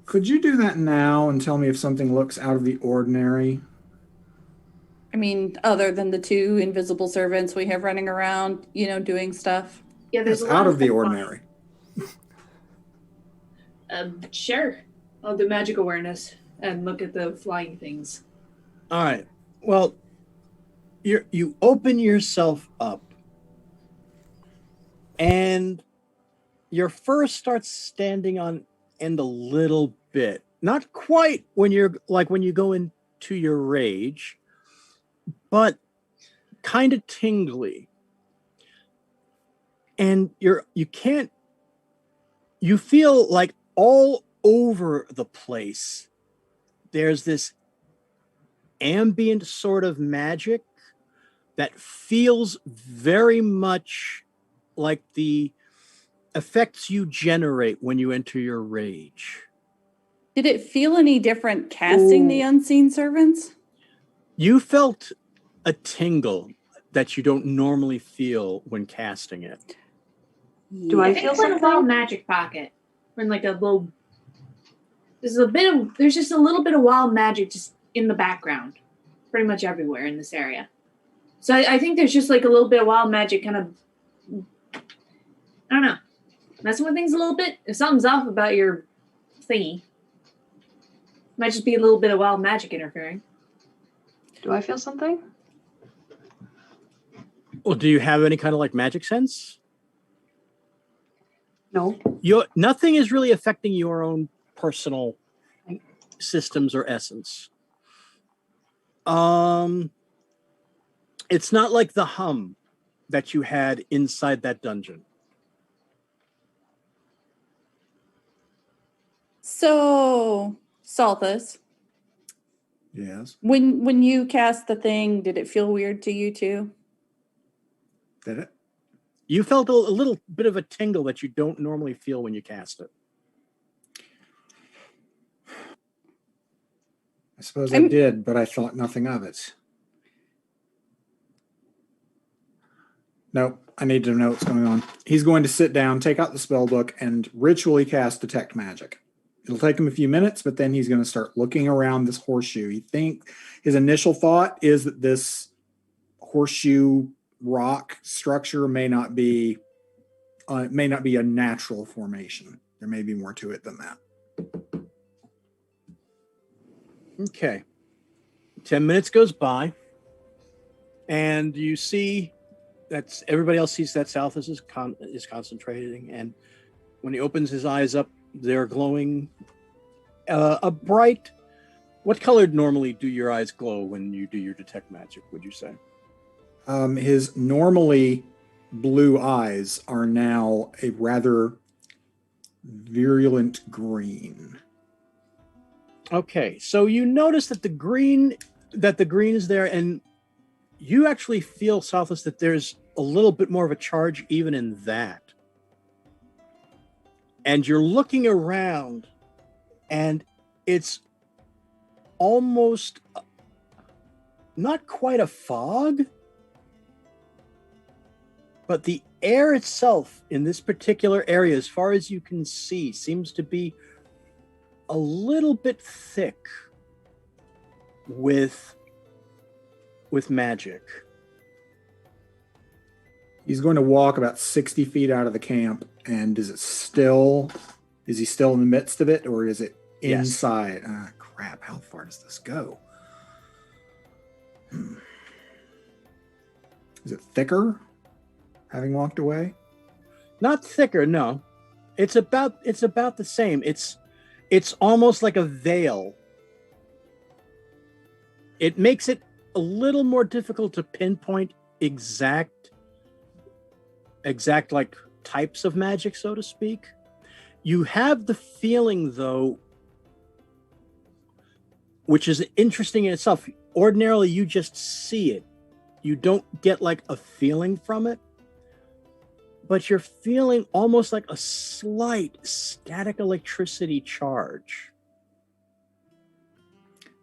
Could you do that now and tell me if something looks out of the ordinary? I mean, other than the two invisible servants we have running around, doing stuff. Yeah, there's out of the ordinary. Sure. I'll do magic awareness and look at the flying things. All right. Well, you open yourself up, and your first starts standing on end a little bit. Not quite when you go into your rage, but kind of tingly. And you feel like all over the place there's this ambient sort of magic that feels very much like the effects you generate when you enter your rage. Did it feel any different casting the unseen servants? You felt a tingle that you don't normally feel when casting it. Do I feel like a wild magic pocket? Or in like a little... There's just a little bit of wild magic just in the background. Pretty much everywhere in this area. So I think there's just like a little bit of wild magic kind of... I don't know. Messing with things a little bit. If something's off about your thingy, might just be a little bit of wild magic interfering. Do I feel something? Well, do you have any kind of like magic sense? No. Nothing is really affecting your own personal systems or essence. It's not like the hum that you had inside that dungeon. So, Salthus, Yes. when you cast the thing, did it feel weird to you too? Did it? You felt a little bit of a tingle that you don't normally feel when you cast it. I suppose I did, but I thought nothing of it. Nope, I need to know what's going on. He's going to sit down, take out the spell book, and ritually cast Detect Magic. It'll take him a few minutes, but then he's going to start looking around this horseshoe. You think his initial thought is that this horseshoe rock structure may not be a natural formation. There may be more to it than that. Okay. 10 minutes goes by, and you see that everybody else sees that Salthus is concentrating, and when he opens his eyes up, they're glowing a bright. What color normally do your eyes glow when you do your Detect Magic, would you say? His normally blue eyes are now a rather virulent green. Okay, so you notice that the green is there, and you actually feel, Salthus, that there's a little bit more of a charge even in that. And you're looking around, and it's almost not quite a fog, but the air itself in this particular area, as far as you can see, seems to be a little bit thick with magic. He's going to walk about 60 feet out of the camp, and is he still in the midst of it, or is it inside? Yes. Ah, crap, how far does this go? Is it thicker, having walked away? Not thicker, no. It's about the same. It's almost like a veil. It makes it a little more difficult to pinpoint exact like types of magic, so to speak. You have the feeling, though, which is interesting in itself. Ordinarily, you just see it. You don't get like a feeling from it, but you're feeling almost like a slight static electricity charge.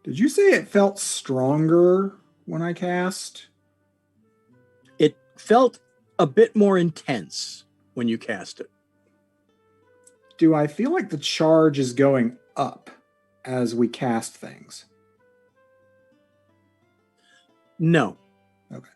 Did you say it felt stronger when I cast? It felt a bit more intense when you cast it. Do I feel like the charge is going up as we cast things? No. Okay.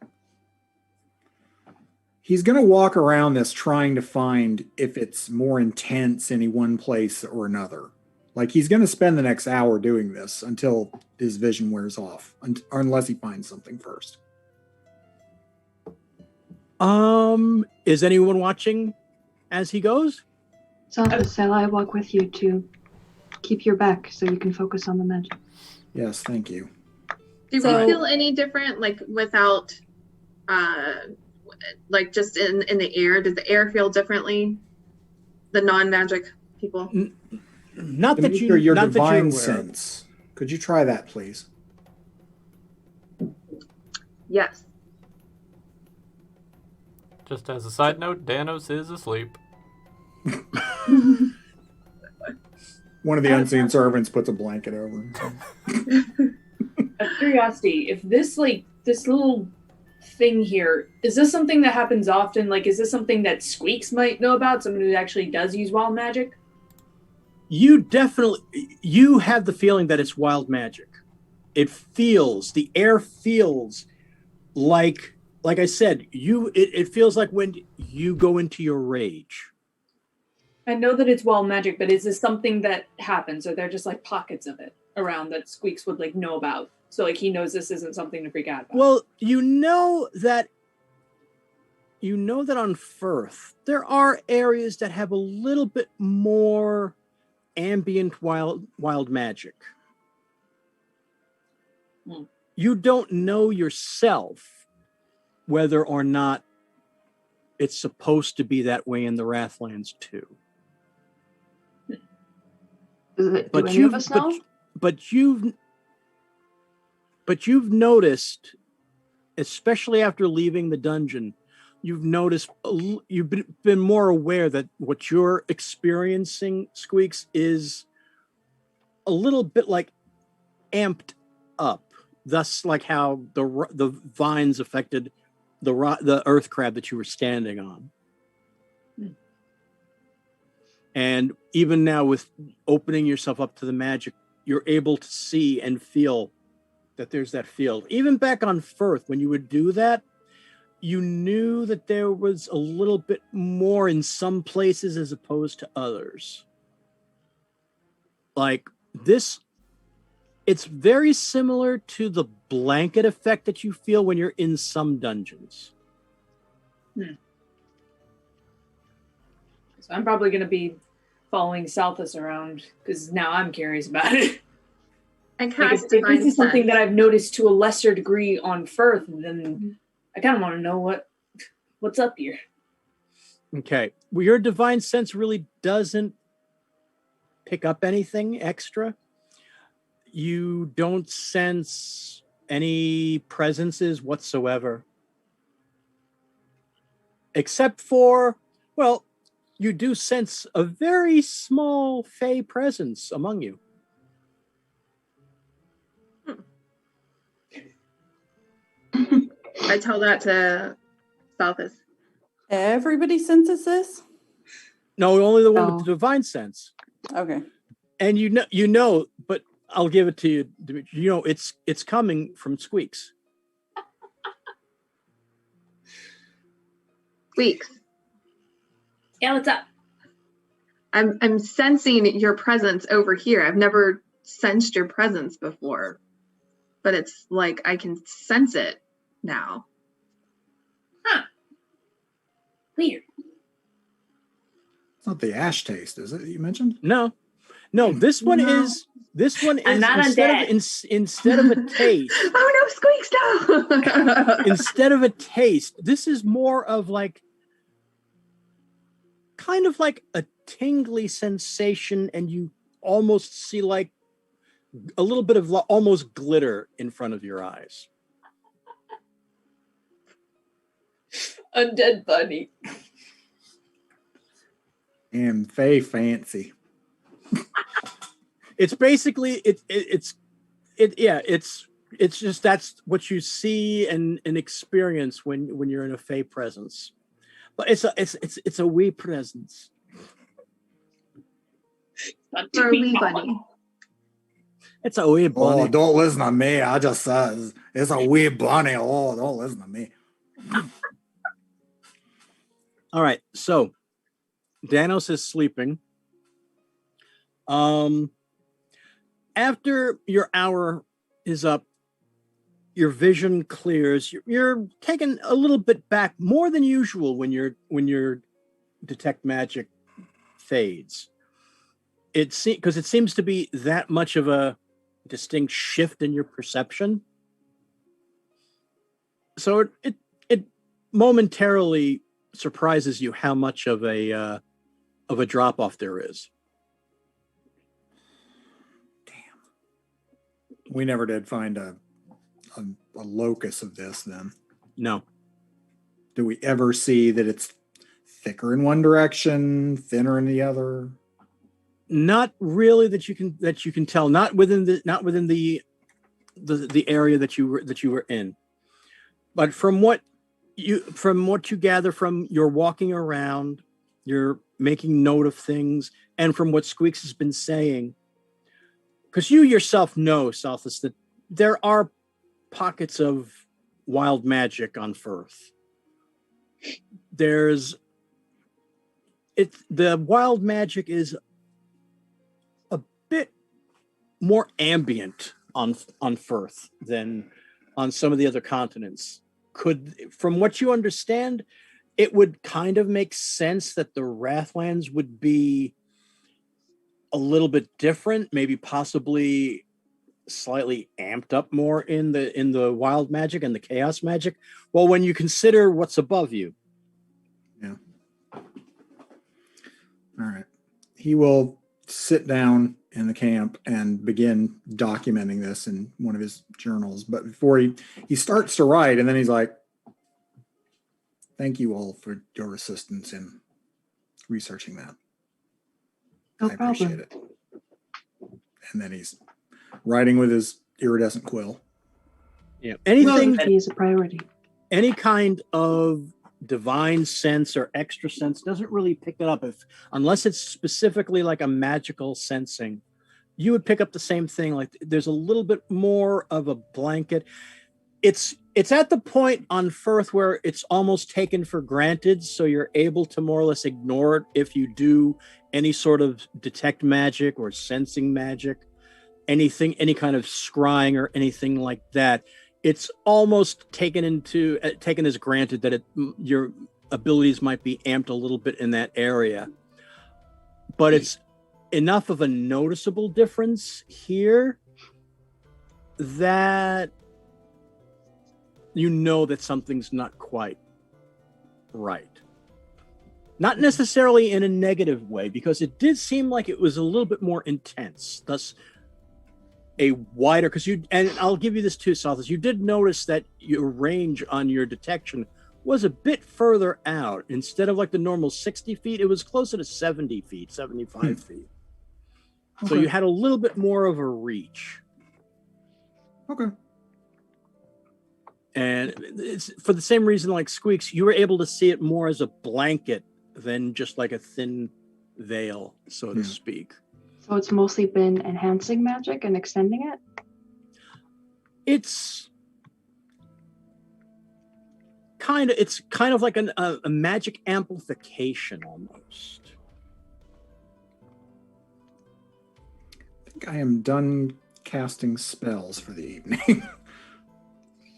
He's going to walk around this trying to find if it's more intense in one place or another. Like, he's going to spend the next hour doing this until his vision wears off, unless he finds something first. Is anyone watching as he goes? Salthus, shall I walk with you to keep your back so you can focus on the magic? Yes, thank you. Do we feel any different, like, without, like, just in the air? Does the air feel differently? The non-magic people? Not to that make you, sure your not divine that you're aware. sense. Could you try that, please? Yes. Just as a side note, Danos is asleep. One of the unseen servants puts a blanket over him. Out of curiosity, if this little thing here, is this something that happens often? Like, is this something that Squeaks might know about? Someone who actually does use wild magic? You have the feeling that it's wild magic. The air feels like I said, it feels like when you go into your rage. I know that it's wild magic, but is this something that happens? Or they're just like pockets of it around that Squeaks would like know about? So like he knows this isn't something to freak out about. Well, you know that on Firth, there are areas that have a little bit more ambient wild magic. You don't know yourself whether or not it's supposed to be that way in the Wrathlands too. Do any of us know? But you've noticed, especially after leaving the dungeon, you've noticed, you've been more aware that what you're experiencing, Squeaks, is a little bit like amped up. Thus, like how the vines affected the earth crab that you were standing on. And even now, with opening yourself up to the magic, you're able to see and feel that there's that field. Even back on Firth, when you would do that, you knew that there was a little bit more in some places as opposed to others. Like this, it's very similar to the blanket effect that you feel when you're in some dungeons. So I'm probably going to be following Salthus around because now I'm curious about it. I Like cast if divine this is something sense. that I've noticed to a lesser degree on Firth, then I kind of want to know what's up here. Okay. Well, your divine sense really doesn't pick up anything extra. You don't sense any presences whatsoever. Except for, well, you do sense a very small fey presence among you. I tell that to Salthus. Everybody senses this? No, only the one with No. the divine sense. Okay. And you know, but I'll give it to you, Dimitri. You know, it's coming from Squeaks. Squeaks. Yeah, what's up? I'm sensing your presence over here. I've never sensed your presence before, but it's like I can sense it now. Huh. Weird. It's not the ash taste, is it? You mentioned? No, this one No. is I'm not instead of a taste. Oh no, Squeaks, no! Instead of a taste, this is more of like kind of like a tingly sensation, and you almost see like a little bit of almost glitter in front of your eyes. Undead bunny. And Faye fancy. It's basically it's just that's what you see and experience when you're in a fey presence. But it's a wee presence. For a wee bunny. It's a wee bunny. Oh, don't listen to me. I just said it's a wee bunny. Oh, don't listen to me. All right, so Danos is sleeping. After your hour is up, your vision clears. You're taken a little bit back, more than usual when your detect magic fades. Because it seems to be that much of a distinct shift in your perception. So it momentarily surprises you how much of a drop off there is. We never did find a locus of this then. No. Do we ever see that it's thicker in one direction, thinner in the other? Not really that you can tell. Not within the area that you were in. But from what you gather from your walking around, you're making note of things, and from what Squeaks has been saying, because you yourself know, Salthus, that there are pockets of wild magic on Firth. The wild magic is a bit more ambient on Firth than on some of the other continents. From what you understand, it would kind of make sense that the Wrathlands would be a little bit different, maybe possibly slightly amped up more in the wild magic and the chaos magic. Well, when you consider what's above you. Yeah. All right. He will sit down in the camp and begin documenting this in one of his journals. But before he starts to write, and then he's like, "Thank you all for your assistance in researching that. No I appreciate problem. it." And then he's writing with his iridescent quill. Yeah. Anything, Safety is a priority. any kind of divine sense or extra sense doesn't really pick it up unless it's specifically like a magical sensing. You would pick up the same thing. Like there's a little bit more of a blanket. It's at the point on Firth where it's almost taken for granted, so you're able to more or less ignore it if you do any sort of detect magic or sensing magic, anything, any kind of scrying or anything like that. It's almost taken as granted that your abilities might be amped a little bit in that area, but it's enough of a noticeable difference here that you know that something's not quite right. Not necessarily in a negative way, because it did seem like it was a little bit more intense, thus a wider, and I'll give you this too, Salthus, you did notice that your range on your detection was a bit further out. Instead of like the normal 60 feet, it was closer to 70 feet, 75 feet. So you had a little bit more of a reach. Okay. And it's for the same reason like Squeaks, you were able to see it more as a blanket than just like a thin veil, so to speak. So it's mostly been enhancing magic and extending it? It's kind of like a magic amplification almost. I think I am done casting spells for the evening.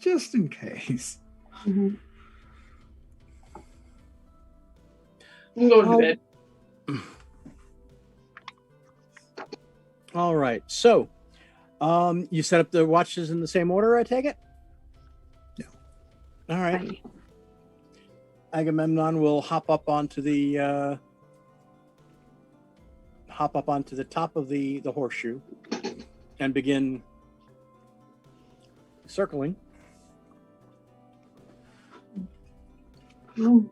Just in case. Mm-hmm. I'm going to bed. All right. So, you set up the watches in the same order, I take it? Yeah. All right. Agamemnon will hop up onto the top of the horseshoe and begin circling. Oh.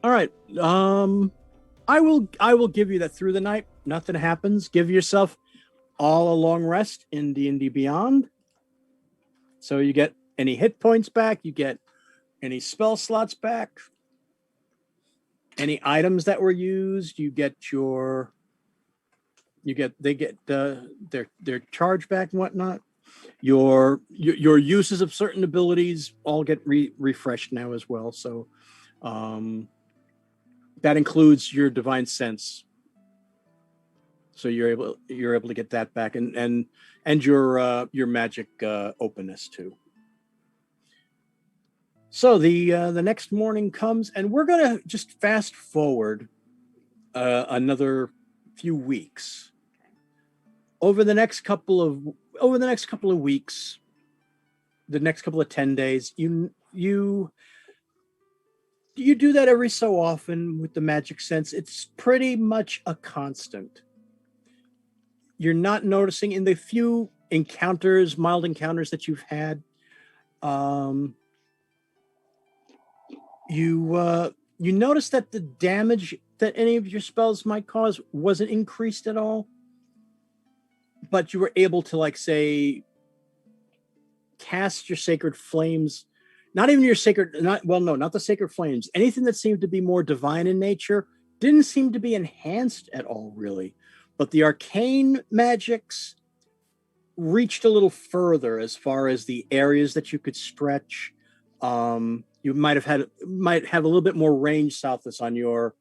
All right. I will give you that through the night, nothing happens. Give yourself all a long rest in D&D Beyond. So you get any hit points back, you get any spell slots back, any items that were used, they get their charge back and whatnot. Your uses of certain abilities all get refreshed now as well. So that includes your divine sense. So you're able to get that back, and your magic openness too. So the next morning comes, and we're gonna just fast forward another few weeks. Over the next couple of weeks, the next couple of 10 days, you do that every so often with the magic sense. It's pretty much a constant. You're not noticing in the few mild encounters that you've had, you notice that the damage that any of your spells might cause wasn't increased at all, but you were able to, like, say, cast your sacred flames. Not the sacred flames. Anything that seemed to be more divine in nature didn't seem to be enhanced at all, really. But the arcane magics reached a little further as far as the areas that you could stretch. You might have a little bit more range, Southwest, on your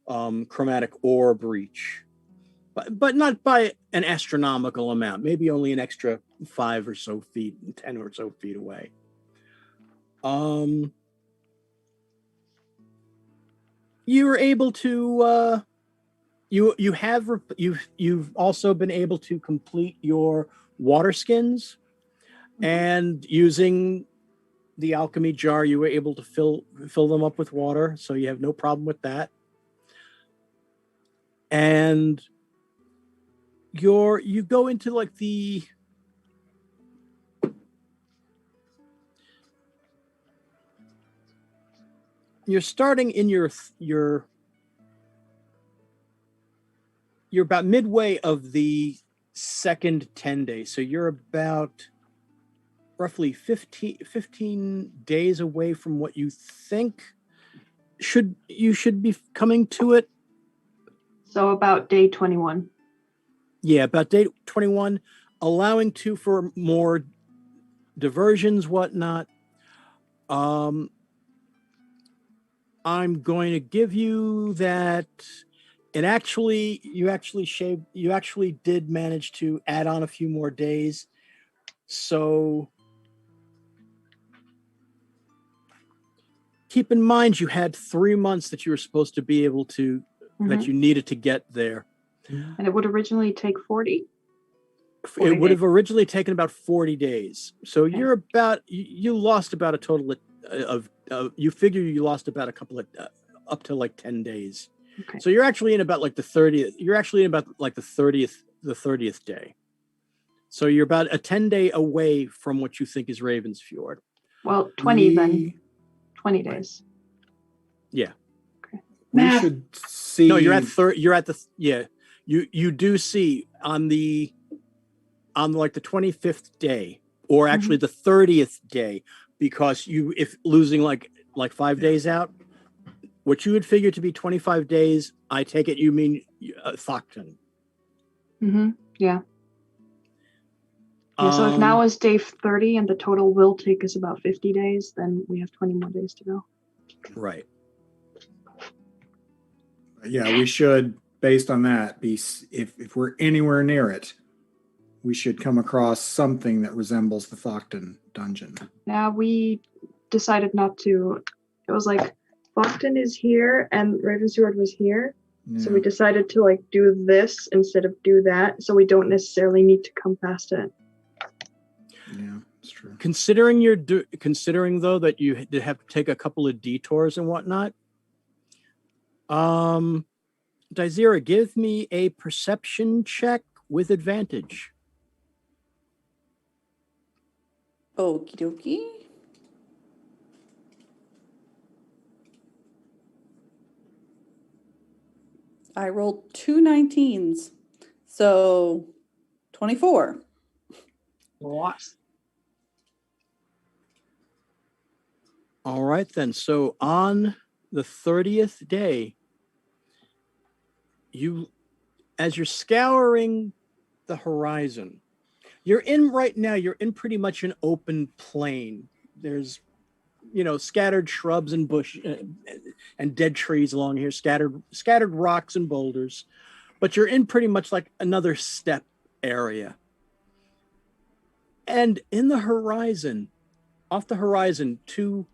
chromatic orb reach, but not by an astronomical amount. Maybe only an extra 5 or so feet, 10 or so feet away. You were able to you've also been able to complete your water skins, and using the alchemy jar, you were able to fill them up with water, so you have no problem with that. and you go into like you're starting in you're about midway of the second 10 days. So you're about roughly 15 days away from what you think you should be coming to it. So about day 21. Yeah, about day 21, allowing for more diversions, whatnot. I'm going to give you that. And actually, you actually did manage to add on a few more days. So keep in mind, you had 3 months that you were supposed to be able to, that you needed to get there. And it would originally take 40? It would have originally taken about 40 days. So you're about, you lost about a total of you figure you lost about a couple of, up to like 10 days. Okay. So you're actually in about like the 30th, you're actually in about like the 30th day. So you're about a 10-day away from what you think is Ravensfjord. Well, 20 then. 20 days. Yeah. Okay. We should see. No, you're at the yeah. You do see on like the 25th day, or actually the 30th day, because if losing like 5 days out, what you would figure to be 25 days, I take it you mean Thokton. Yeah. So if now is day 30 and the total will take us about 50 days, then we have 20 more days to go. Right. Yeah, we should, based on that, if we're anywhere near it, we should come across something that resembles the Thokton dungeon. Yeah, we decided not to. It was like Thokton is here and Ravensfjord was here. Yeah. So we decided to like do this instead of do that, so we don't necessarily need to come past it. Yeah, that's true. Considering though that you did have to take a couple of detours and whatnot, Daizira, give me a perception check with advantage. Okie dokie. I rolled 2 19s, so 24. What? All right, then. So on the 30th day, as you're scouring the horizon, you're in pretty much an open plain. There's, scattered shrubs and bush and dead trees along here, scattered rocks and boulders, but you're in pretty much like another steppe area. And in the horizon, off the horizon to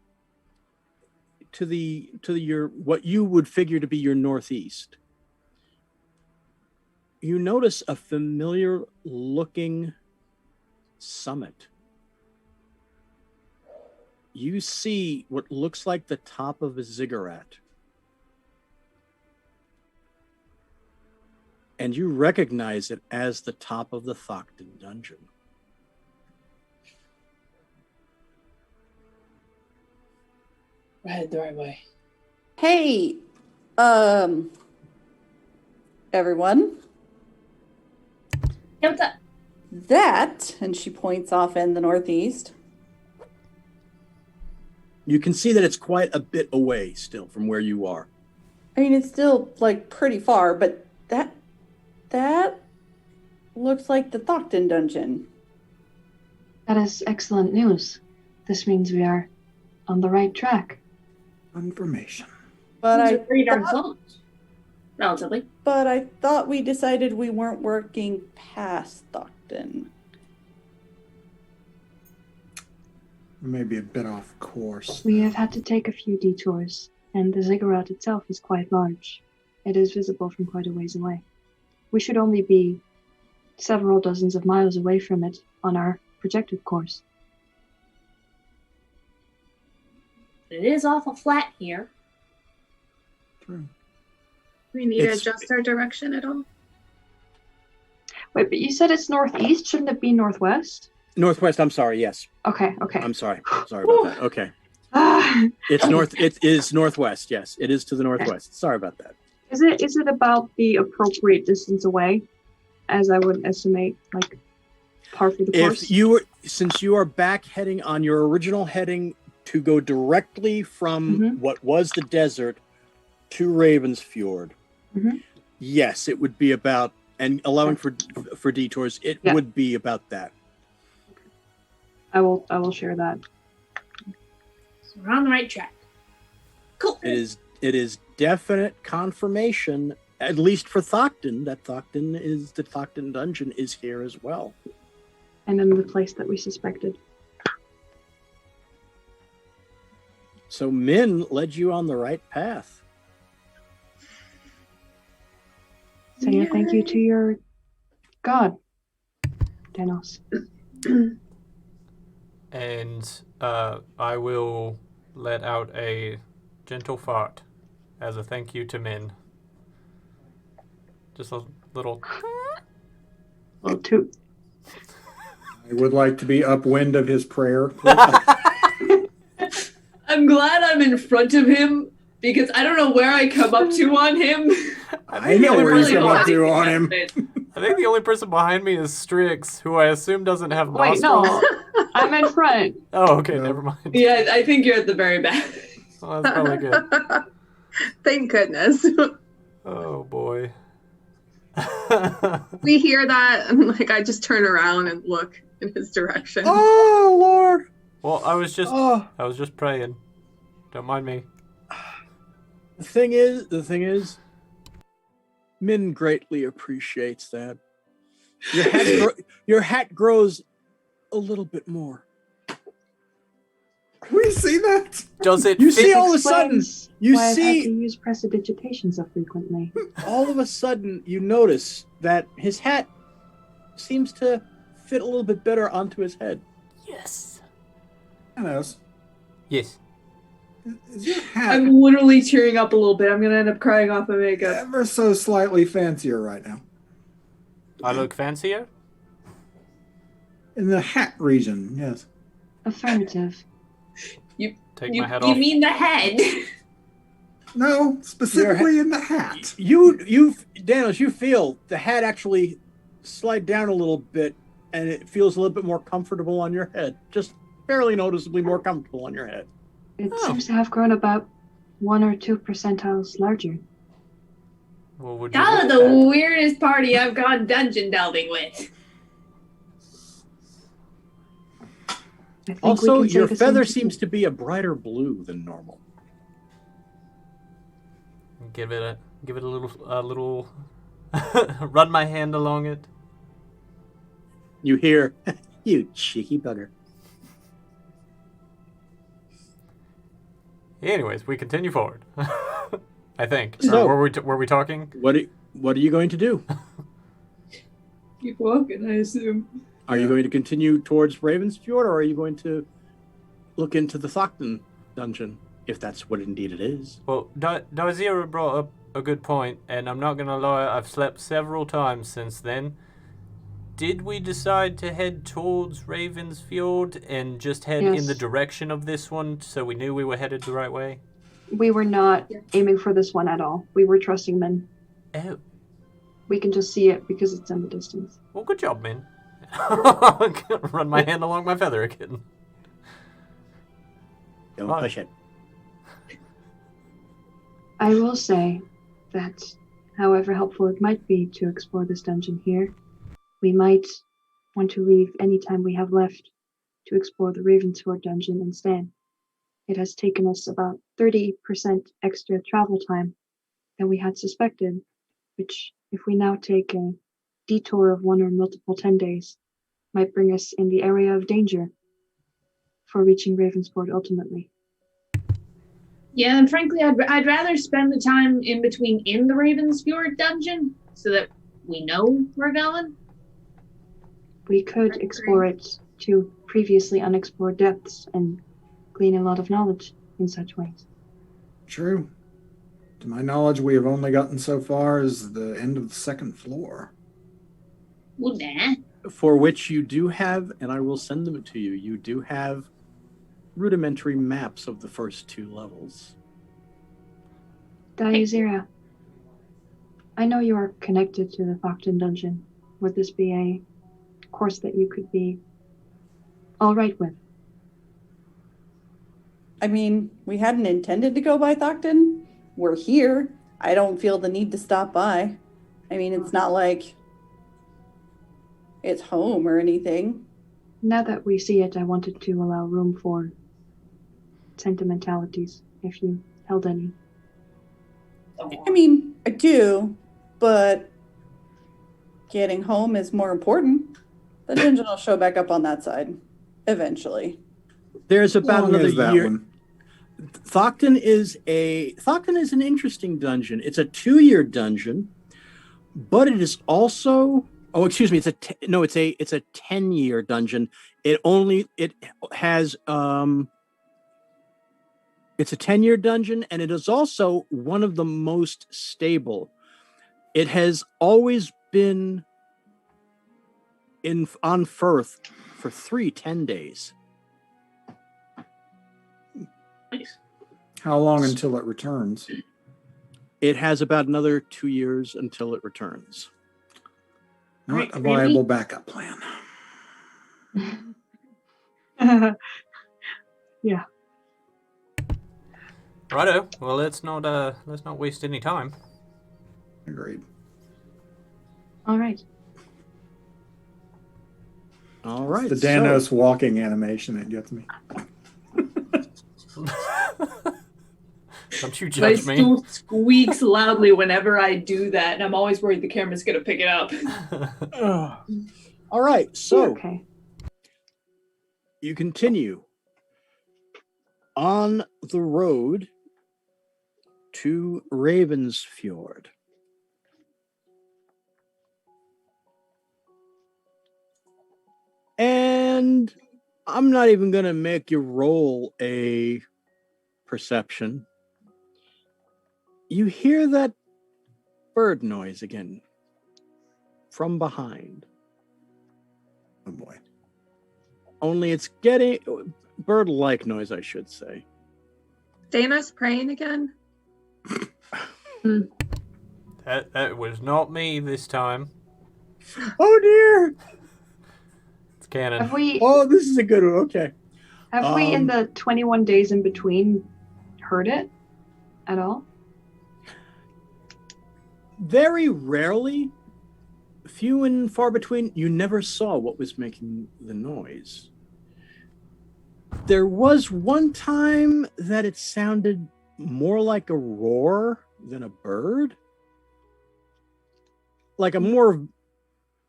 your what you would figure to be your northeast, you notice a familiar looking summit. You see what looks like the top of a ziggurat. And you recognize it as the top of the Thokton dungeon. We're headed the right way. Hey, everyone. Hey, what's up? That, and she points off in the northeast. You can see that it's quite a bit away still from where you are. I mean, it's still like pretty far, but that looks like the Thokton dungeon. That is excellent news. This means we are on the right track. Information. But These are pretty darn close, relatively. But I thought we decided we weren't working past Thokton. We may be a bit off course. We have had to take a few detours, and the ziggurat itself is quite large. It is visible from quite a ways away. We should only be several dozens of miles away from it on our projected course. It is awful flat here. True. We need to It's- adjust our direction at all. Wait, but you said it's northeast. Shouldn't it be northwest? Northwest, I'm sorry, yes. Okay. Okay. I'm sorry. Sorry about that. Okay. Ah, It is northwest, yes. It is to the northwest. Sorry about that. is it about the appropriate distance away, as I would estimate, like par for the course? Since you are back heading on your original heading to go directly from what was the desert to Ravensfjord, yes, it would be about, and allowing for detours, it would be about that. I will share that. So we're on the right track. Cool. It is definite confirmation, at least for Thocton, that the Thocton Dungeon is here as well. And in the place that we suspected. So Min led you on the right path. Saying a thank you to your god, Danos. And I will let out a gentle fart as a thank you to Min. Just a little. Little toot. I would like to be upwind of his prayer. I'm glad I'm in front of him because I don't know where I come up to on him. I know where really you come up don't to think on that's him. it. I think the only person behind me is Strix, who I assume doesn't have Wait, nostrils. no. I'm in front. Oh, okay, No. never mind. Yeah, I think you're at the very back. Oh, that's probably good. Thank goodness. Oh boy. We hear that, and I just turn around and look in his direction. Oh Lord! Well, I was just praying. Don't mind me. The thing is, Min greatly appreciates that. Your hat grows a little bit more. We see that. Does it You fit? see, all of a sudden, Explains you why I've had to see, use prestidigitation so frequently. all of a sudden, you notice that his hat seems to fit a little bit better onto his head. Yes. Danos, Yes. is your hat I'm literally tearing up a little bit. I'm gonna end up crying off my makeup. ever so slightly fancier right now? I look fancier? In the hat region, yes. Affirmative. Take You my hat off. mean the head? No, specifically in the hat. Danos, you feel the hat actually slide down a little bit, and it feels a little bit more comfortable on your head. Just barely noticeably more comfortable on your head. It Oh. seems to have grown about 1 or 2 percentiles larger. Well, would you Y'all are look the at that? weirdest party I've gone dungeon delving with. I think Also, we can say your the same feather thing. seems to be a brighter blue than normal. Give it a little run my hand along it. You hear, you cheeky bugger. Anyways, we continue forward. I think. So- Or were we talking? What are you going to do? Keep walking, I assume. Are you going to continue towards Ravensfjord, or are you going to look into the Thocton dungeon, if that's what indeed it is? Well, Dazira brought up a good point, and I'm not gonna lie, I've slept several times since then. Did we decide to head towards Ravensfjord and just head in the Yes. direction of this one so we knew we were headed the right way? We were not aiming for this one at all. We were trusting Min. Oh, We can just see it because it's in the distance. well, good job, man. Run my hand along my feather again. Don't Fine. push it. I will say that, however helpful it might be to explore this dungeon here, we might want to leave any time we have left to explore the Ravensfjord Dungeon instead. It has taken us about 30% extra travel time than we had suspected, which, if we now take a detour of 1 or multiple 10 days, might bring us in the area of danger for reaching Ravensfjord ultimately. Yeah, and frankly, I'd rather spend the time in between in the Ravensfjord dungeon so that we know we're going. We could explore it to previously unexplored depths and glean a lot of knowledge in such ways. True. To my knowledge, we have only gotten so far as the end of the second floor. Well, nah. For which you do have, and I will send them to you, you do have rudimentary maps of the first 2 levels. Daizira, I know you are connected to the Thocton Dungeon. Would this be a course that you could be all right with? I mean, we hadn't intended to go by Thocton. We're here. I don't feel the need to stop by. I mean, it's not like it's home or anything. Now that we see it, I wanted to allow room for sentimentalities, if you held any. I mean, I do, but getting home is more important. The dungeon will show back up on that side eventually. There's about Long another as that year. one. Thocton is an interesting dungeon. It's a 2-year dungeon, but it is also it's a 10-year dungeon. It's a 10-year dungeon, and it is also one of the most stable. It has always been on Firth for 3 10 days. Nice. How long until it returns? It has about another 2 years until it returns. Not Right, a really? viable backup plan. Yeah. Righto. Well, let's not waste any time. Agreed. All right. All right. The Danos walking animation that gets me. Don't you My judge me. stool squeaks loudly whenever I do that, and I'm always worried the camera's gonna pick it up. All right. So Okay. you continue on the road to Ravensfjord. And I'm not even going to make you roll a perception. You hear that bird noise again from behind. Oh boy. Only it's getting bird-like noise, I should say. Danos praying again? That was not me this time. Oh dear! It's canon. Have we Oh, this is a good one. Okay. in the 21 days in between heard it at all? Very rarely, few and far between, you never saw what was making the noise. There was one time that it sounded more like a roar than a bird. Like a more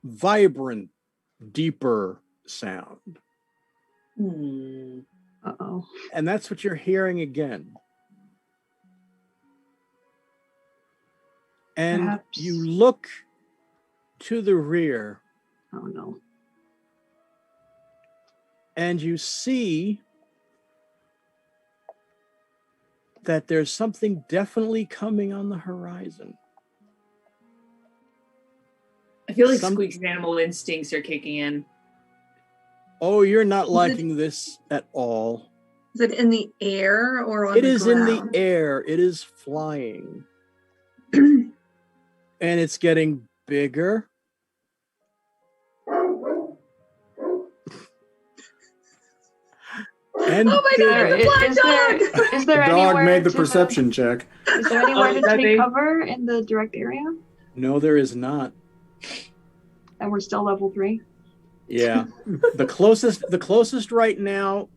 vibrant, deeper sound. Uh-oh. And that's what you're hearing again. And Perhaps. you look to the rear Oh no. and you see that there's something definitely coming on the horizon. I feel like Some- Squeak's animal instincts are kicking in. Oh, you're not liking this at all. Is it in the air or on It the is in ground? the air. It is flying. And it's getting bigger. And Oh my God, bigger. it's a black Is there- dog! Is there The dog anywhere made the to- perception check. Is there anywhere to that'd be- take cover in the direct area? No, there is not. And we're still level 3? Yeah. the closest right now,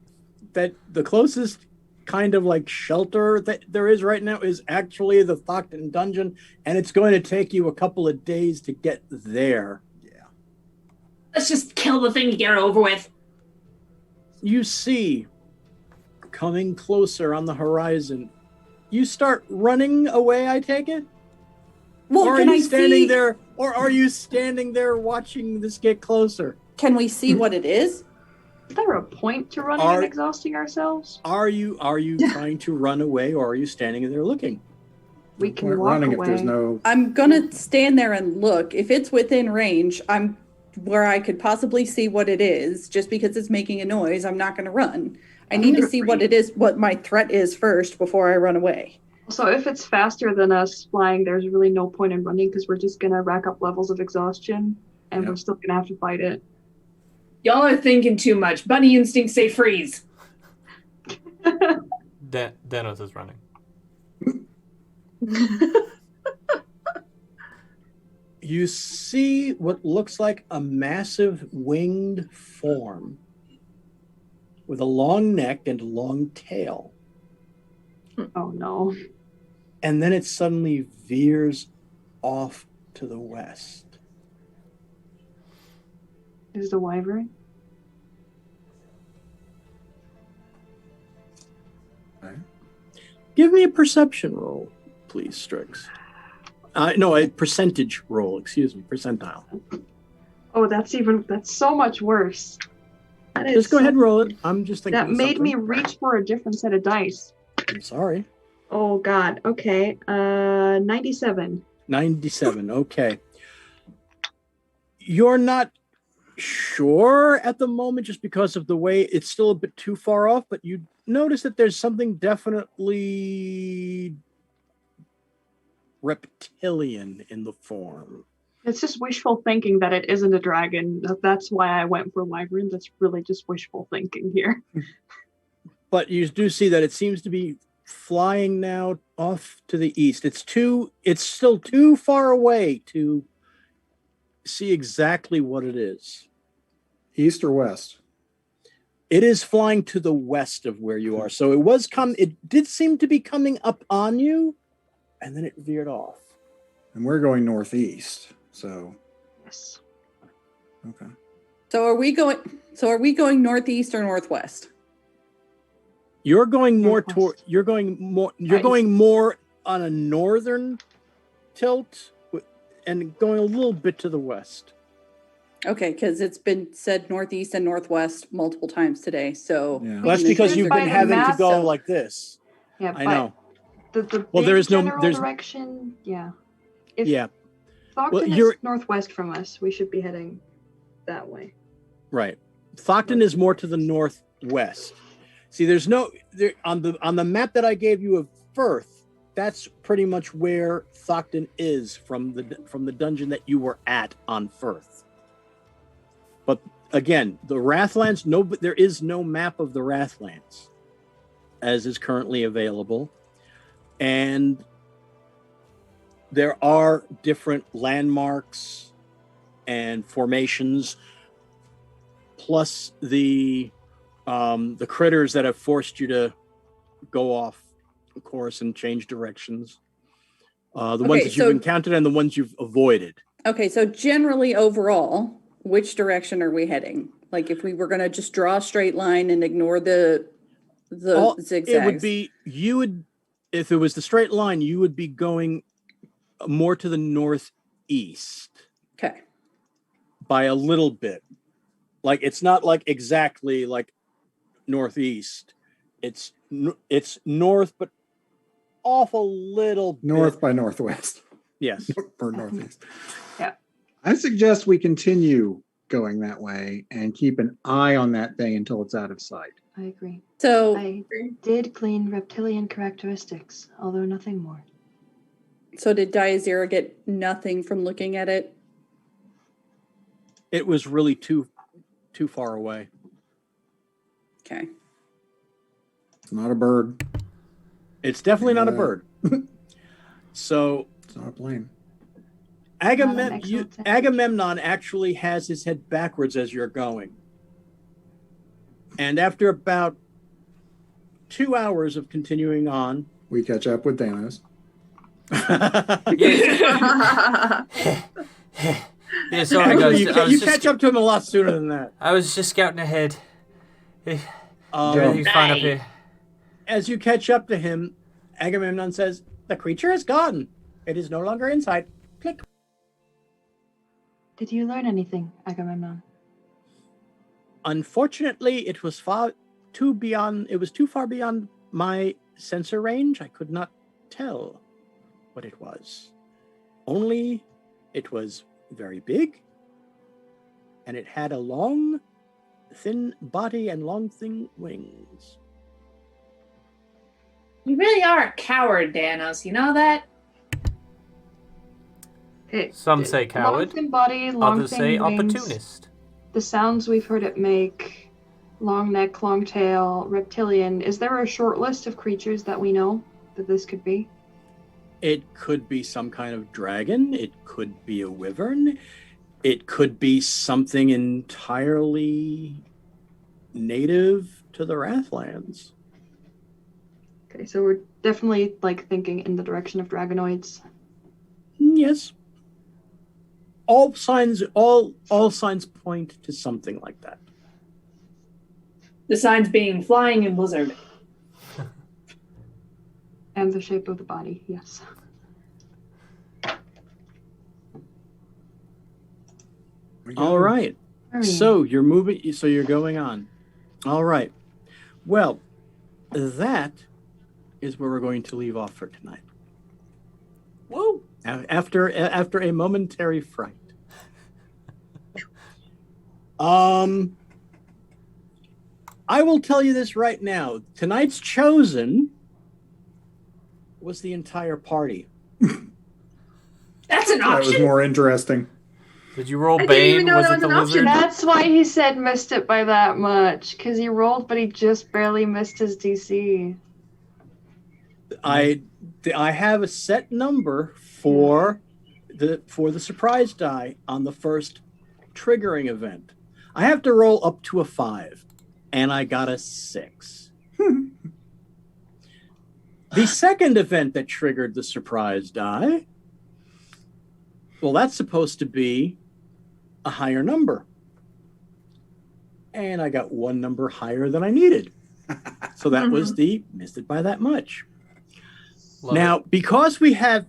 the closest kind of like shelter that there is right now is actually the Thocton Dungeon, and it's going to take you a couple of days to get there. Let's just kill the thing to get it over with. You see, coming closer on the horizon, you start running away, I take it? Well, Or are can you I standing see? there, or are you standing there watching this get closer? Can we see what it is? Is there a point to running Are- and exhausting ourselves? Are you trying to run away, or are you standing there looking? We No can point walk running away. if there's no. I'm gonna stand there and look. If it's within range, I'm where I could possibly see what it is. Just because it's making a noise, I'm not gonna run. I need to see what it is, what my threat is first before I run away. So if it's faster than us flying, there's really no point in running because we're just gonna rack up levels of exhaustion, and we're still gonna have to fight it. Y'all are thinking too much. Bunny instincts say freeze. Danos is running. You see what looks like a massive winged form with a long neck and a long tail. Oh no. And then it suddenly veers off to the west. Is the wyvern? Okay. Give me a perception roll, please, Strix. No, a percentage roll, excuse me, percentile. Oh, that's so much worse. Just go ahead and roll it. I'm just thinking That of made me something. reach for a different set of dice. I'm sorry. Oh god. Okay. 97. 97, okay. You're not sure at the moment just because of the way it's still a bit too far off, but you notice that there's something definitely reptilian in the form. It's just wishful thinking that it isn't a dragon. That's why I went for wyvern. That's really just wishful thinking here. But you do see that it seems to be flying now off to the east. It's still too far away to see exactly what it is. East or west? It is flying to the west of where you are. So it did seem to be coming up on you, and then it veered off. And we're going northeast. So Yes. okay. So are we going northeast or northwest? You're going more Northwest. toward you're going more on a northern tilt and going a little bit to the west. Okay, because it's been said northeast and northwest multiple times today. So Yeah. Well, that's because you've By been the having to map, go so- like this. Yeah, I know. The Well, big there's no- general there's- direction. Yeah. If Yeah, Thogton you're- is northwest from us, we should be heading that way. right. Thogton is more to the northwest. See, on the map that I gave you of Firth, that's pretty much where Thogton is from the dungeon that you were at on Firth. But again, the Wrathlands, there is no map of the Wrathlands as is currently available. And there are different landmarks and formations, plus the critters that have forced you to go off course and change directions. The ones that you've encountered and the ones you've avoided. Okay, so generally overall, which direction are we heading? Like if we were going to just draw a straight line and ignore the zigzags. It would be, if it was the straight line, you would be going more to the northeast. Okay. By a little bit. Like it's not like exactly like northeast. It's north, but off a little North bit. by northwest. Yes. Or northeast. Yeah. I suggest we continue going that way and keep an eye on that thing until it's out of sight. I agree. So I did glean reptilian characteristics, although nothing more. So did Diazira get nothing from looking at it? It was really too far away. Okay. It's not a bird. It's definitely not a bird. So It's not a plane. Agamemnon actually has his head backwards as you're going. And after about 2 hours of continuing on, We catch up with Danos. Yeah, sorry guys. you catch up to him a lot sooner than that. I was just scouting ahead. Um, Everything's fine up here. As you catch up to him, Agamemnon says, "The creature is gone. It is no longer in sight." Click. Did you learn anything, Agamemnon? Unfortunately, it was too far beyond my sensor range. I could not tell. what it was. Only it was very big, and it had a long, thin body and long, thin wings. You really are a coward, Danos. You know that? Some say Long coward, thin body, long others thin say wings. opportunist. The sounds we've heard it make: long neck, long tail, reptilian. Is there a short list of creatures that we know that this could be? It could be some kind of dragon. It could be a wyvern. It could be something entirely native to the Wrathlands. Okay, so we're definitely like thinking in the direction of dragonoids. Yes. All signs point to something like that. The signs being flying and blizzard. And the shape of the body, yes. All right. So you're moving. So you're going on. All right. Well, that is where we're going to leave off for tonight. Whoa! After a momentary fright. I will tell you this right now. Tonight's chosen was the entire party. That's an That was option. more interesting. Did you roll I didn't even Bane? know Was that it the was an option. lizard? That's why he said missed it by that much, because he rolled, but he just barely missed his DC. I have a set number for the surprise die on the first triggering event. I have to roll up to a 5, and I got a 6. The second event that triggered the surprise die, well, that's supposed to be a higher number. And I got one number higher than I needed. So that was the missed it by that much. Love Now, it. because we have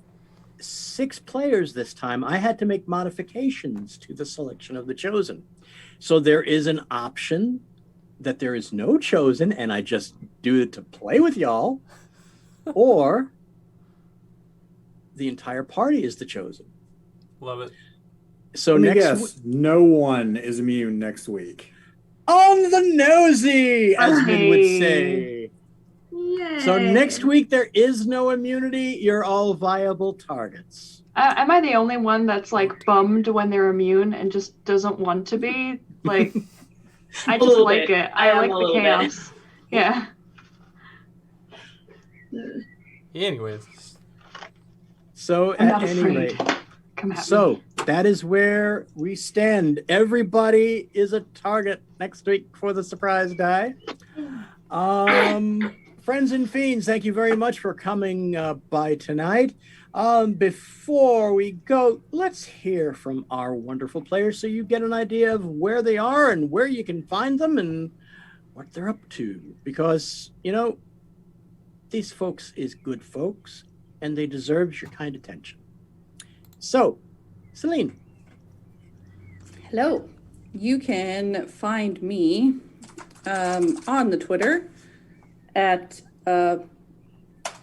6 players this time, I had to make modifications to the selection of the chosen. So there is an option that there is no chosen, and I just do it to play with y'all, or the entire party is the chosen. Love it. So Let me next guess, no one is immune next week. on the nosy, as men would Hey. say. Yay. So next week there is no immunity. You're all viable targets. Am I the only one that's like bummed when they're immune and just doesn't want to be? Like, I just little like bit. it. I I am like a the little bit. chaos. Yeah. Anyways, So I'm at not any afraid. rate, Come at me. so that is where we stand. Everybody is a target next week for the surprise die. Friends and fiends, thank you very much for coming by tonight. Before we go, let's hear from our wonderful players so you get an idea of where they are and where you can find them and what they're up to. Because, you know, these folks is good folks and they deserve your kind attention. So, Celine. Hello. You can find me on the Twitter at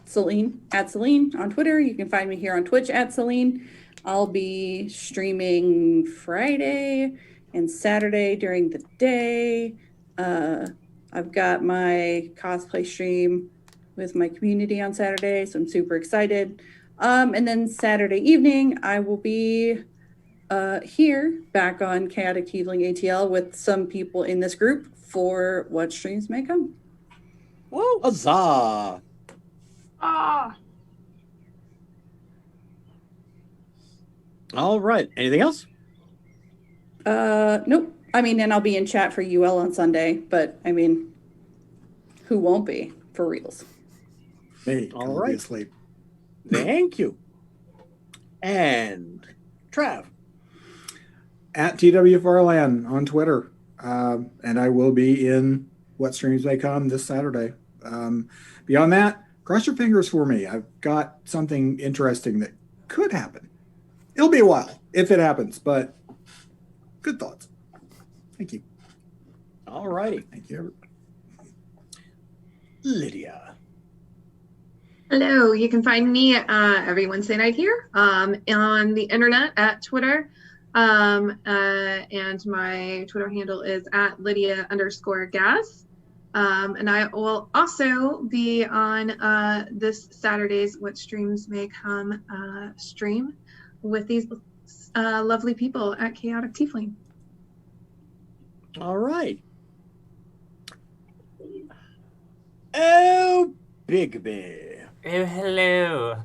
Celine on Twitter. You can find me here on Twitch at Celine. I'll be streaming Friday and Saturday during the day. I've got my cosplay stream with my community on Saturday, so I'm super excited. And then Saturday evening, I will be here back on Chaotic Tiefling ATL with some people in this group for what streams may come. woo! Huzzah! Ah. All right. Anything else? Nope. I mean, and I'll be in chat for UL on Sunday, but I mean, who won't be for reals? Me, All I'll right. be asleep. Thank you. And Trav. At TWFRLAN on Twitter. And I will be in What Streams May Come this Saturday. Beyond that, cross your fingers for me. I've got something interesting that could happen. It'll be a while if it happens, but good thoughts. Thank you. All righty. Thank you, everybody. Lydia. Hello, you can find me every Wednesday night here on the internet at Twitter. And my Twitter handle is at Lydia_Gas. And I will also be on this Saturday's What Streams May Come stream with these lovely people at Chaotic Tiefling. All right. Oh, Bigby. Oh, hello.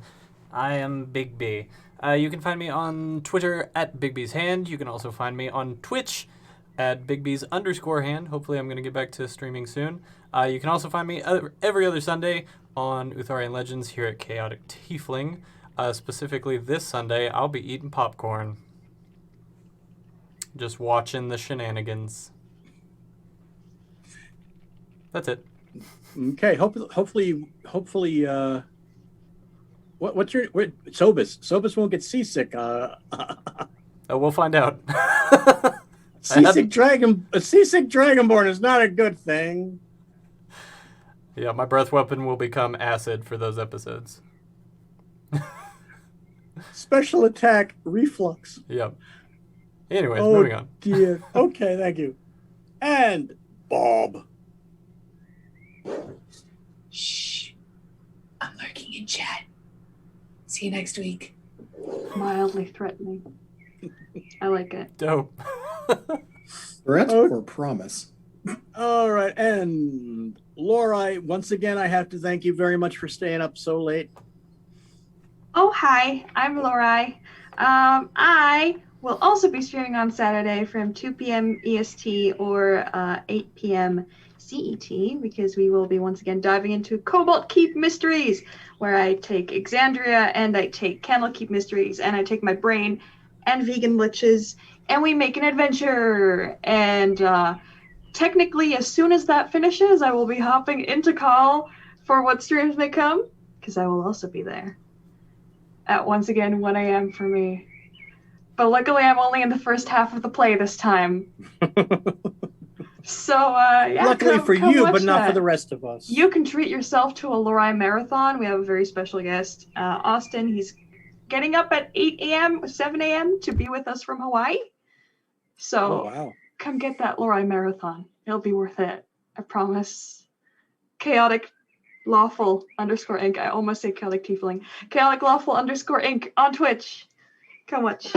I am Big B. You can find me on Twitter at Bigby's Hand. You can also find me on Twitch at Bigby's_hand. Hopefully I'm going to get back to streaming soon. You can also find me every other Sunday on Utharian Legends here at Chaotic Tiefling. Specifically this Sunday, I'll be eating popcorn. Just watching the shenanigans. That's it. Okay. Hopefully. What's your Sobus? Sobus won't get seasick. We'll find out. Seasick dragonborn is not a good thing. Yeah, my breath weapon will become acid for those episodes. Special attack reflux. Yep. Anyways, moving on. Dear. Okay, thank you. And Bob. Shh. I'm lurking in chat. See you next week. Mildly threatening. I like it. Dope. Threat or promise? All right, and Laura, once again, I have to thank you very much for staying up so late. Oh, hi. I'm Lorai. I will also be streaming on Saturday from 2 p.m. EST or 8 p.m. CET, because we will be once again diving into Cobalt Keep Mysteries, where I take Exandria and I take Candlekeep Mysteries and I take my brain and vegan liches and we make an adventure. And technically, as soon as that finishes, I will be hopping into call for What Streams May Come, because I will also be there at once again 1 a.m. for me. But luckily, I'm only in the first half of the play this time. So, yeah. Luckily for come you, watch but not for that. the rest of us. You can treat yourself to a Lorai marathon. We have a very special guest, Austin. He's getting up at 8 a.m., 7 a.m. to be with us from Hawaii. So, wow. Come get that Lorai marathon. It'll be worth it. I promise. Chaotic Lawful _Inc. I almost say Chaotic Tiefling. Chaotic Lawful _Inc. on Twitch. Come watch.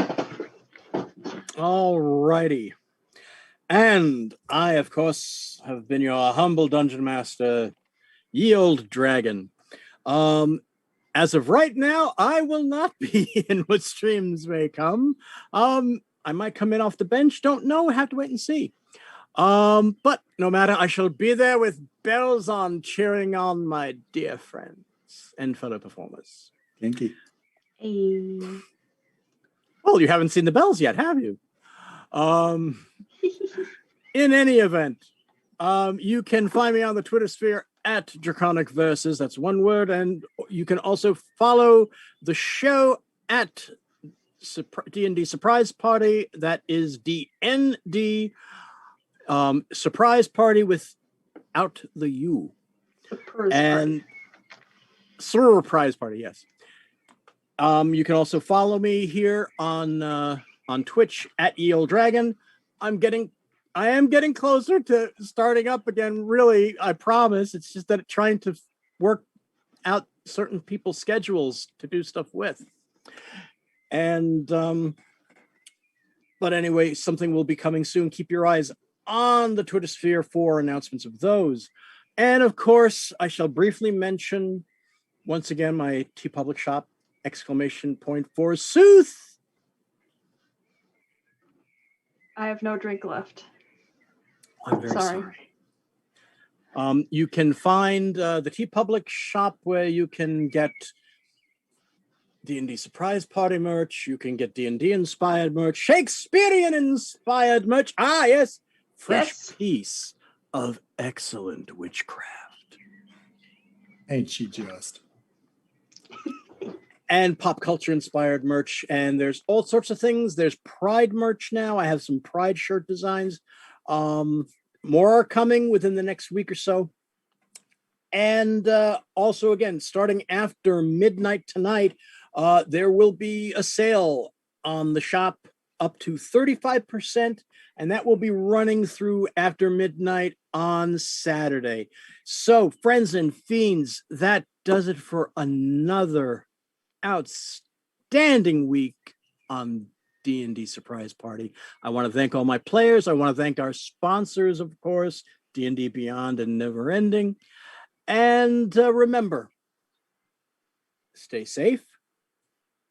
All righty. And I, of course, have been your humble dungeon master, Ye Old Dragon. As of right now, I will not be in What Streams May Come. I might come in off the bench. Don't know. Have to wait and see. But no matter, I shall be there with bells on, cheering on my dear friends and fellow performers. Kinky. Hey. Well, you haven't seen the bells yet, have you? In any event, you can find me on the Twitter sphere at Draconic Verses. That's one word. And you can also follow the show at D&D Surprise Party. That is DND Surprise Party without the U. And Surprise Party, yes. You can also follow me here on Twitch at Ye Old Dragon. I am getting closer to starting up again, really, I promise. It's just that trying to work out certain people's schedules to do stuff with. And, but anyway, something will be coming soon. Keep your eyes on the Twitter sphere for announcements of those. And of course, I shall briefly mention once again my TeePublic shop, !Forsooth. I have no drink left. I'm very sorry. You can find the TeePublic shop where you can get D&D Surprise Party merch. You can get D&D inspired merch, Shakespearean inspired merch. Ah, yes, fresh piece of excellent witchcraft. Ain't she just? And pop culture inspired merch. And there's all sorts of things. There's Pride merch now. I have some Pride shirt designs. More are coming within the next week or so. And also, again, starting after midnight tonight, there will be a sale on the shop up to 35%, and that will be running through after midnight on Saturday. So, friends and fiends, that does it for another outstanding week on D&D Surprise Party. I want to thank all my players. I want to thank our sponsors, of course, D&D Beyond and Never Ending. And remember, stay safe,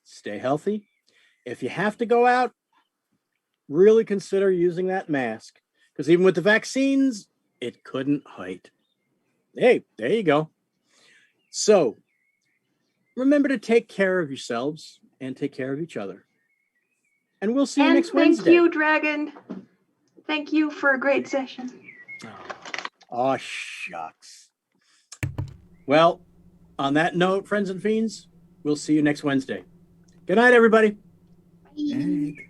stay healthy. If you have to go out, really consider using that mask, because even with the vaccines, it couldn't hide. Hey, there you go. So remember to take care of yourselves and take care of each other. And we'll see you next Wednesday. Thank you, Dragon. Thank you for a great session. Oh, shucks. Well, on that note, friends and fiends, we'll see you next Wednesday. Good night, everybody. Bye.